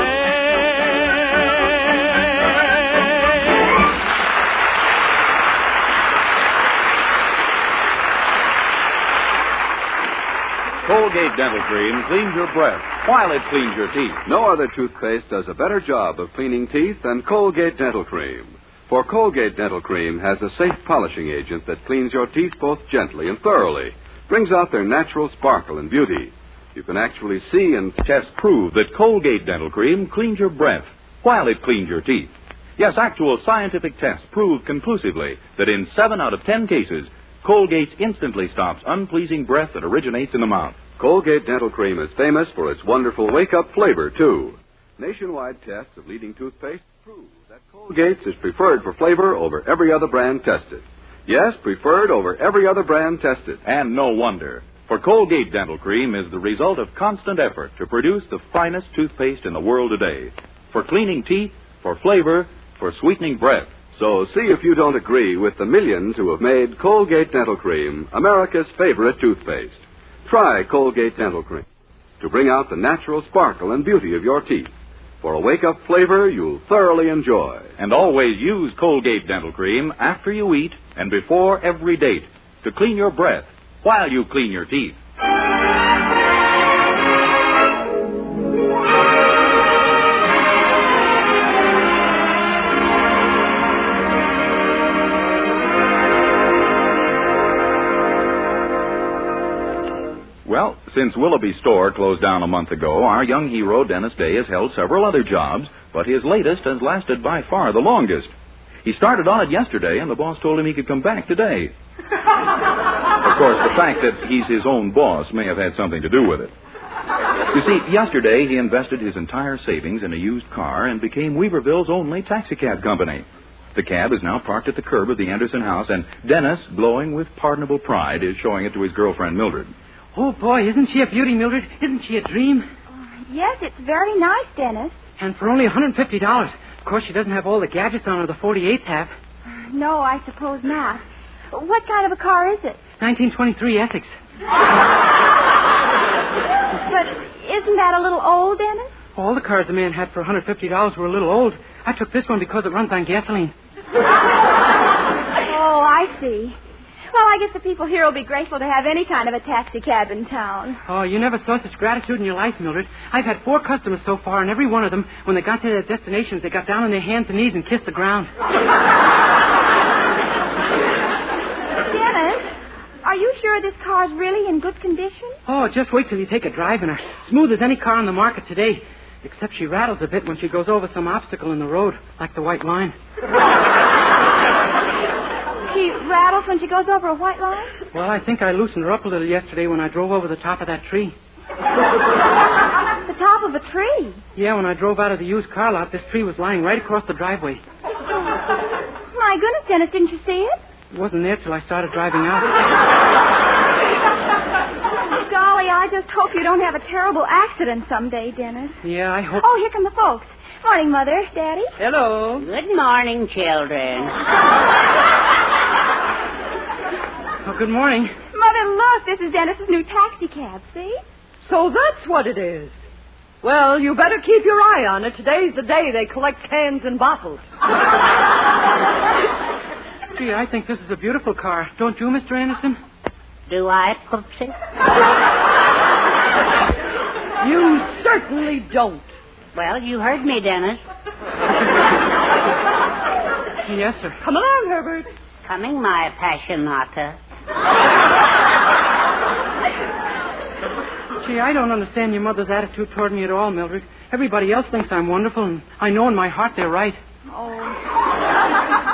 Colgate Dental Cream cleans your breath while it cleans your teeth. No other toothpaste does a better job of cleaning teeth than Colgate Dental Cream. For Colgate Dental Cream has a safe polishing agent that cleans your teeth both gently and thoroughly, brings out their natural sparkle and beauty. You can actually see and tests prove that Colgate Dental Cream cleans your breath while it cleans your teeth. Yes, actual scientific tests prove conclusively that in 7 out of 10 cases, Colgate instantly stops unpleasing breath that originates in the mouth. Colgate Dental Cream is famous for its wonderful wake-up flavor, too. Nationwide tests of leading toothpaste prove that Colgate's is preferred for flavor over every other brand tested. Yes, preferred over every other brand tested. And no wonder, for Colgate Dental Cream is the result of constant effort to produce the finest toothpaste in the world today. For cleaning teeth, for flavor, for sweetening breath. So see if you don't agree with the millions who have made Colgate Dental Cream America's favorite toothpaste. Try Colgate Dental Cream to bring out the natural sparkle and beauty of your teeth. For a wake-up flavor you'll thoroughly enjoy. And always use Colgate Dental Cream after you eat and before every date to clean your breath while you clean your teeth. Well, since Willoughby's store closed down a month ago, our young hero, Dennis Day, has held several other jobs, but his latest has lasted by far the longest. He started on it yesterday, and the boss told him he could come back today. Of course, the fact that he's his own boss may have had something to do with it. You see, yesterday he invested his entire savings in a used car and became Weaverville's only taxicab company. The cab is now parked at the curb of the Anderson house, and Dennis, glowing with pardonable pride, is showing it to his girlfriend, Mildred. Oh, boy, isn't she a beauty, Mildred? Isn't she a dream? Yes, it's very nice, Dennis. And for only $150. Of course, she doesn't have all the gadgets on her the 48s have. No, I suppose not. What kind of a car is it? 1923 Essex. But isn't that a little old, Dennis? All the cars the man had for $150 were a little old. I took this one because it runs on gasoline. Oh, I see. Well, I guess the people here will be grateful to have any kind of a taxi cab in town. Oh, you never saw such gratitude in your life, Mildred. I've had 4 customers so far, and every one of them, when they got to their destinations, they got down on their hands and knees and kissed the ground. Dennis, are you sure this car's really in good condition? Oh, just wait till you take a drive in her. Smooth as any car on the market today. Except she rattles a bit when she goes over some obstacle in the road, like the white line. She rattles when she goes over a white line? Well, I think I loosened her up a little yesterday when I drove over the top of that tree. The top of a tree? Yeah, when I drove out of the used car lot, this tree was lying right across the driveway. My goodness, Dennis, didn't you see it? It wasn't there till I started driving out. Golly, I just hope you don't have a terrible accident someday, Dennis. Yeah, I hope... Oh, here come the folks. Morning, Mother, Daddy. Hello. Good morning, children. Oh, good morning. Mother, look, this is Dennis's new taxi cab, see? So that's what it is. Well, you better keep your eye on it. Today's the day they collect cans and bottles. Gee, I think this is a beautiful car. Don't you, Mr. Anderson? Do I, Poopsie? You certainly don't. Well, you heard me, Dennis. Yes, sir. Come along, Herbert. Coming, my passionata. Gee, I don't understand your mother's attitude toward me at all, Mildred. Everybody else thinks I'm wonderful, and I know in my heart they're right. Oh.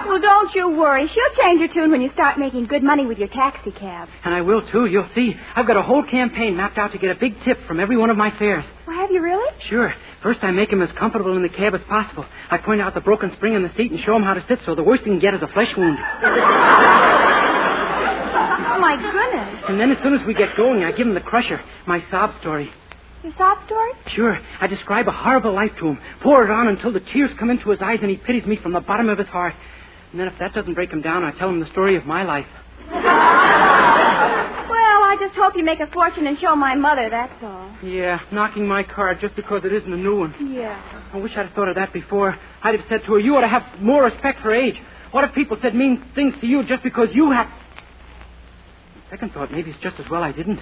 Well, don't you worry. She'll change her tune when you start making good money with your taxi cab. And I will, too. You'll see. I've got a whole campaign mapped out to get a big tip from every one of my fares. Well, have you really? Sure. First, I make him as comfortable in the cab as possible. I point out the broken spring in the seat and show him how to sit so the worst he can get is a flesh wound. Oh, my goodness. And then as soon as we get going, I give him the crusher, my sob story. Your sob story? Sure. I describe a horrible life to him, pour it on until the tears come into his eyes and he pities me from the bottom of his heart. And then if that doesn't break him down, I tell him the story of my life. Well, I just hope you make a fortune and show my mother, that's all. Yeah, knocking my car just because it isn't a new one. Yeah. I wish I'd have thought of that before. I'd have said to her, you ought to have more respect for age. What if people said mean things to you just because you have... Second thought, maybe it's just as well I didn't.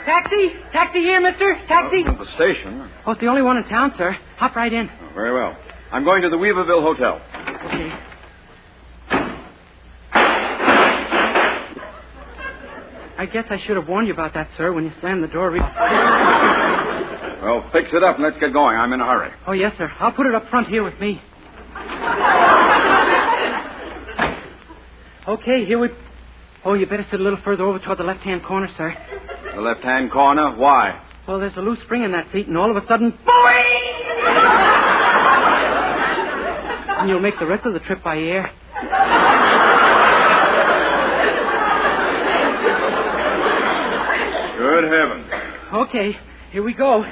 Taxi? Taxi here, mister? Taxi? At the station. Oh, it's the only one in town, sir. Hop right in. Oh, very well. I'm going to the Weaverville Hotel. Okay. I guess I should have warned you about that, sir, when you slammed the door. Well, fix it up and let's get going. I'm in a hurry. Oh, yes, sir. I'll put it up front here with me. Okay, here we... Oh, you better sit a little further over toward the left-hand corner, sir. The left-hand corner? Why? Well, there's a loose spring in that seat, and all of a sudden... Boing! And you'll make the rest of the trip by air. Good heavens. Okay, here we go.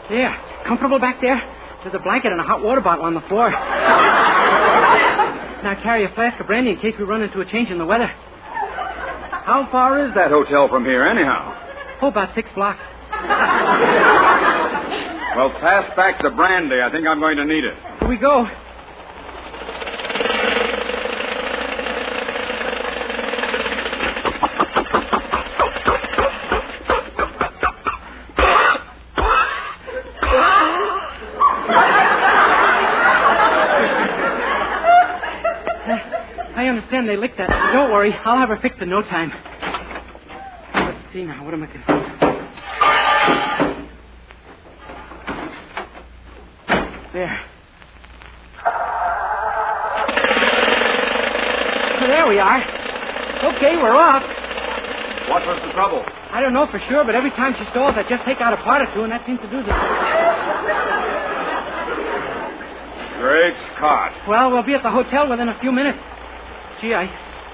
There, comfortable back there? There's a blanket and a hot water bottle on the floor. Now carry a flask of brandy in case we run into a change in the weather. How far is that hotel from here, anyhow? Oh, about 6 blocks. Well, pass back the brandy. I think I'm going to need it. Here we go. They licked that. Don't worry. I'll have her fixed in no time. Let's see now. What am I going to do? There. there we are. Okay, we're off. What was the trouble? I don't know for sure, but every time she stalls, I just take out a part or two, and that seems to do the... Great Scott. Well, we'll be at the hotel within a few minutes. Gee, I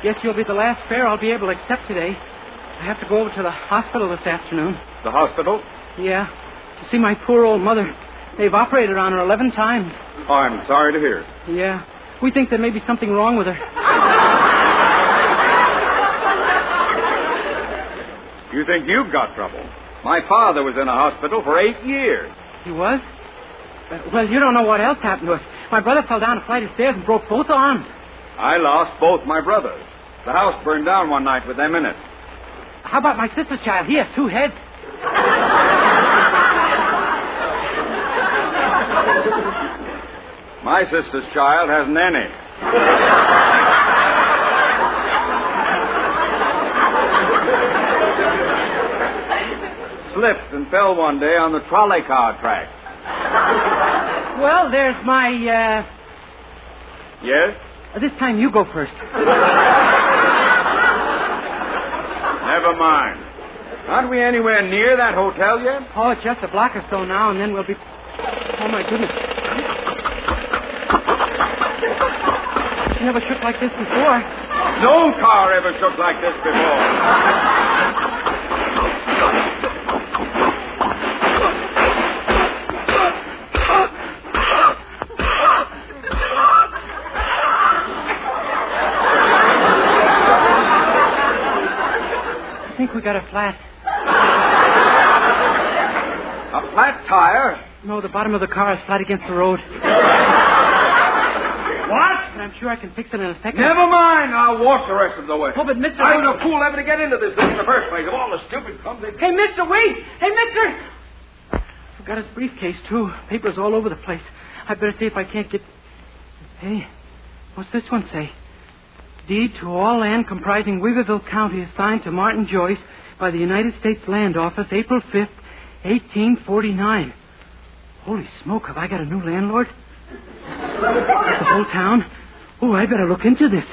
guess you'll be the last fare I'll be able to accept today. I have to go over to the hospital this afternoon. The hospital? Yeah, to see my poor old mother. They've operated on her 11 times. Oh, I'm sorry to hear. Yeah, we think there may be something wrong with her. You think you've got trouble? My father was in a hospital for 8 years. He was? Well, you don't know what else happened to us. My brother fell down a flight of stairs and broke both arms. I lost both my brothers. The house burned down one night with them in it. How about my sister's child? He has 2 heads. My sister's child hasn't any. Slipped and fell one day on the trolley car track. Well, there's my, Yes? This time you go first. Never mind. Aren't we anywhere near that hotel yet? Oh, it's just a block or so now, and then we'll be... Oh, my goodness. She never shook like this before. No car ever shook like this before. I think we got a flat. A flat tire? No, the bottom of the car is flat against the road. What? And I'm sure I can fix it in a second. Never mind. I'll walk the rest of the way. Oh, but Mr. I was a fool ever to get into this thing in the first place. Of all the stupid clumsy... Hey, mister, wait! Hey, mister! Forgot his briefcase, too. Papers all over the place. I better see if I can't get... Hey, what's this one say? Deed to all land comprising Weaverville County assigned to Martin Joyce by the United States Land Office, April 5th, 1849. Holy smoke, have I got a new landlord? The whole town? Oh, I better look into this.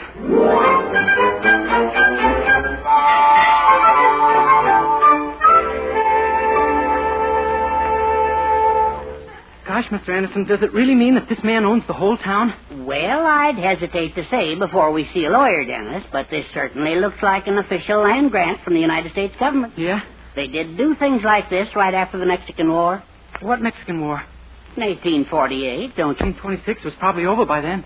Gosh, Mr. Anderson, does it really mean that this man owns the whole town? Well, I'd hesitate to say before we see a lawyer, Dennis, but this certainly looks like an official land grant from the United States government. Yeah? They did do things like this right after the Mexican War. What Mexican War? In 1848, don't you? 1826 was probably over by then.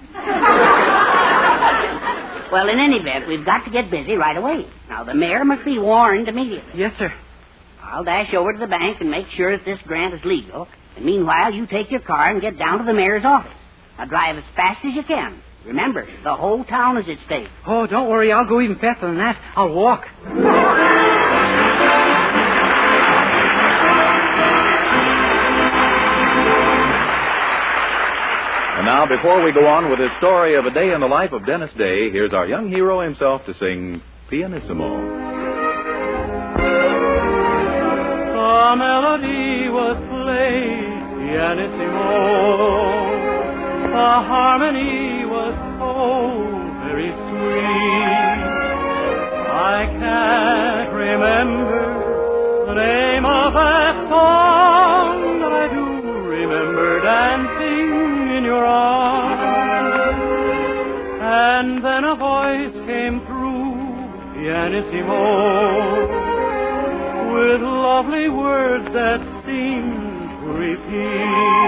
Well, in any event, we've got to get busy right away. Now, the mayor must be warned immediately. Yes, sir. I'll dash over to the bank and make sure that this grant is legal. And meanwhile, you take your car and get down to the mayor's office. Now, drive as fast as you can. Remember, the whole town is at stake. Oh, don't worry. I'll go even faster than that. I'll walk. And now, before we go on with this story of a day in the life of Dennis Day, here's our young hero himself to sing Pianissimo. A melody was played pianissimo. The harmony was so very sweet. I can't remember the name of that song, but I do remember dancing in your arms. And then a voice came through pianissimo, with lovely words that seemed to repeat,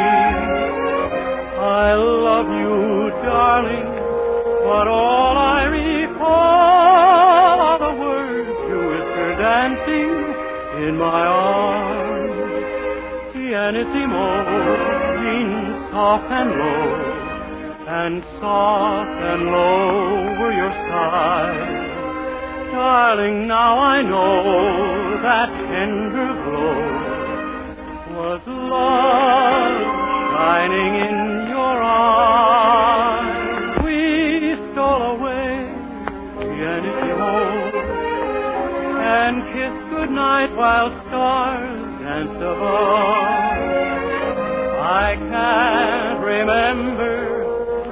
I love you, darling, but all I recall are the words you whispered dancing in my arms. Pianissimo means soft and low, and soft and low were your sighs. Darling, now I know that tender glow was love shining in your eyes. We stole away, pianissimo, and kissed goodnight while stars danced above. I can't remember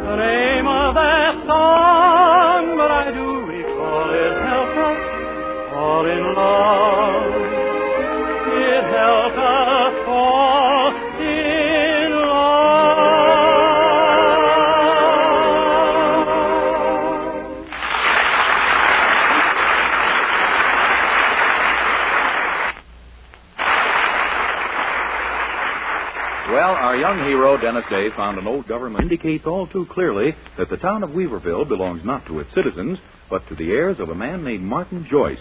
the name of that song, but I do Well, our young hero, Dennis Day, found an old government indicates all too clearly that the town of Weaverville belongs not to its citizens, but to the heirs of a man named Martin Joyce.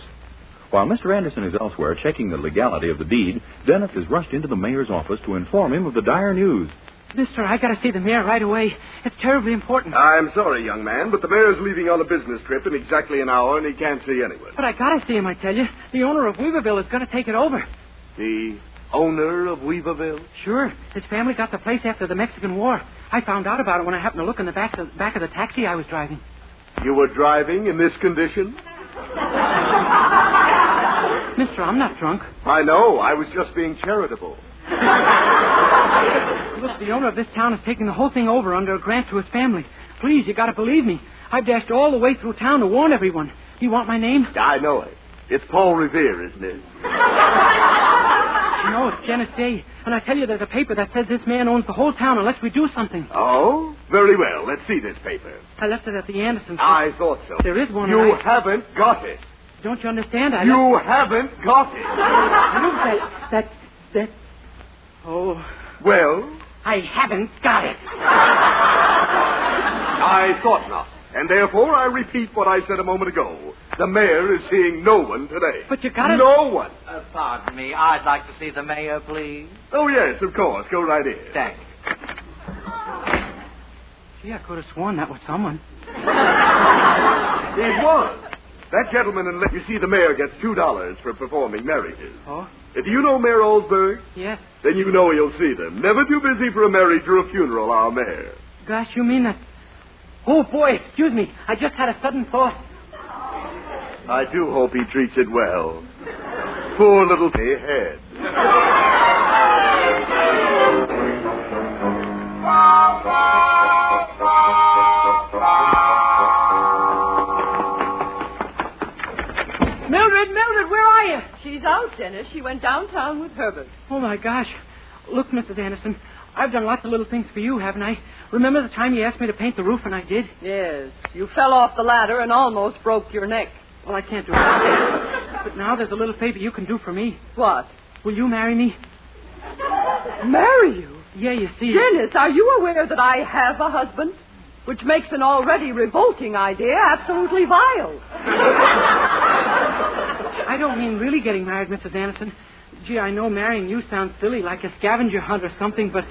While Mr. Anderson is elsewhere checking the legality of the deed, Dennis is rushed into the mayor's office to inform him of the dire news. Mister, I gotta see the mayor right away. It's terribly important. I'm sorry, young man, but the mayor's leaving on a business trip in exactly an hour, and he can't see anyone. But I gotta see him, I tell you. The owner of Weaverville is gonna take it over. The owner of Weaverville? Sure. His family got the place after the Mexican War. I found out about it when I happened to look in the back of the taxi I was driving. You were driving in this condition? Mister, I'm not drunk. I know. I was just being charitable. Look, the owner of this town is taking the whole thing over under a grant to his family. Please, you gotta believe me. I've dashed all the way through town to warn everyone. Do you want my name? I know it. It's Paul Revere, isn't it? No, it's Dennis Day. And I tell you, there's a paper that says this man owns the whole town unless we do something. Oh? Very well. Let's see this paper. I left it at the Andersons. I thought so. There is one. You haven't got it. Don't you understand? You haven't got it. That... Oh. Well? I haven't got it. I thought not. And therefore, I repeat what I said a moment ago. The mayor is seeing no one today. But you gotta... No one. Pardon me. I'd like to see the mayor, please. Oh, yes, of course. Go right in. Thanks. Gee, I could have sworn that was someone. It was. That gentleman, and let you see the mayor gets $2 for performing marriages. Oh? Do you know Mayor Oldsberg? Yes. Then you know he'll see them. Never too busy for a marriage or a funeral, our mayor. Gosh, you mean that... Oh, boy, excuse me. I just had a sudden thought. I do hope he treats it well. Poor little head. Mildred, where are you? She's out, Dennis. She went downtown with Herbert. Oh, my gosh. Look, Mrs. Anderson, I've done lots of little things for you, haven't I? Remember the time you asked me to paint the roof and I did? Yes. You fell off the ladder and almost broke your neck. Well, I can't do it. But now there's a little favor you can do for me. What? Will you marry me? Marry you? Yeah, you see... Dennis, are you aware that I have a husband? Which makes an already revolting idea absolutely vile. I don't mean really getting married, Mrs. Anderson. Gee, I know marrying you sounds silly, like a scavenger hunt or something, but...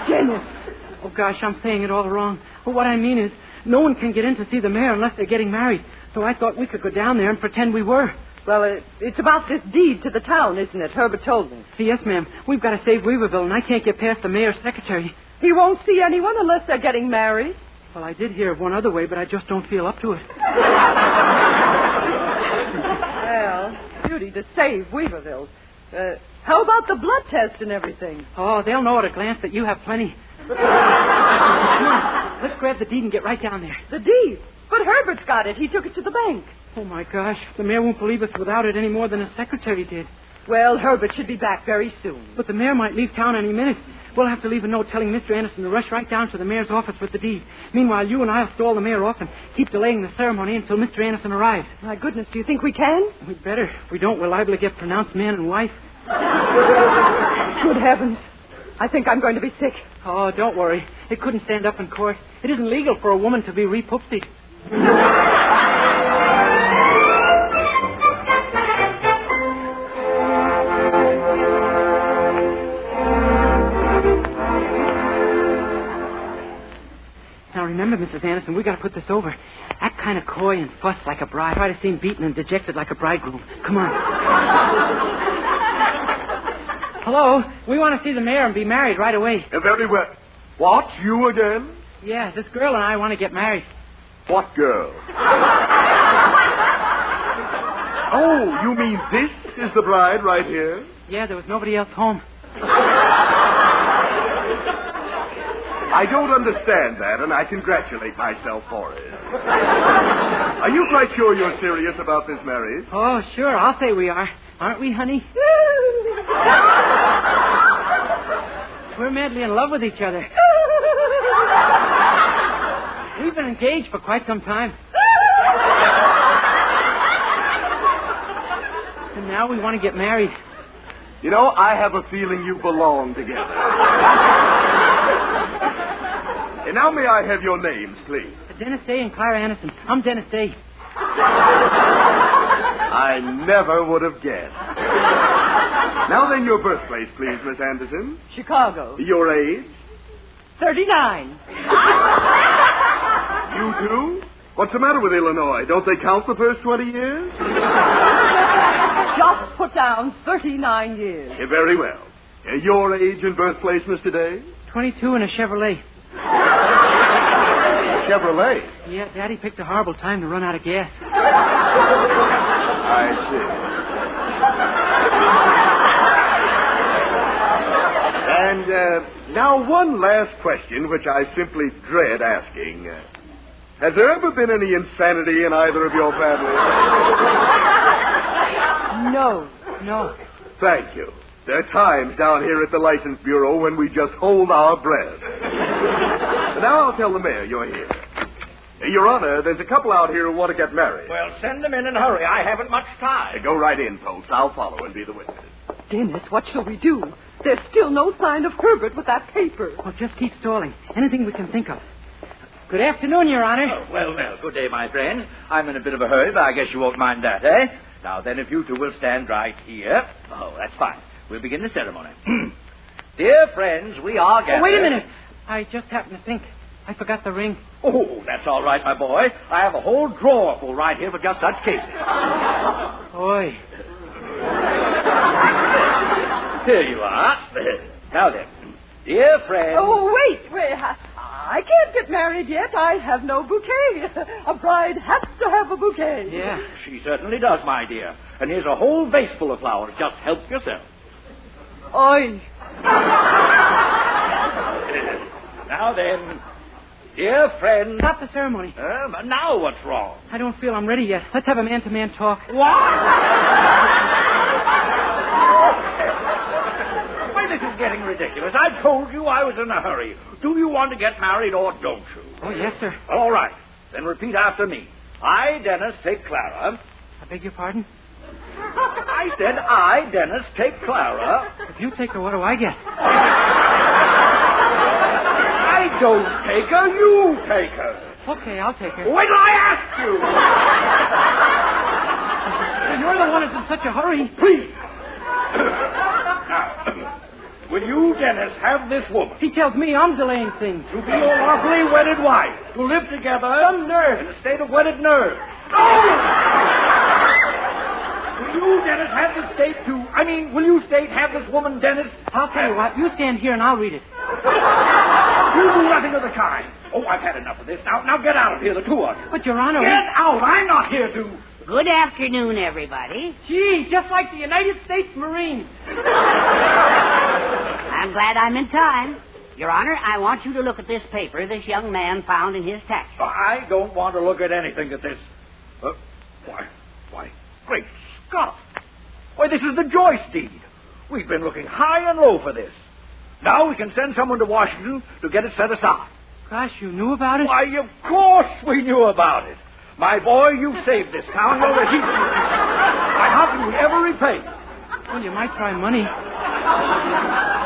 Dennis! Oh, gosh, I'm saying it all wrong. But what I mean is, no one can get in to see the mayor unless they're getting married. So I thought we could go down there and pretend we were. Well, it's about this deed to the town, isn't it? Herbert told me. Yes, ma'am. We've got to save Weaverville, and I can't get past the mayor's secretary. He won't see anyone unless they're getting married. Well, I did hear of one other way, but I just don't feel up to it. Well, beauty to save Weaverville. How about the blood test and everything? Oh, they'll know at a glance that you have plenty. Come on, let's grab the deed and get right down there. The deed? But Herbert's got it. He took it to the bank. Oh, my gosh. The mayor won't believe us without it any more than his secretary did. Well, Herbert should be back very soon. But the mayor might leave town any minute. We'll have to leave a note telling Mr. Anderson to rush right down to the mayor's office with the deed. Meanwhile, you and I'll stall the mayor off and keep delaying the ceremony until Mr. Anderson arrives. My goodness, do you think we can? We'd better. If we don't, we're liable to get pronounced man and wife. Good heavens. I think I'm going to be sick. Oh, don't worry. It couldn't stand up in court. It isn't legal for a woman to be repoopsied. Now, remember, Mrs. Anderson, we got to put this over. Act kind of coy and fuss like a bride. Try to seem beaten and dejected like a bridegroom. Come on. Hello? We want to see the mayor and be married right away. Very well. What? You again? Yeah, this girl and I want to get married. What girl? Oh, you mean this is the bride right here? Yeah, there was nobody else home. I don't understand that, and I congratulate myself for it. Are you quite sure you're serious about this marriage? Oh, sure. I'll say we are. Aren't we, honey? We're madly in love with each other. We've been engaged for quite some time. And now we want to get married. You know, I have a feeling you belong together. And now may I have your names, please? Dennis Day and Clara Anderson. I'm Dennis Day. I never would have guessed. Now then, your birthplace, please, Miss Anderson. Chicago. Your age? 39. You too? What's the matter with Illinois? Don't they count the first 20 years? Just put down 39 years. Very well. Your age and birthplace, Mr. Day? 22 in a Chevrolet. Chevrolet? Yeah, Daddy picked a horrible time to run out of gas. I see. And now one last question, which I simply dread asking. Has there ever been any insanity in either of your families? No. Thank you. There are times down here at the License Bureau when we just hold our breath. But now I'll tell the mayor you're here. Your Honor, there's a couple out here who want to get married. Well, send them in and hurry. I haven't much time. Go right in, folks. I'll follow and be the witness. Dennis, what shall we do? There's still no sign of Herbert with that paper. Well, just keep stalling. Anything we can think of. Good afternoon, Your Honor. Oh, well, good day, my friend. I'm in a bit of a hurry, but I guess you won't mind that, eh? Now, then, if you two will stand right here. Oh, that's fine. We'll begin the ceremony. Dear friends, we are gathered... Oh, wait a minute. I just happened to think. I forgot the ring. Oh, that's all right, my boy. I have a whole drawer full right here for just such cases. Oi. Here you are. Now then, dear friends... Oh, wait. I can't get married yet. I have no bouquet. A bride has to have a bouquet. Yeah, she certainly does, my dear. And here's a whole vase full of flowers. Just help yourself. Oi. Now then, dear friends... Stop the ceremony. Now what's wrong? I don't feel I'm ready yet. Let's have a man-to-man talk. Why, this is getting ridiculous. I told you I was in a hurry. Do you want to get married or don't you? Oh, yes, sir. All right. Then repeat after me. I, Dennis, take Clara. I beg your pardon? I said I, Dennis, take Clara. If you take her, what do I get? I don't take her, you take her. Okay, I'll take her. Wait till I ask you. You're the one who's in such a hurry. Please. Now, will you, Dennis, have this woman? He tells me I'm delaying things. To be your lawfully wedded wife. To live together. Some nerve. In a state of wedded nerve. Will you, Dennis, have this state to... will you state have this woman, Dennis? I'll tell you what. You stand here and I'll read it. You do nothing of the kind. Oh, I've had enough of this. Now get out of here, the two of you. But, Your Honor... Get out. I'm not here to... Good afternoon, everybody. Gee, just like the United States Marines. I'm glad I'm in time. Your Honor, I want you to look at this paper this young man found in his tax. I don't want to look at anything that this... Why, great Scott. Why, this is the Joyce deed. We've been looking high and low for this. Now we can send someone to Washington to get it set aside. Gosh, you knew about it? Why, of course we knew about it. My boy, you saved this town. You're a hero. Why, how can we ever repay you? Well, you might try money.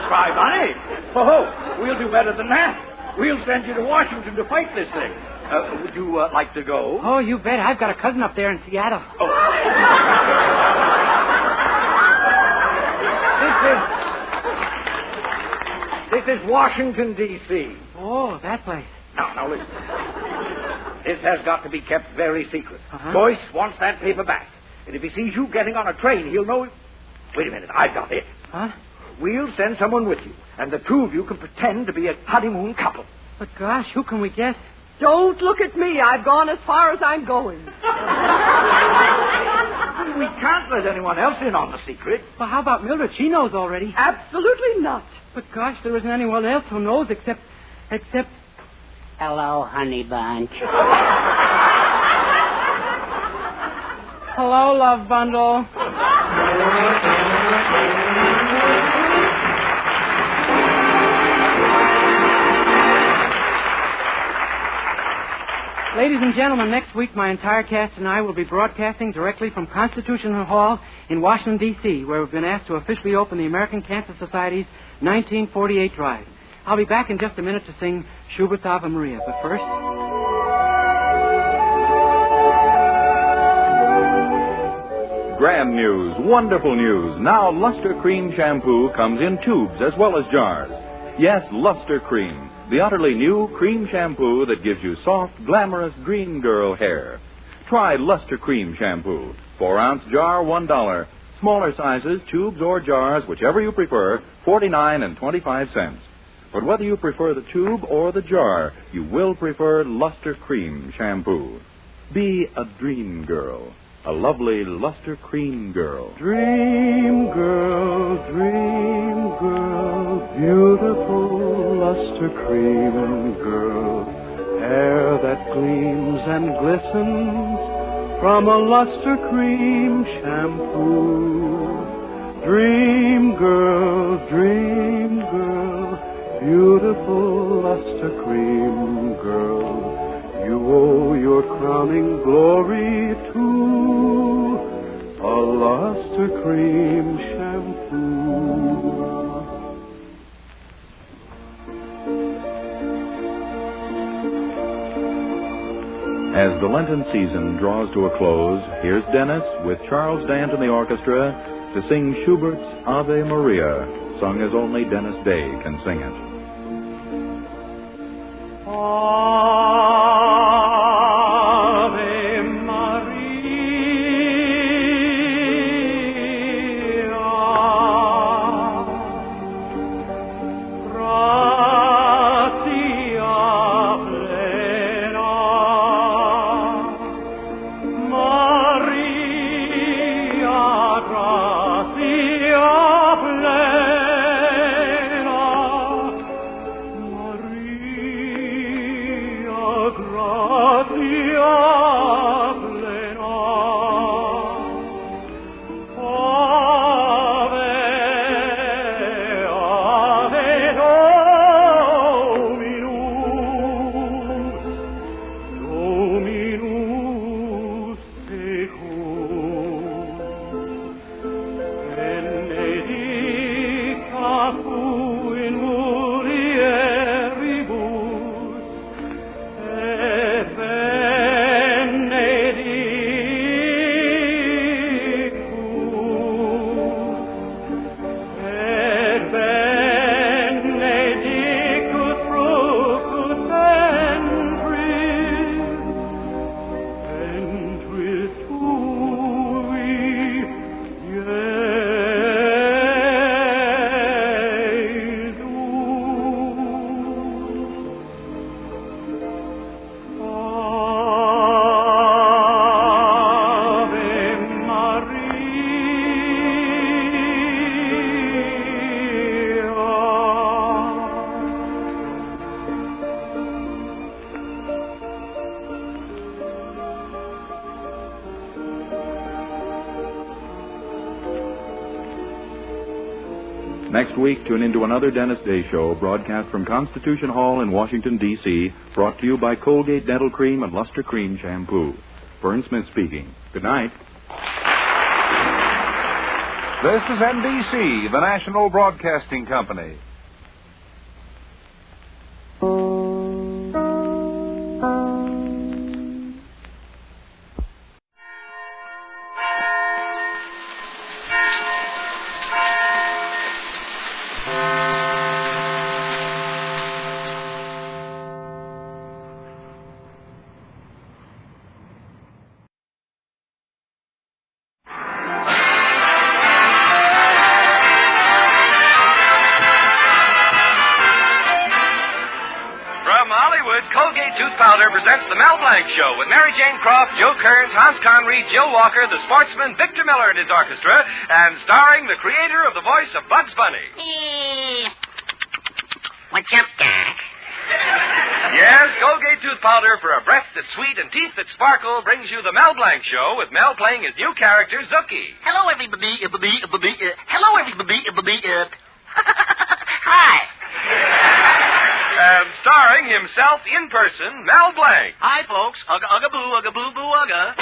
Try money? Oh, we'll do better than that. We'll send you to Washington to fight this thing. Would you like to go? Oh, you bet. I've got a cousin up there in Seattle. Oh. This is Washington, D.C. Oh, that place. Now, listen. This has got to be kept very secret. Uh-huh. Joyce wants that paper back. And if he sees you getting on a train, he'll know... Wait a minute, I've got it. Huh? We'll send someone with you, and the two of you can pretend to be a honeymoon couple. But gosh, who can we get? Don't look at me. I've gone as far as I'm going. We can't let anyone else in on the secret. Well, how about Mildred? She knows already. Absolutely not. But gosh, there isn't anyone else who knows except... Hello, honey bunch. Hello, love bundle. Ladies Ladies and gentlemen, next week my entire cast and I will be broadcasting directly from Constitution Hall in Washington, D.C., where we've been asked to officially open the American Cancer Society's 1948 drive. I'll be back in just a minute to sing Schubert's Ave Maria, but first... Grand news, wonderful news. Now Luster Cream Shampoo comes in tubes as well as jars. Yes, Luster Cream, the utterly new cream shampoo that gives you soft, glamorous green girl hair. Try Luster Cream Shampoo. 4-ounce jar, $1. Smaller sizes, tubes or jars, whichever you prefer, 49 and 25 cents. But whether you prefer the tube or the jar, you will prefer Luster Cream Shampoo. Be a dream girl. A lovely Luster Cream girl. Dream girl, beautiful Luster Cream girl. Hair that gleams and glistens from a Luster Cream shampoo. Dream girl, beautiful Luster Cream girl. You owe your crowning glory to a Luster Cream shampoo. As the Lenten season draws to a close, here's Dennis with Charles Dant and the orchestra to sing Schubert's Ave Maria, sung as only Dennis Day can sing it. Next week, tune into another Dennis Day Show, broadcast from Constitution Hall in Washington, D.C., brought to you by Colgate Dental Cream and Luster Cream Shampoo. Vern Smith speaking. Good night. This is NBC, the National Broadcasting Company. Presents the Mel Blanc Show with Mary Jane Croft, Joe Kearns, Hans Conried, Jill Walker, the sportsman Victor Miller and his orchestra, and starring the creator of the voice of Bugs Bunny. What's up, Doc? Yes, Colgate tooth powder for a breath that's sweet and teeth that sparkle brings you the Mel Blanc Show with Mel playing his new character, Zookie. Hello, everybody. Hello, everybody. Hi. And starring himself in person, Mel Blanc. Hi, folks. Ugga, ugga, boo, ugga, boo, boo, ugga.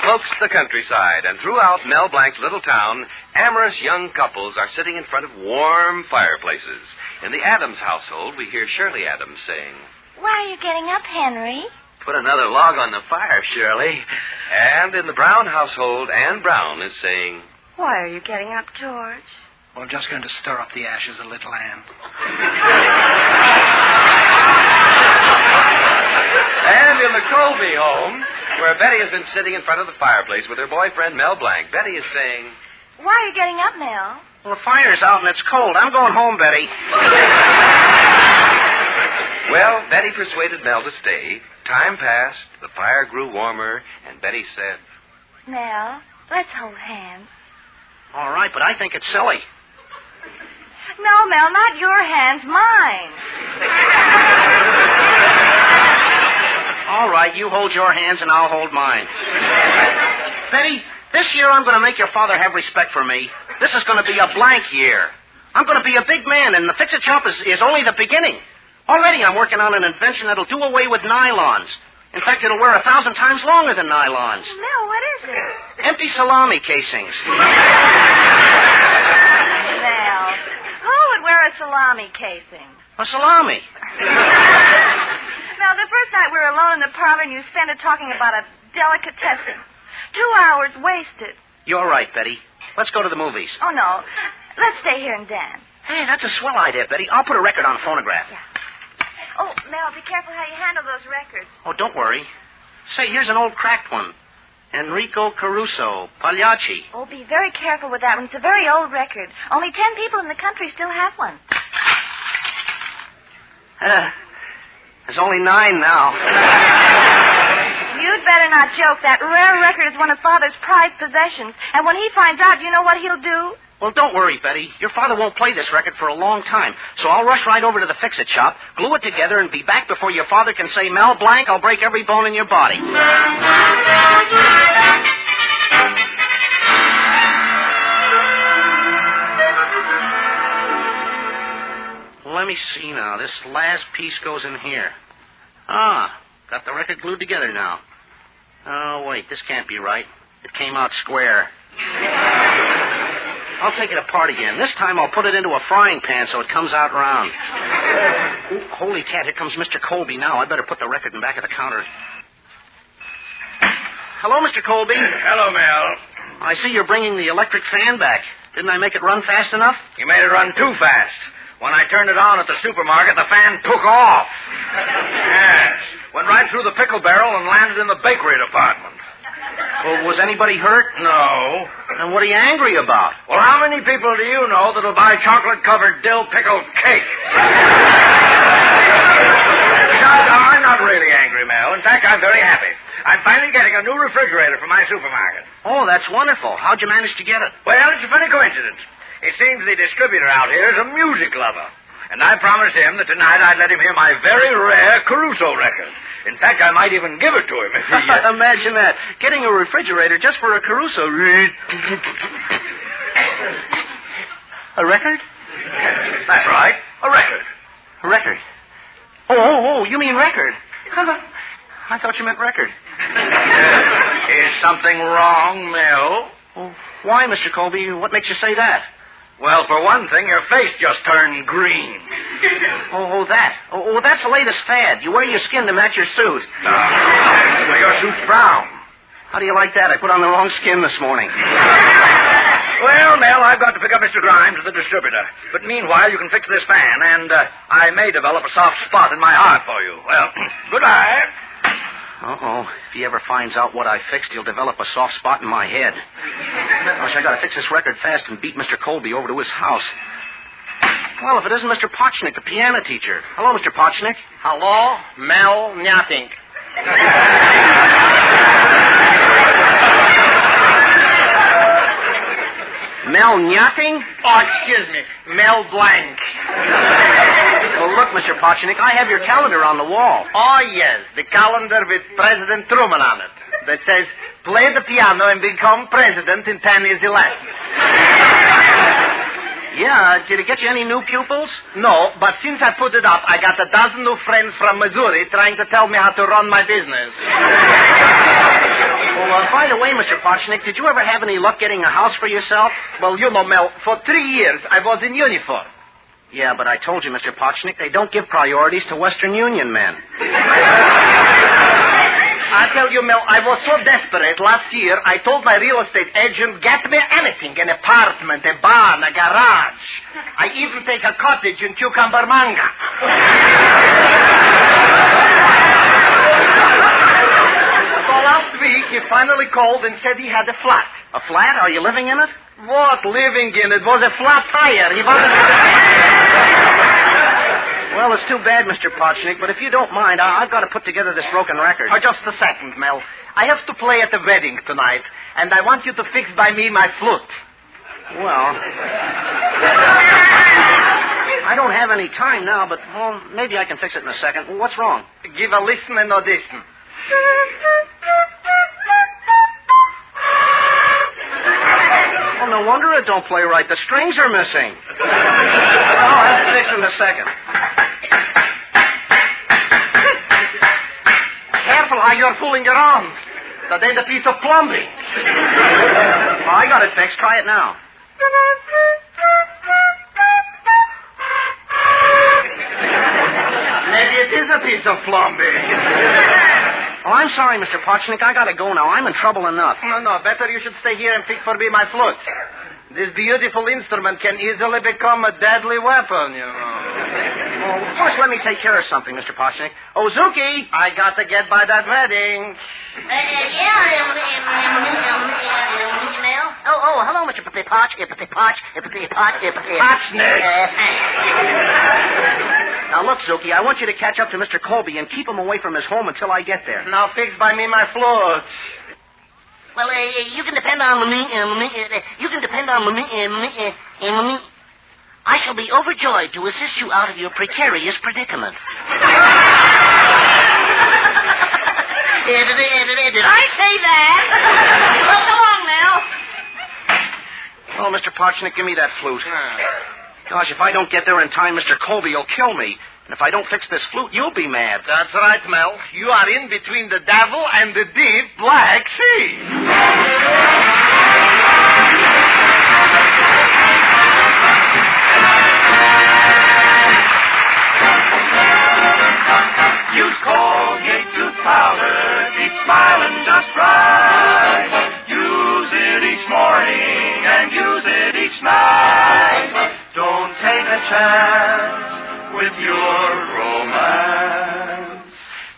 Cloaks the countryside, and throughout Mel Blanc's little town, amorous young couples are sitting in front of warm fireplaces. In the Adams household, we hear Shirley Adams saying, "Why are you getting up, Henry?" "Put another log on the fire, Shirley." And in the Brown household, Ann Brown is saying, "Why are you getting up, George?" Well, I'm just going to stir up the ashes a little, Anne. And in the Colby home, where Betty has been sitting in front of the fireplace with her boyfriend, Mel Blanc, Betty is saying, "Why are you getting up, Mel?" Well, the fire's out and it's cold. I'm going home, Betty. Well, Betty persuaded Mel to stay. Time passed, the fire grew warmer, and Betty said, "Mel, let's hold hands." All right, but I think it's silly. No, Mel, not your hands, mine. All right, you hold your hands and I'll hold mine. Betty, this year I'm going to make your father have respect for me. This is going to be a blank year. I'm going to be a big man, and the fix-it shop is only the beginning. Already I'm working on an invention that'll do away with nylons. In fact, it'll wear 1,000 times longer than nylons. Mel, what is it? Empty salami casings. Mel, who would wear a salami casing? A salami. Mel, the first night we were alone in the parlor and you spent it talking about a delicatessen. 2 hours wasted. You're right, Betty. Let's go to the movies. Oh, no. Let's stay here and dance. Hey, that's a swell idea, Betty. I'll put a record on a phonograph. Yeah. Oh, Mel, be careful how you handle those records. Oh, don't worry. Say, here's an old cracked one. Enrico Caruso, Pagliacci. Oh, be very careful with that one. It's a very old record. Only 10 people in the country still have one. There's only 9 now. You'd better not joke. That rare record is one of Father's prized possessions. And when he finds out, you know what he'll do? Well, don't worry, Betty. Your father won't play this record for a long time. So I'll rush right over to the fix-it shop, glue it together, and be back before your father can say, "Mel Blanc, I'll break every bone in your body." Let me see now. This last piece goes in here. Got the record glued together now. Oh, wait, this can't be right. It came out square. I'll take it apart again. This time I'll put it into a frying pan so it comes out round. Ooh, holy cat, here comes Mr. Colby now. I better put the record in back of the counter. Hello, Mr. Colby. Hello, Mel. I see you're bringing the electric fan back. Didn't I make it run fast enough? You made it run too fast. When I turned it on at the supermarket, the fan took off. Yes. Went right through the pickle barrel and landed in the bakery department. Well, was anybody hurt? No. And what are you angry about? Well, how many people do you know that'll buy chocolate-covered dill pickled cake? I'm not really angry, Mel. In fact, I'm very happy. I'm finally getting a new refrigerator for my supermarket. Oh, that's wonderful. How'd you manage to get it? Well, it's a funny coincidence. It seems the distributor out here is a music lover. And I promised him that tonight I'd let him hear my very rare Caruso record. In fact, I might even give it to him if he... Imagine that. Getting a refrigerator just for a Caruso. A record? That's right. A record. A record. Oh, you mean record. I thought you meant record. Is something wrong, Mel? Oh, why, Mr. Colby? What makes you say that? Well, for one thing, your face just turned green. That's the latest fad. You wear your skin to match your suit. Well, your suit's brown. How do you like that? I put on the wrong skin this morning. Well, Mel, I've got to pick up Mr. Grimes at the distributor. But meanwhile, you can fix this fan, and I may develop a soft spot in my heart for you. Well, goodbye. Uh-oh. If he ever finds out what I fixed, he'll develop a soft spot in my head. Gosh, I gotta fix this record fast and beat Mr. Colby over to his house. Well, if it isn't Mr. Pochnik, the piano teacher. Hello, Mr. Pochnik. Hello, Mel Blanc. Mel Blanc? Oh, excuse me, Mel Blanc. Well, look, Mr. Pochnik, I have your calendar on the wall. Oh, yes, the calendar with President Truman on it. That says, play the piano and become president in 10 years elections. Yeah, did it get you any new pupils? No, but since I put it up, I got a dozen new friends from Missouri trying to tell me how to run my business. Well, by the way, Mr. Pochnik, did you ever have any luck getting a house for yourself? Well, you know, Mel, for 3 years I was in uniform. Yeah, but I told you, Mr. Pochnik, they don't give priorities to Western Union men. I tell you, Mel, I was so desperate last year, I told my real estate agent, get me anything, an apartment, a barn, a garage. I even take a cottage in Cucumber Manga. So last week, he finally called and said he had a flat. A flat? Are you living in it? What living in? It was a flat tire. He wanted to... Well, it's too bad, Mr. Pochnik, but if you don't mind, I've got to put together this broken record. Oh, just a second, Mel. I have to play at the wedding tonight, and I want you to fix by me my flute. Well, I don't have any time now, but, well, maybe I can fix it in a second. Well, what's wrong? Give a listen and audition. Well, no wonder it don't play right. The strings are missing. I'll have to fix it in a second. Careful how you're fooling your arms. That ain't a piece of plumbing. Well, I got it fixed. Try it now. Maybe it is a piece of plumbing. Oh, I'm sorry, Mr. Pochnik. I gotta go now. I'm in trouble enough. No. Better you should stay here and fix for me my flute. This beautiful instrument can easily become a deadly weapon, you know. Well, first let me take care of something, Mr. Pochnik. Oh, Zuki! I got to get by that wedding. Oh, hello, Mr. Pochnik. Now, look, Zuki, I want you to catch up to Mr. Colby and keep him away from his home until I get there. Now fix by me my flute. Well, you can depend on me. I shall be overjoyed to assist you out of your precarious predicament. Did I say that? Well, so long now. Well, Mr. Pochnik, give me that flute. Gosh, if I don't get there in time, Mr. Colby will kill me. And if I don't fix this flute, you'll be mad. That's right, Mel. You are in between the devil and the deep Black Sea. Use Colgate tooth powder, keep smiling just right. Use it each morning and use it each night. Don't take a chance with your romance.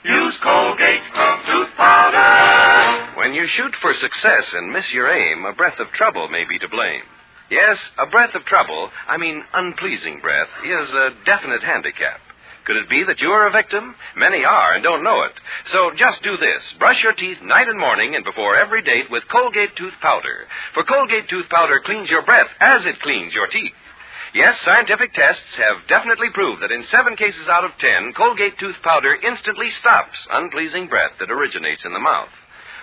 Use Colgate tooth powder. When you shoot for success and miss your aim, a breath of trouble may be to blame. Yes, a breath of trouble, I mean unpleasing breath, is a definite handicap. Could it be that you're a victim? Many are and don't know it. So just do this. Brush your teeth night and morning and before every date with Colgate tooth powder. For Colgate tooth powder cleans your breath as it cleans your teeth. Yes, scientific tests have definitely proved that in 7 cases out of 10, Colgate tooth powder instantly stops unpleasing breath that originates in the mouth.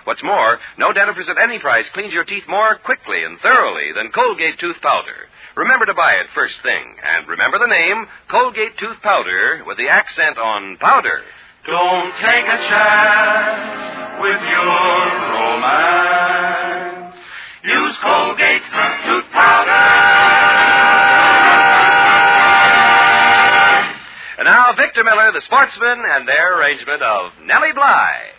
What's more, no dentifrice at any price cleans your teeth more quickly and thoroughly than Colgate tooth powder. Remember to buy it first thing. And remember the name, Colgate tooth powder, with the accent on powder. Don't take a chance with your romance. Use Colgate tooth powder. Victor Miller, the Sportsman, and their arrangement of Nellie Bly.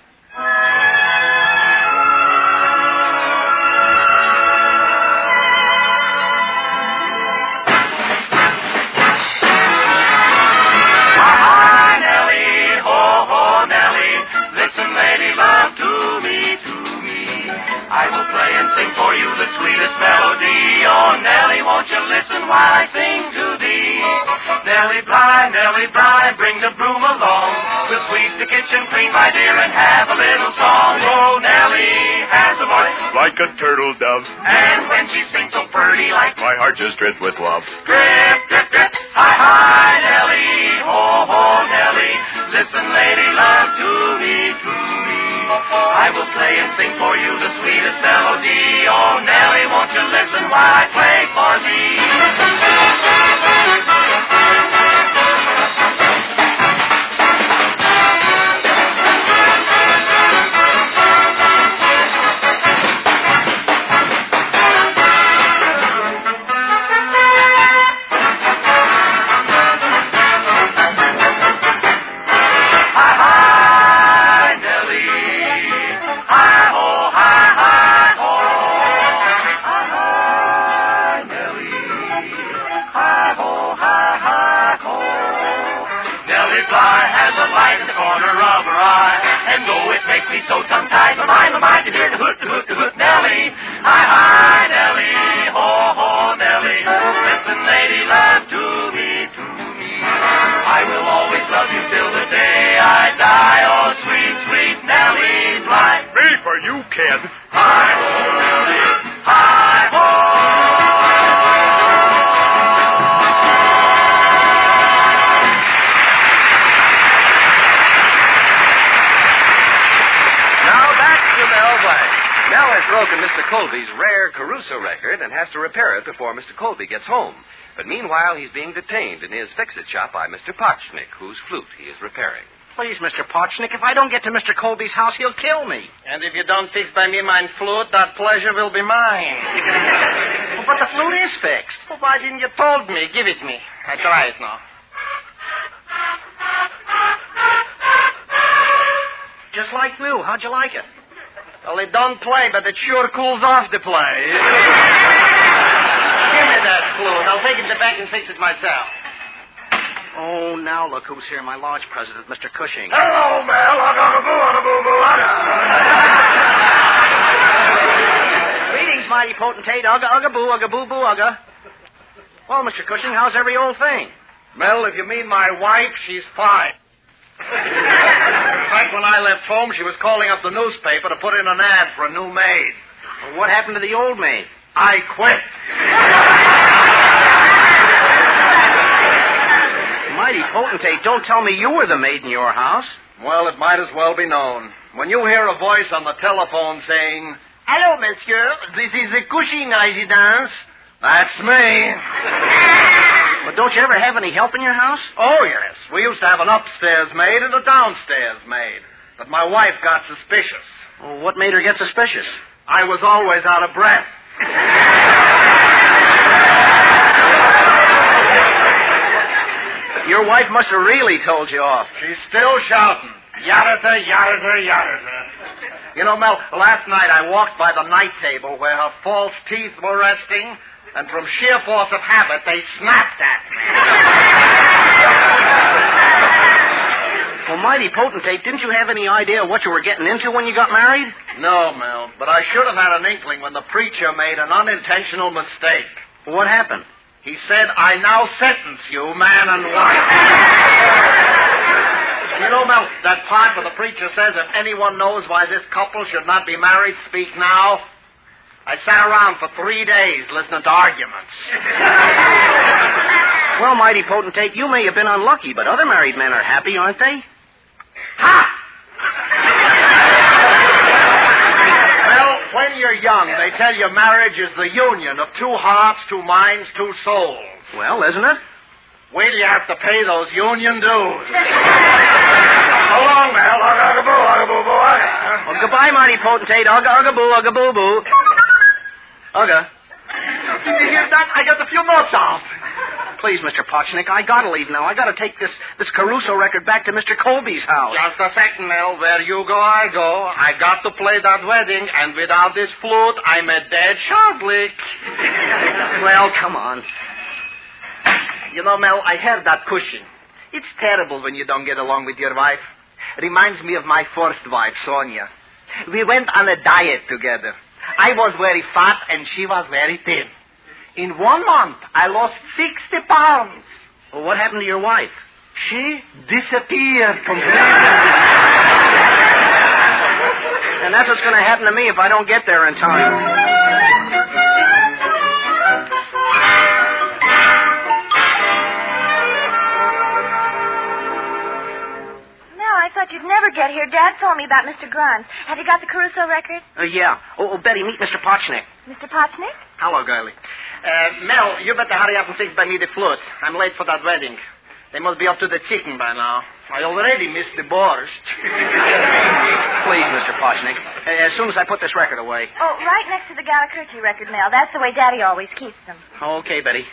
Listen, lady love, to me. I will play and sing for you the sweetest melody. Oh, Nellie, won't you listen while I sing to thee? Nellie Bly, bring the broom along. We'll sweep the kitchen clean, my dear, and have a little song. Oh, Nellie has a voice like a turtle dove, and when she sings so pretty, like my heart just drips with love. Drip, drip, drip, hi, Nellie, ho, Nellie. Listen, lady love, to me. I will play and sing for you the sweetest melody. Oh, Nellie, won't you listen while I play for thee? So tongue-tied, my mind to hear the hoot, Nellie. Hi, Nellie, ho, Nellie. Listen, lady, love, to me. I will always love you till the day I die. Oh, sweet Nellie Bly. Me for you, kid. Hi, ho, Nellie. Hi, ho. Mel has broken Mr. Colby's rare Caruso record and has to repair it before Mr. Colby gets home. But meanwhile, he's being detained in his fix-it shop by Mr. Potchnick, whose flute he is repairing. Please, Mr. Potchnick, if I don't get to Mr. Colby's house, he'll kill me. And if you don't fix by me my flute, that pleasure will be mine. But the flute is fixed. Well, why didn't you told me? Give it me. I try it now. Just like new. How'd you like it? Well, it don't play, but it sure cools off the play. Give me that flute. I'll take it back and fix it myself. Oh, now look who's here, my lodge president, Mr. Cushing. Hello, Mel. Greetings, mighty potentate. Ugga, boo, ugga. Well, Mr. Cushing, how's every old thing? Mel, if you mean my wife, she's fine. In fact, when I left home, she was calling up the newspaper to put in an ad for a new maid. Well, what happened to the old maid? I quit. Mighty potentate, don't tell me you were the maid in your house. Well, it might as well be known. When you hear a voice on the telephone saying, "Hello, monsieur, this is the Cushing residence," that's me. But don't you ever have any help in your house? Oh, yes. We used to have an upstairs maid and a downstairs maid. But my wife got suspicious. Well, what made her get suspicious? I was always out of breath. Your wife must have really told you off. She's still shouting, "Yarata, yarata, yarata." You know, Mel, last night I walked by the night table where her false teeth were resting, and from sheer force of habit, they snapped at me. Well, mighty potentate, didn't you have any idea what you were getting into when you got married? No, Mel, but I should have had an inkling when the preacher made an unintentional mistake. Well, what happened? He said, "I now sentence you, man and wife." You know, Mel, that part where the preacher says, "If anyone knows why this couple should not be married, speak now." I sat around for 3 days listening to arguments. Well, mighty potentate, you may have been unlucky, but other married men are happy, aren't they? Ha! Well, when you're young, they tell you marriage is the union of two hearts, two minds, two souls. Well, isn't it? Wait till you have to pay those union dues. So long, Mel. Well, goodbye, mighty potentate. Ugga, boo, boo. Ugga. Did you hear that? I got the few notes off. Please, Mr. Potchnick, I gotta leave now. I gotta take this Caruso record back to Mr. Colby's house. Just a second, Mel. Where you go, I go. I got to play that wedding, and without this flute, I'm a dead shazlik. Well, come on. You know, Mel, I have that cushion. It's terrible when you don't get along with your wife. Reminds me of my first wife, Sonia. We went on a diet together. I was very fat, and she was very thin. In 1 month, I lost 60 pounds. Well, what happened to your wife? She disappeared completely. And that's what's going to happen to me if I don't get there in time. I thought you'd never get here. Dad told me about Mr. Grimes. Have you got the Caruso record? Yeah. Oh, Betty, meet Mr. Potchnick. Mr. Potchnick? Hello, girlie. Mel, you better hurry up and fix by me the flute. I'm late for that wedding. They must be up to the chicken by now. I already missed the borscht. Please, Mr. Potchnick. As soon as I put this record away. Oh, right next to the Galacurci record, Mel. That's the way Daddy always keeps them. Okay, Betty.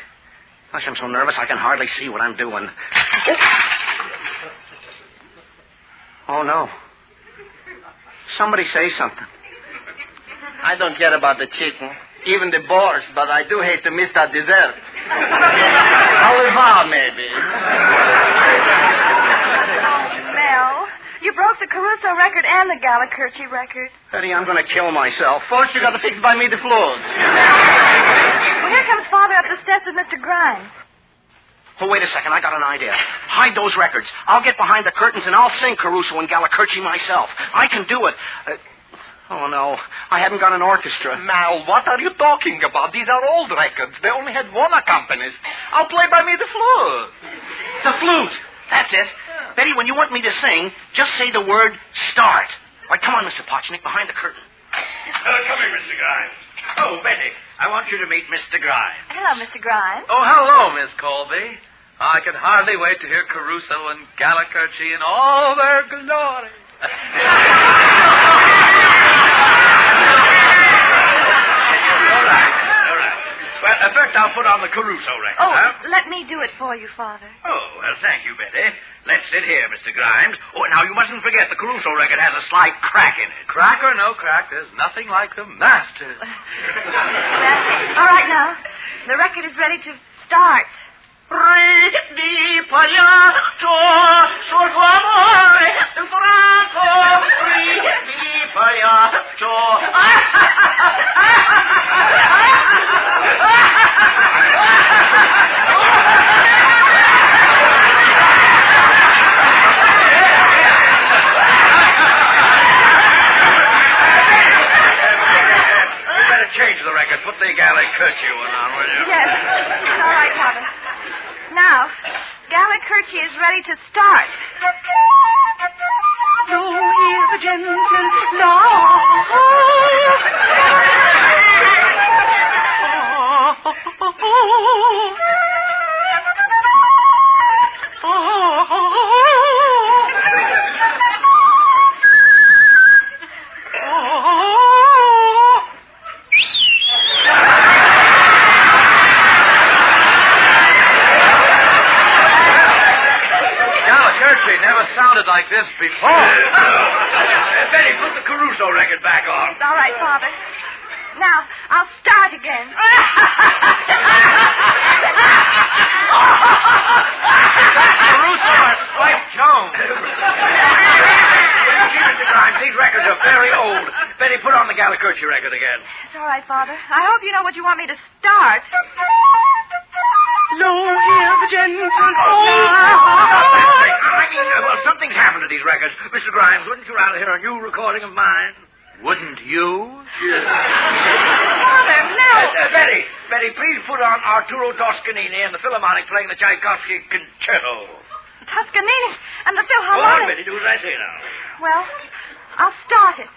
Gosh, I'm so nervous I can hardly see what I'm doing. Oh, no. Somebody say something. I don't care about the chicken, even the borscht, but I do hate to miss that dessert. Au revoir, maybe. Mel, you broke the Caruso record and the Galacurci record. Betty, I'm going to kill myself. First, you got to fix by me the flute. Well, here comes Father up the steps with Mr. Grimes. Oh, wait a second. I got an idea. Hide those records. I'll get behind the curtains and I'll sing Caruso and Galacurci myself. I can do it. Oh, no. I haven't got an orchestra. Mal, what are you talking about? These are old records. They only had one accompanist. I'll play by me the flute. The flute. That's it. Betty, when you want me to sing, just say the word start. All right, come on, Mr. Potchnick, behind the curtain. Come here, Mr. Grimes. Oh, Betty, I want you to meet Mr. Grimes. Hello, Mr. Grimes. Oh, hello, Miss Colby. I can hardly wait to hear Caruso and Galacurci in all their glory. All right. Well, first I'll put on the Caruso record. Oh, huh? let me do it for you, Father. Oh, well, thank you, Betty. Let's sit here, Mr. Grimes. Oh, now, you mustn't forget the Caruso record has a slight crack in it. Crack or no crack, there's nothing like the masters. All right, now. The record is ready to start. Re di pagliaccio, sul tuo amore franco. Re di pagliaccio. Change the record. Put the Galacurci one on, will you? Yes. All right, Father. Now, Galacurci is ready to start. You hear the gentle like this before. Betty, put the Caruso record back on. All right, Father. Now, I'll start again. Caruso or Spike Jones. Mr. Grimes, these records are very old. Betty, put on the Galacurci record again. It's all right, Father. I hope you know what you want me to start. Lo, hear the gentle Well, something's happened to these records. Mr. Grimes, wouldn't you rather hear a new recording of mine? Wouldn't you? Father, no. Betty, please put on Arturo Toscanini and the Philharmonic playing the Tchaikovsky Concerto. Toscanini and the Go on, Philharmonic. Betty, do as I say now. Well, I'll start it.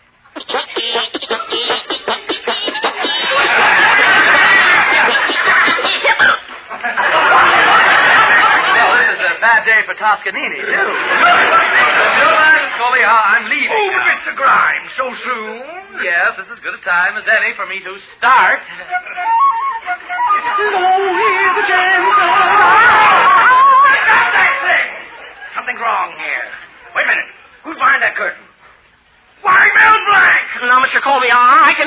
Well, this is a bad day for Toscanini, too. Scully, I'm leaving. Oh, but Mr. Grimes, so soon? Yes, this is as good a time as any for me to start. Lo, hear the gentle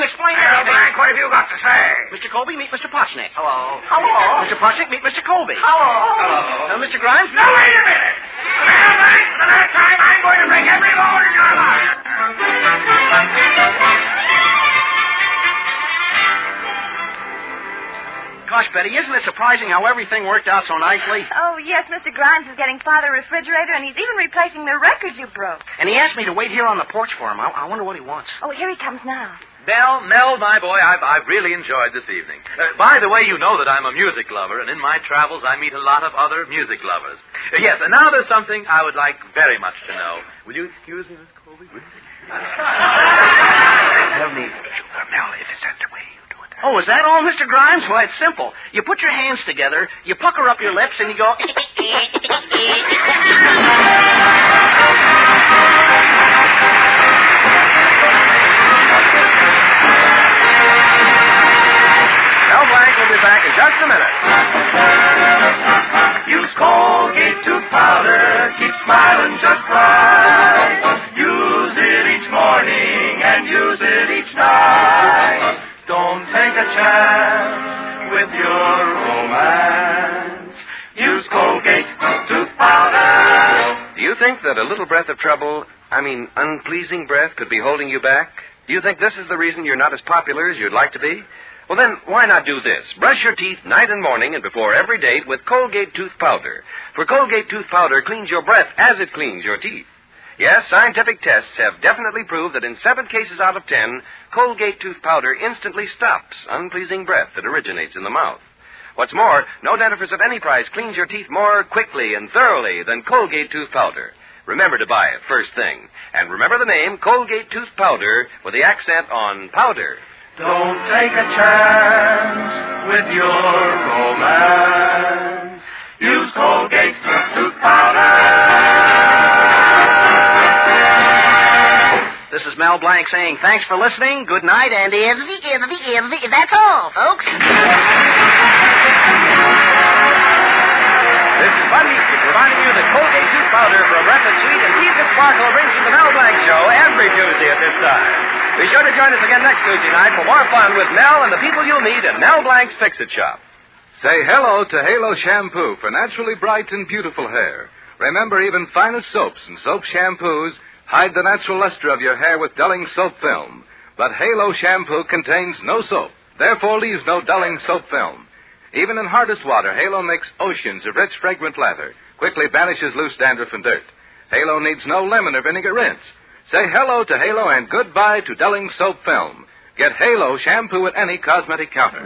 and explain Well, everything. Blank, what have you got to say? Mr. Colby, meet Mr. Potchnick. Hello. Hello. Mr. Potchnick, meet Mr. Colby. Hello. Mr. Grimes? Now, wait a minute. Well, Blank, for the last time, I'm going to break every bone in your body. Gosh, Betty, isn't it surprising how everything worked out so nicely? Oh, yes, Mr. Grimes is getting Father a refrigerator, and he's even replacing the records you broke. And he asked me to wait here on the porch for him. I wonder what he wants. Oh, here he comes now. Mel, my boy, I've really enjoyed this evening. By the way, you know that I'm a music lover, and in my travels I meet a lot of other music lovers. Yes, and now there's something I would like very much to know. Will you excuse me, Miss Colby? Tell me, Mel, if it's that way you do it. Oh, is that all, Mr. Grimes? Well, it's simple. You put your hands together, you pucker up your lips, and you go... Mel Blanc will be back in just a minute. Use Colgate tooth powder, keep smiling just right. Use it each morning and use it each night. Don't take a chance with your romance. Use Colgate tooth powder. Do you think that a little breath of trouble, unpleasing breath, could be holding you back? Do you think this is the reason you're not as popular as you'd like to be? Well, then, why not do this? Brush your teeth night and morning and before every date with Colgate tooth powder. For Colgate tooth powder cleans your breath as it cleans your teeth. Yes, scientific tests have definitely proved that in 7 cases out of 10, Colgate tooth powder instantly stops unpleasing breath that originates in the mouth. What's more, no dentifrice of any price cleans your teeth more quickly and thoroughly than Colgate tooth powder. Remember to buy it first thing. And remember the name Colgate tooth powder with the accent on powder. Don't take a chance with your romance. Use Colgate tooth powder. This is Mel Blanc saying thanks for listening, good night, and That's all, folks. This is Bud Easton providing you the Colgate tooth powder for a breath that's sweet and teeth that sparkle brings you the Mel Blanc Show every Tuesday at this time. Be sure to join us again next Tuesday night for more fun with Mel and the people you'll meet at Mel Blanc's Fix-It Shop. Say hello to Halo Shampoo for naturally bright and beautiful hair. Remember, even finest soaps and soap shampoos hide the natural luster of your hair with dulling soap film. But Halo Shampoo contains no soap, therefore leaves no dulling soap film. Even in hardest water, Halo makes oceans of rich, fragrant lather, quickly banishes loose dandruff and dirt. Halo needs no lemon or vinegar rinse. Say hello to Halo and goodbye to dulling soap film. Get Halo Shampoo at any cosmetic counter.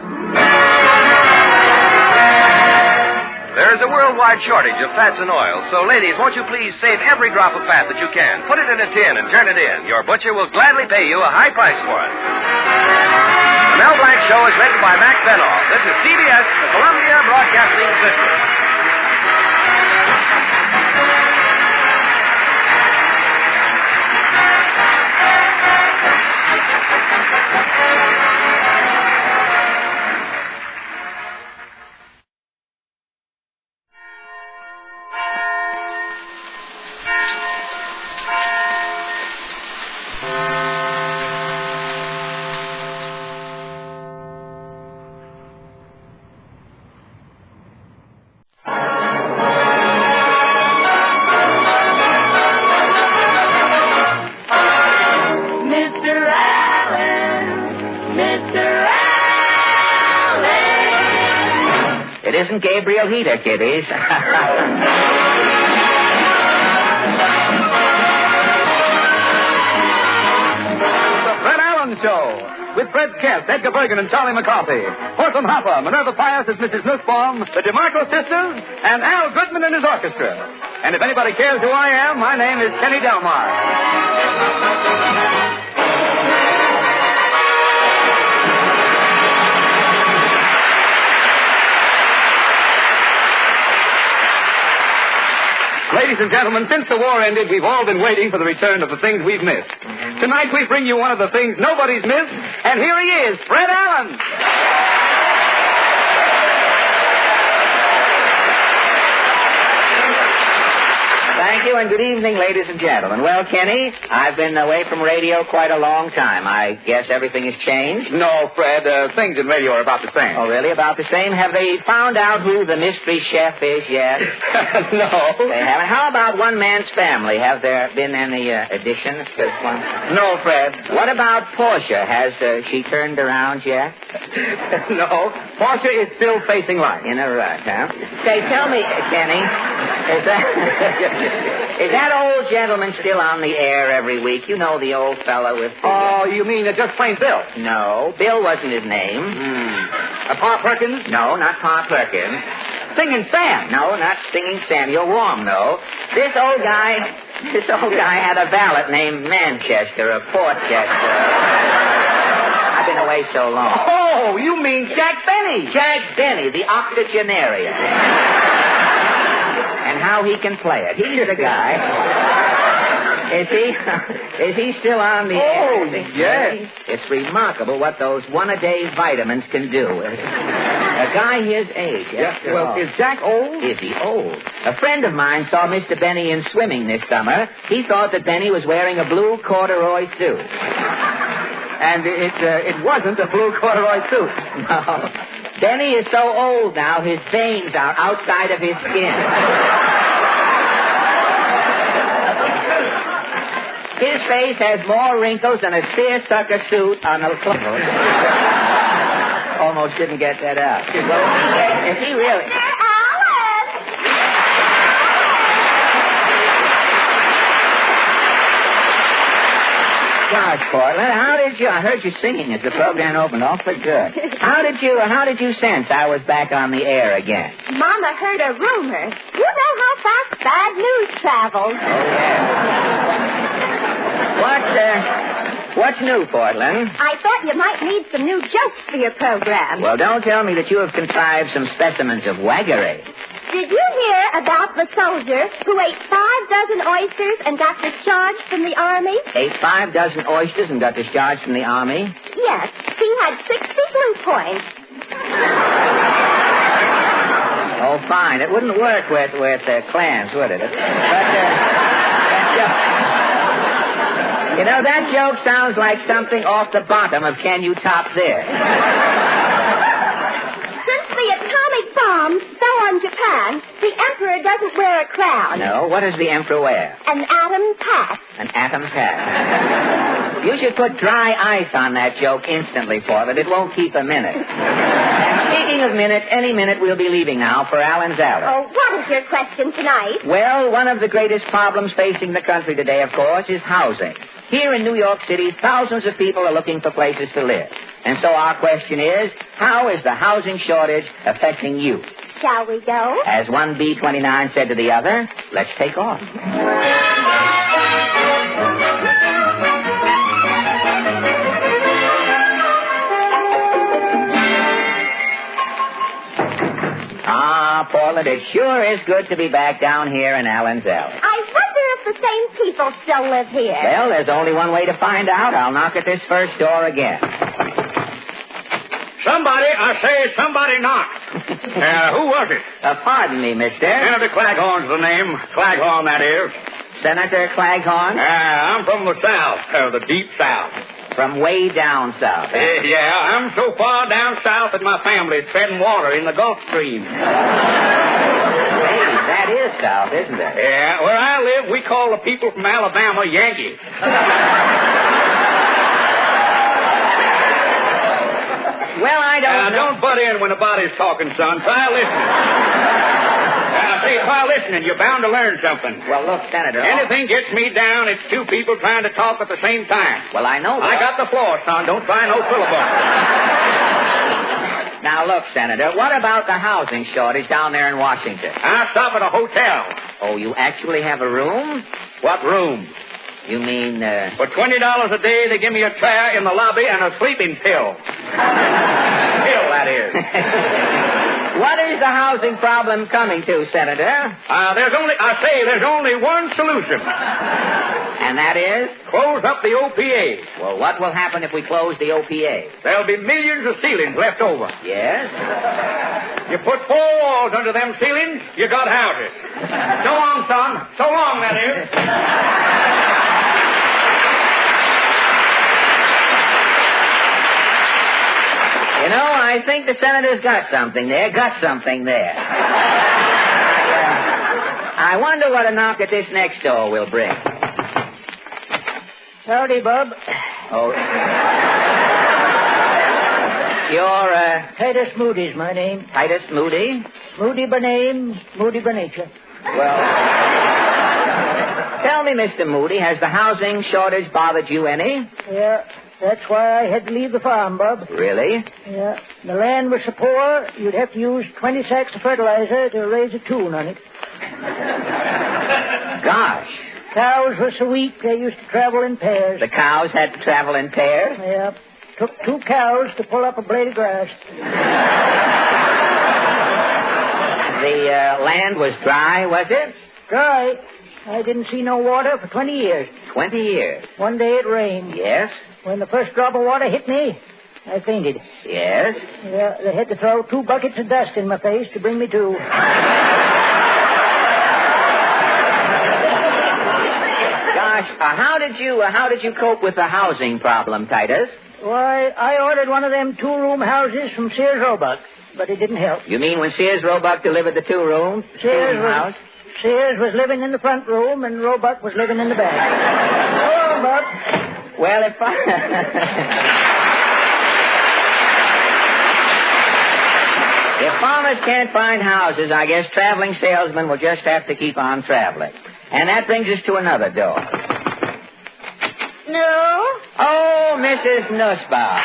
There is a worldwide shortage of fats and oils, so ladies, won't you please save every drop of fat that you can. Put it in a tin and turn it in. Your butcher will gladly pay you a high price for it. The Mel Blanc Show is written by Mac Benoff. This is CBS, the Columbia Broadcasting System. It isn't Gabriel Heater, kiddies. The Fred Allen Show. With Fred Kent, Edgar Bergen, and Charlie McCarthy. Horton Hopper, Minerva Pius as Mrs. Nussbaum, the DeMarco sisters, and Al Goodman and his orchestra. And if anybody cares who I am, my name is Kenny Delmar. Ladies and gentlemen, since the war ended, we've all been waiting for the return of the things we've missed. Tonight we bring you one of the things nobody's missed, and here he is, Fred Allen. Thank Thank you, and good evening, ladies and gentlemen. Well, Kenny, I've been away from radio quite a long time. I guess everything has changed? No, Fred, things in radio are about the same. Oh, really? About the same? Have they found out who the mystery chef is yet? No. They haven't. How about One Man's Family? Have there been any additions to this one? No, Fred. What about Portia? Has she turned around yet? No. Portia is still facing life. In a rut, huh? Say, tell me, Kenny, is that old gentleman still on the air every week? You know the old fellow with the... Oh, you mean just plain Bill? No, Bill wasn't his name. Pa Perkins? No, not Pa Perkins. Singing Sam? No, not Singing Sam. You're warm, though. This old guy had a valet named Manchester or Portchester. I've been away so long. Oh, you mean Jack Benny? Jack Benny, the octogenarian. And how he can play it. He's the guy. Is he still on the air? Oh, yes. It's remarkable what those one-a-day vitamins can do. A guy his age. Well, is Jack old? Is he old? A friend of mine saw Mr. Benny in swimming this summer. He thought that Benny was wearing a blue corduroy suit. And it wasn't a blue corduroy suit. No. Benny is so old now, his veins are outside of his skin. His face has more wrinkles than a seersucker suit on a clothes. Almost didn't get that out. Well, if he really... Gosh, Portland, I heard you singing as the program opened awfully good. How did you sense I was back on the air again? Mama heard a rumor. You know how fast bad news travels. Oh, yeah. What's new, Portland? I thought you might need some new jokes for your program. Well, don't tell me that you have contrived some specimens of waggery. Did you hear about the soldier who ate 5 dozen oysters and got discharged from the Army? Ate 5 dozen oysters and got discharged from the Army? Yes. He had 60 blue points. Oh, fine. It wouldn't work with clans, would it? But, that joke sounds like something off the bottom of Can You Top This? Since the atomic bomb fell on Japan, the emperor doesn't wear a crown. No? What does the emperor wear? An atom pass. An atom pass. You should put dry ice on that joke instantly, Portland. It won't keep a minute. And speaking of minutes, any minute we'll be leaving now for Allen's Alley. Oh, what is your question tonight? Well, one of the greatest problems facing the country today, of course, is housing. Here in New York City, thousands of people are looking for places to live. And so our question is, how is the housing shortage affecting you? Shall we go? As one B-29 said to the other, let's take off. Ah, Portland, it sure is good to be back down here in Allen's Alley. I wonder if the same people still live here. Well, there's only one way to find out. I'll knock at this first door again. Somebody knocked. Who was it? Pardon me, mister. Senator Claghorn's the name. Claghorn, that is. Senator Claghorn? I'm from the South, the deep South. From way down south. Yeah, I'm so far down south that my family's treading water in the Gulf Stream. Hey, that is south, isn't it? Yeah, where I live, we call the people from Alabama Yankees. Well, I don't know. Don't butt in when the body's talking, son. Try listening. Try listening. You're bound to learn something. Well, look, Senator. Anything gets me down, it's 2 people trying to talk at the same time. Well, I know that. I got the floor, son. Don't try no filibuster. Now, look, Senator, what about the housing shortage down there in Washington? I stop at a hotel. Oh, you actually have a room? What room? You mean, For $20 a day, they give me a chair in the lobby and a sleeping pill. Pill, that is. What is the housing problem coming to, Senator? There's only one solution. And that is? Close up the OPA. Well, what will happen if we close the OPA? There'll be millions of ceilings left over. Yes? You put 4 walls under them ceilings, you got houses. So long, son. So long, that is. You know, I think the senator's got something there. I wonder what a knock at this next door will bring. Howdy, Bub. Oh. You're, Titus Moody's my name. Titus Moody? Moody by name, Moody by nature. Well, tell me, Mr. Moody, has the housing shortage bothered you any? Yeah, that's why I had to leave the farm, Bub. Really? Yeah. The land was so poor, you'd have to use 20 sacks of fertilizer to raise a tune on it. Gosh. Cows were so weak, they used to travel in pairs. The cows had to travel in pairs? Yeah. Took 2 cows to pull up a blade of grass. The land was dry, was it? Dry. I didn't see no water for 20 years. 20 years? One day it rained. Yes? When the first drop of water hit me, I fainted. Yes? Yeah, they had to throw 2 buckets of dust in my face to bring me to. Gosh, how did you cope with the housing problem, Titus? Why, I ordered one of them 2-room houses from Sears Roebuck, but it didn't help. You mean when Sears Roebuck delivered the 2-room house? Sears was living in the front room, and Roebuck was living in the back. Oh, Buck. Well, if farmers can't find houses, I guess traveling salesmen will just have to keep on traveling. And that brings us to another door. No? Oh, Mrs. Nussbaum.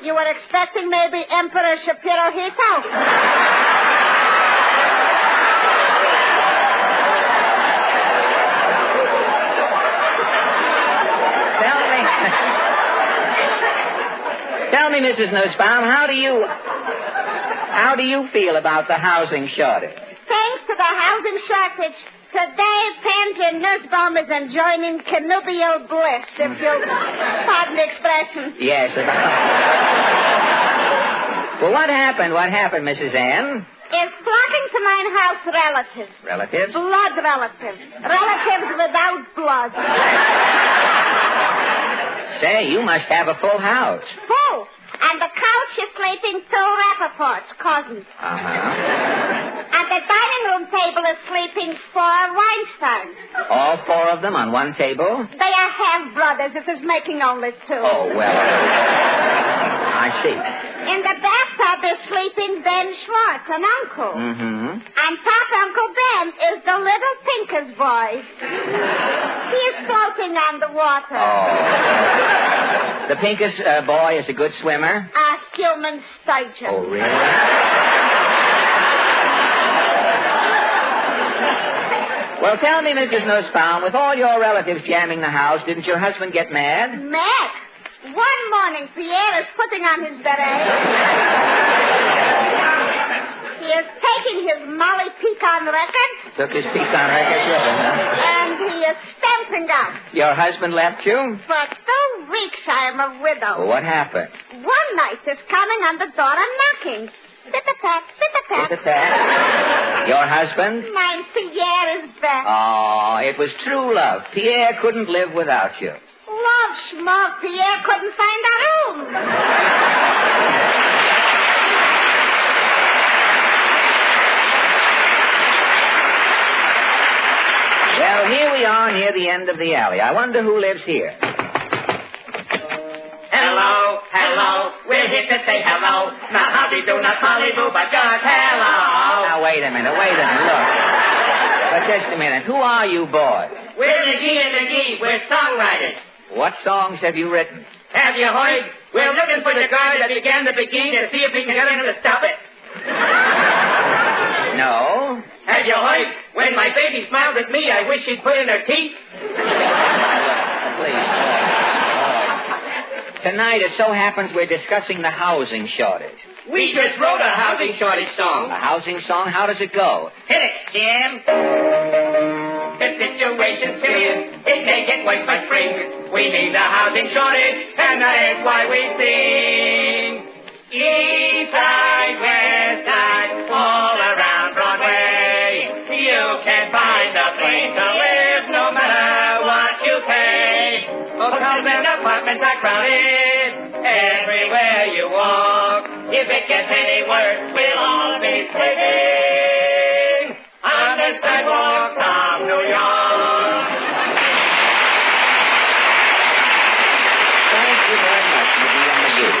You were expecting maybe Emperor Shapiro himself. Tell me, Mrs. Nussbaum, how do you feel about the housing shortage? Thanks to the housing shortage, today Pansy Nussbaum is enjoying connubial bliss, if you'll pardon the expression. Yes. Well, what happened? What happened, Mrs. Ann? Is flocking to mine house relatives. Relatives? Blood relatives. Relatives without blood. Say, you must have a full house. Full. And the couch is sleeping 2 Rappaports, cousins. Uh-huh. And the dining room table is sleeping 4 Weinsteins. All 4 of them on one table? They are half-brothers. This is making only 2. Oh, well, I see. In the bathtub is sleeping Ben Schwartz, an uncle. Mm-hmm. And Pop Uncle Ben is the little Pinker's boy. He is floating on the water. Oh. The Pinker's boy is a good swimmer? A human sturgeon. Oh, really? Well, tell me, Mrs. Nussbaum, with all your relatives jamming the house, didn't your husband get mad? Mad? One morning, Pierre is putting on his beret. He is taking his Molly Pecan record. Took his Pecan record with him, huh? And he is stamping out. Your husband left you? For 2 weeks I am a widow. Well, what happened? One night is coming on the door and knocking. Pit-a-pat, pit-a-pat. Pit-a-pat. Your husband? Mine Pierre is back. Oh, it was true love. Pierre couldn't live without you. Love, schmuck. Pierre couldn't find a room. Well, here we are near the end of the alley. I wonder who lives here. Hello, hello, we're here to say hello. Not howdy do, not polly-boo, but just hello. Now, wait a minute, look. But just a minute, who are you boys? We're McGee and McGee, we're songwriters. What songs have you written? Have you heard? We're looking for the guy that began the beginning to see if we can get him to stop it. No. Have you heard? When my baby smiles at me, I wish she'd put in her teeth. Please. Tonight, it so happens we're discussing the housing shortage. We just wrote a housing shortage song. A housing song? How does it go? Hit it, Jim. the situation's serious. It may get worse by spring. We need a housing shortage, and that is why we sing. East side, west side, all around Broadway. You can find a place to live no matter what you pay. Hotels and apartments are crowded everywhere you walk. If it gets any worse, we'll all be sleeping on the sidewalks of New York. Thank you very much, McGee.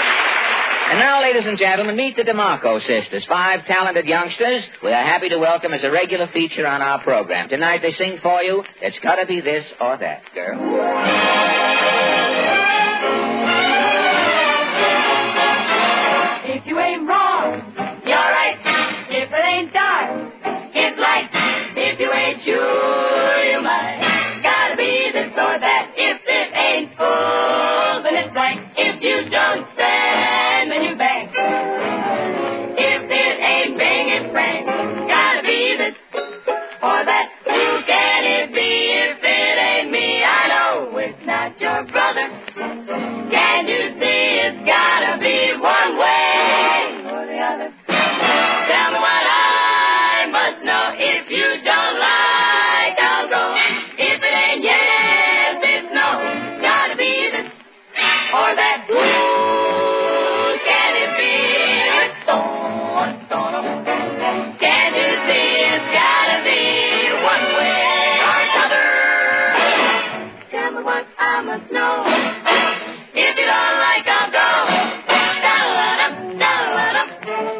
And now, ladies and gentlemen, meet the DeMarco sisters, 5 talented youngsters we are happy to welcome as a regular feature on our program. Tonight they sing for you, It's Gotta Be This or That, girl. If you ain't wrong, you're right. If it ain't dark, it's light. If you ain't sure, you might. Gotta be this or that. If it ain't full, then it's blank. If you don't stand, then you bang. If it ain't bang, it's bang. Gotta be this or that. Who can it be if it ain't me? I know it's not your brother. Can you see it's gotta be one way? Tell me what I must know. If you don't like, I'll go. If it ain't yes, it's no. Gotta be this or that. Who can it be? Can you see it's gotta be one way or another? Tell me what I must know. If you don't like, I'll go.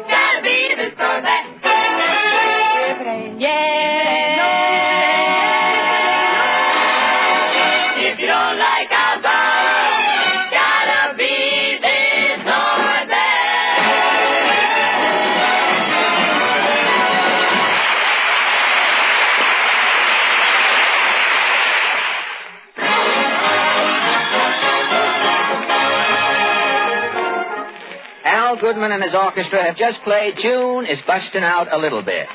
Gotta be this or that. If it ain't yes. If you don't like, I'll go. Gotta be this or that. Al Goodman and his orchestra have just played June is Bustin' Out a Little Bit.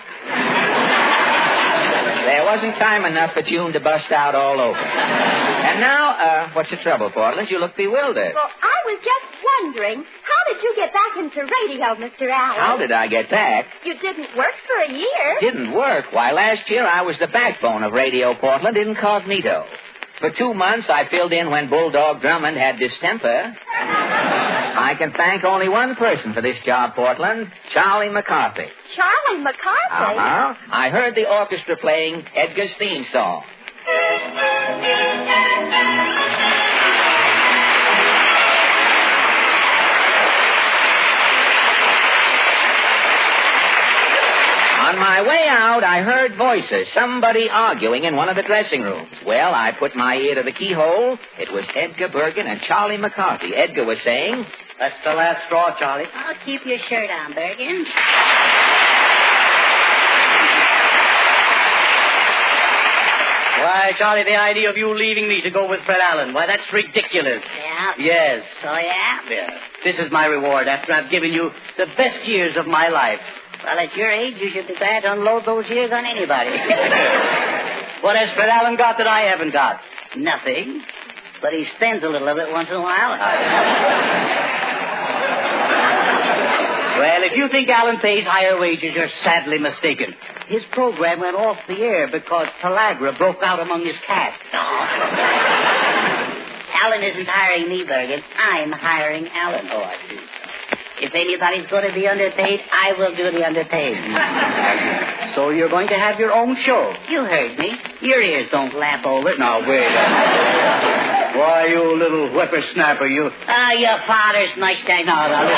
There wasn't time enough for June to bust out all over. And now, what's the trouble, Portland? You look bewildered. Well, I was just wondering, how did you get back into radio, Mr. Allen? How did I get back? You didn't work for a year. Didn't work. Why, last year I was the backbone of Radio Portland incognito. For 2 months, I filled in when Bulldog Drummond had distemper. I can thank only one person for this job, Portland, Charlie McCarthy. Charlie McCarthy? Uh-huh. I heard the orchestra playing Edgar's theme song. On my way out, I heard voices, somebody arguing in one of the dressing rooms. Well, I put my ear to the keyhole. It was Edgar Bergen and Charlie McCarthy. Edgar was saying, "That's the last straw, Charlie." I'll keep your shirt on, Bergen. Why, Charlie, the idea of you leaving me to go with Fred Allen, why, that's ridiculous. Yeah? Yes. So, yeah? Yeah. This is my reward after I've given you the best years of my life. Well, at your age, you should be glad to unload those years on anybody. What has Fred Allen got that I haven't got? Nothing. But he spends a little of it once in a while. Well, if you think Allen pays higher wages, you're sadly mistaken. His program went off the air because pellagra broke out among his cast. Allen isn't hiring me, Bergen. I'm hiring Allen. Oh, I see. If anybody's going to be underpaid, I will do the underpaid. So you're going to have your own show? You heard me. Your ears don't lap over. Now, wait a minute. Why, you little whippersnapper, you... Ah, your father's nice thing. No, listen.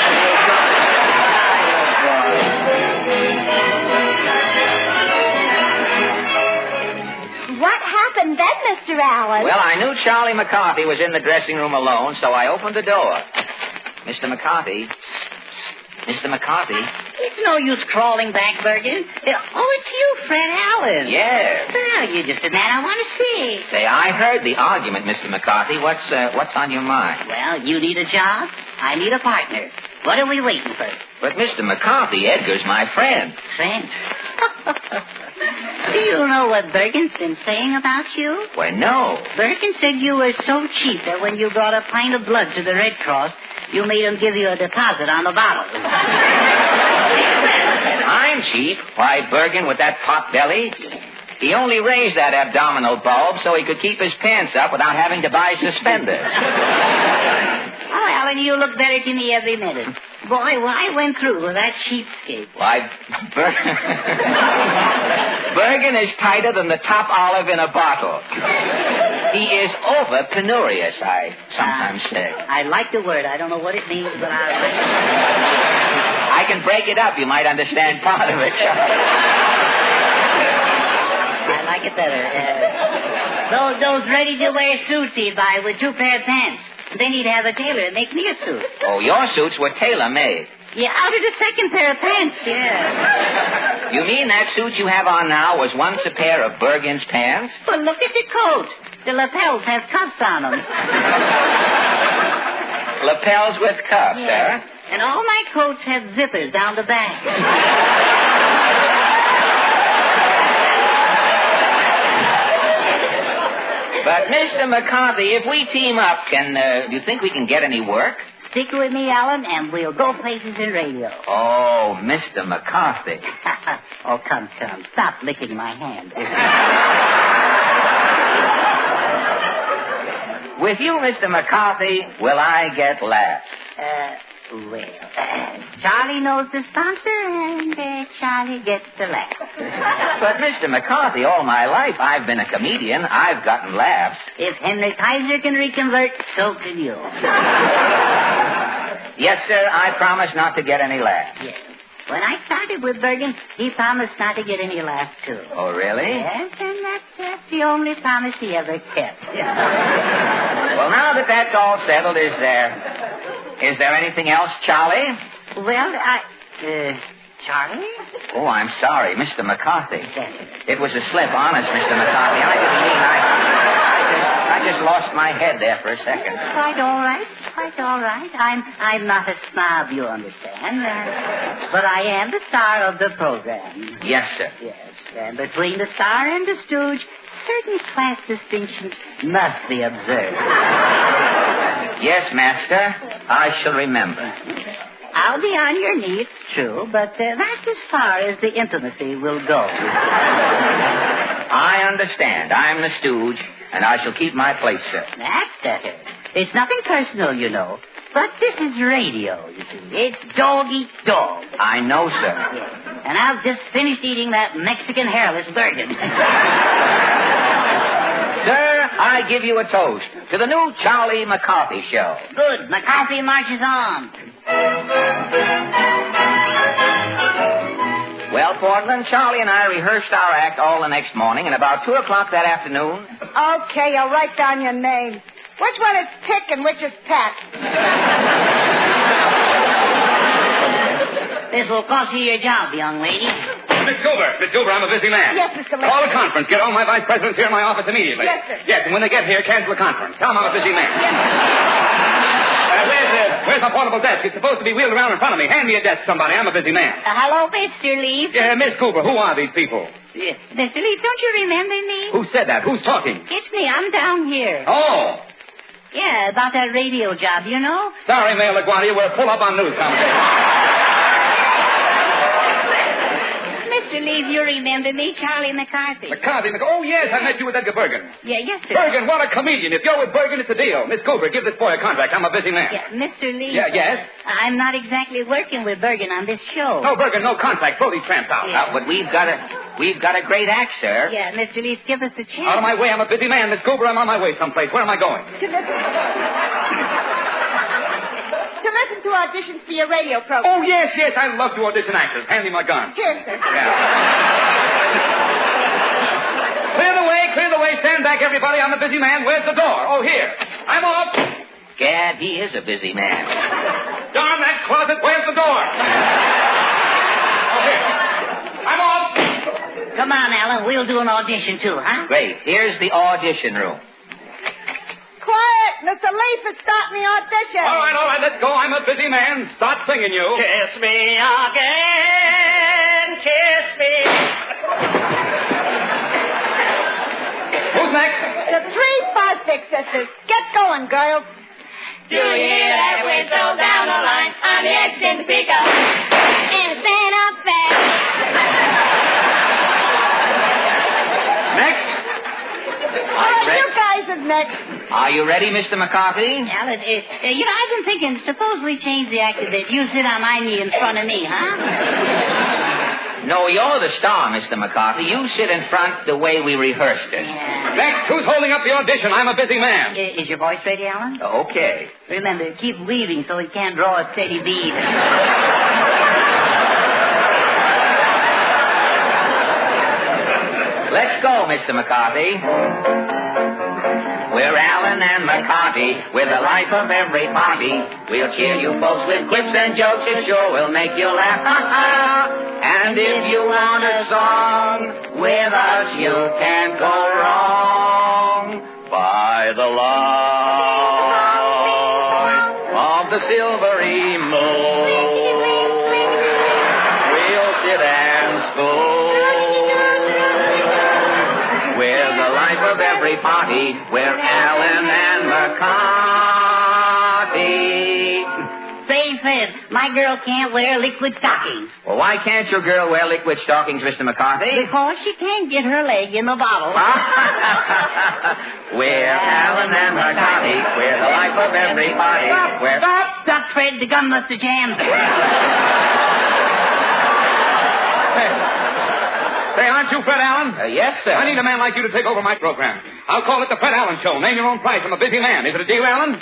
What happened then, Mr. Allen? Well, I knew Charlie McCarthy was in the dressing room alone, so I opened the door. Mr. McCarthy. Mr. McCarthy. It's no use crawling back, Bergen. Oh, it's you, Fred Allen. Yes. Well, you're just a man I want to see. Say, I heard the argument, Mr. McCarthy. What's on your mind? Well, you need a job. I need a partner. What are we waiting for? But, Mr. McCarthy, Edgar's my friend. Friend? Do you know what Bergen's been saying about you? Why, no. Bergen said you were so cheap that when you brought a pint of blood to the Red Cross, you made him give you a deposit on the bottle. I'm cheap. Why, Bergen, with that pot belly, he only raised that abdominal bulb so he could keep his pants up without having to buy suspenders. Oh, Alan, you look better to me every minute. Boy, I went through with that cheapskate. Why, Bergen is tighter than the top olive in a bottle. He is over penurious, I sometimes say. I like the word. I don't know what it means, but I can break it up. You might understand part of it. I like it better. Those ready-to-wear suits he'd buy with 2 pair of pants. Then he'd have a tailor make me a suit. Oh, your suits were tailor-made. Yeah, out of the 2nd pair of pants, yeah. You mean that suit you have on now was once a pair of Bergen's pants? Well, look at the coat. The lapels have cuffs on them. Lapels with cuffs, yeah. And all my coats have zippers down the back. But, Mr. McCarthy, if we team up, do you think we can get any work? Stick with me, Alan, and we'll go places in radio. Oh, Mr. McCarthy. Oh, come. Stop licking my hand. With you, Mr. McCarthy, will I get laughs? Charlie knows the sponsor, and Charlie gets the laugh. But, Mr. McCarthy, all my life I've been a comedian. I've gotten laughs. If Henry Kaiser can reconvert, so can you. Yes, sir, I promise not to get any laughs. Yes. When I started with Bergen, he promised not to get any laughs, too. Oh, really? Yes, and that's the only promise he ever kept. Well, now that that's all settled, is there anything else, Charlie? Well, Charlie? Oh, I'm sorry, Mr. McCarthy. It was a slip, honest, Mr. McCarthy. I didn't mean I just lost my head there for a second. Quite all right. I'm not a snob, you understand. But I am the star of the program. Yes, sir. Yes, and between the star and the stooge, certain class distinctions must be observed. Yes, master. I shall remember. I'll be on your knee, it's true, but that's as far as the intimacy will go. I understand. I'm the stooge, and I shall keep my place, sir. That's better. It's nothing personal, you know. But this is radio, you see. It's dog eat dog. I know, sir. Yes. And I've just finished eating that Mexican hairless Bergen. Sir, I give you a toast to the new Charlie McCarthy show. Good. McCarthy marches on. Well, Portland, Charlie and I rehearsed our act all the next morning, and about 2 o'clock that afternoon... Okay, I'll write down your name. Which one is Pick and which is Pat? This will cost you your job, young lady. Miss Cooper, I'm a busy man. Yes, Mr. Lester. Call a conference. Get all my vice presidents here in my office immediately. Yes, sir. Yes, and when they get here, cancel the conference. Tell them I'm a busy man. Yes, Where's my portable desk? It's supposed to be wheeled around in front of me. Hand me a desk, somebody. I'm a busy man. Hello, Mr. Leaf. Yeah, Miss Cooper, who are these people? Mr. Leaf, don't you remember me? Who said that? Who's talking? It's me. I'm down here. Oh. Yeah, about that radio job, you know? Sorry, Mayor LaGuardia, we're full up on news conversation. Mr. Leaf, you remember me, Charlie McCarthy. McCarthy? Oh, yes, I met you with Edgar Bergen. Yeah, yes, sir. Bergen, what a comedian. If you're with Bergen, it's a deal. Miss Cooper, give this boy a contract. I'm a busy man. Yeah, Mr. Leaf. Yeah, yes? I'm not exactly working with Bergen on this show. No, Bergen, no contract. Throw these tramps out. Yeah. But we've got a great act, sir. Yeah, Mr. Leaf, give us a chance. Out of my way. I'm a busy man. Miss Cooper, I'm on my way someplace. Where am I going? To listen to auditions for your radio program. Oh, yes. I love to audition actors. Hand me my gun. Here, sir. Clear the way. Stand back, everybody. I'm a busy man. Where's the door? Oh, here. I'm off. Gad, he is a busy man. Darn that closet. Where's the door? Oh, here. I'm off. Come on, Alan. We'll do an audition, too, huh? Great. Here's the audition room. Quiet! Mr. Leaf is starting the audition. All right. Let's go. I'm a busy man. Start singing, you. Kiss me again. kiss me. Who's next? The 3 Fosdick sisters. Get going, girls. Do you hear that whistle down the line on the exit pickup? And Santa Fe. Next. All right, you guys are next. Are you ready, Mr. McCarthy? Alan, I've been thinking, suppose we change the act a bit. You sit on my knee in front of me, huh? No, you're the star, Mr. McCarthy. You sit in front the way we rehearsed it. Next, who's holding up the audition? I'm a busy man. Is your voice ready, Alan? Okay. Remember, keep weaving so it can't draw a steady bead. Let's go, Mr. McCarthy. We're Allen and McCarthy. We're the life of every party. We'll cheer you folks with quips and jokes. It sure will make you laugh. And if you want a song with us, you can't go wrong. By the light of the silvery moon, we'll sit and spoon. We're the life of every party. We're Allen and McCarthy. Say, Fred, my girl can't wear liquid stockings. Well, why can't your girl wear liquid stockings, Mr. McCarthy? Because she can't get her leg in the bottle. We're Allen and McCarthy. We're the life of every party. Stop, Fred. The gun must have jammed. Say, aren't you Fred Allen? Yes, sir. I need a man like you to take over my program. I'll call it the Fred Allen Show. Name your own price. I'm a busy man. Is it a deal, Allen?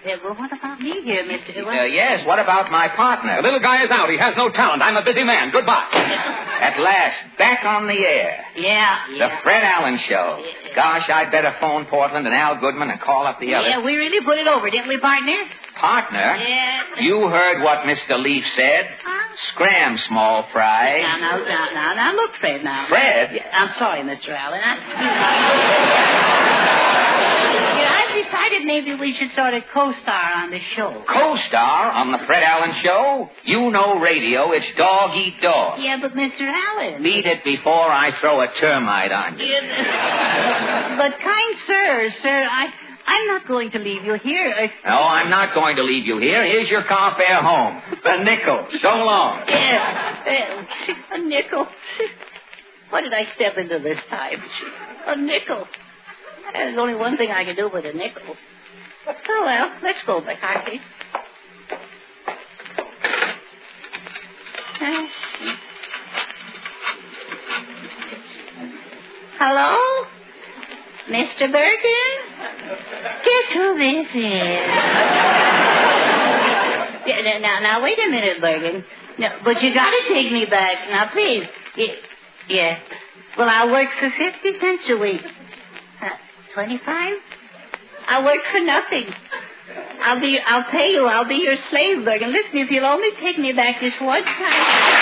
Well, what about me here, Mr. Yes, what about my partner? The little guy is out. He has no talent. I'm a busy man. Goodbye. At last, back on the air. Yeah. The Fred Allen Show. Gosh, I'd better phone Portland and Al Goodman and call up the others. Yeah, we really put it over, didn't we, partner? Partner? Yeah. You heard what Mr. Leaf said. Scram, small fry. Now, look, Fred, now. Fred? Yeah, I'm sorry, Mr. Allen. I've decided maybe we should sort of co-star on the show. Co-star on the Fred Allen Show? You know radio. It's dog eat dog. Yeah, but Mr. Allen. Beat it before I throw a termite on you. Yeah, but kind sir, I'm not going to leave you here. No, I'm not going to leave you here. Here's your car fare home. The nickel. So long. Yeah, a nickel. What did I step into this time? A nickel. There's only one thing I can do with a nickel. Oh, well, let's go, McCarthy. Hello? Mr. Bergen? Guess who this is? Now, wait a minute, Bergen. No, but you got to take me back. Now, please. Yeah. Well, I work for 50 cents a week. 25? I work for nothing. I'll pay you. I'll be your slave, Bergen. Listen, if you'll only take me back this one time.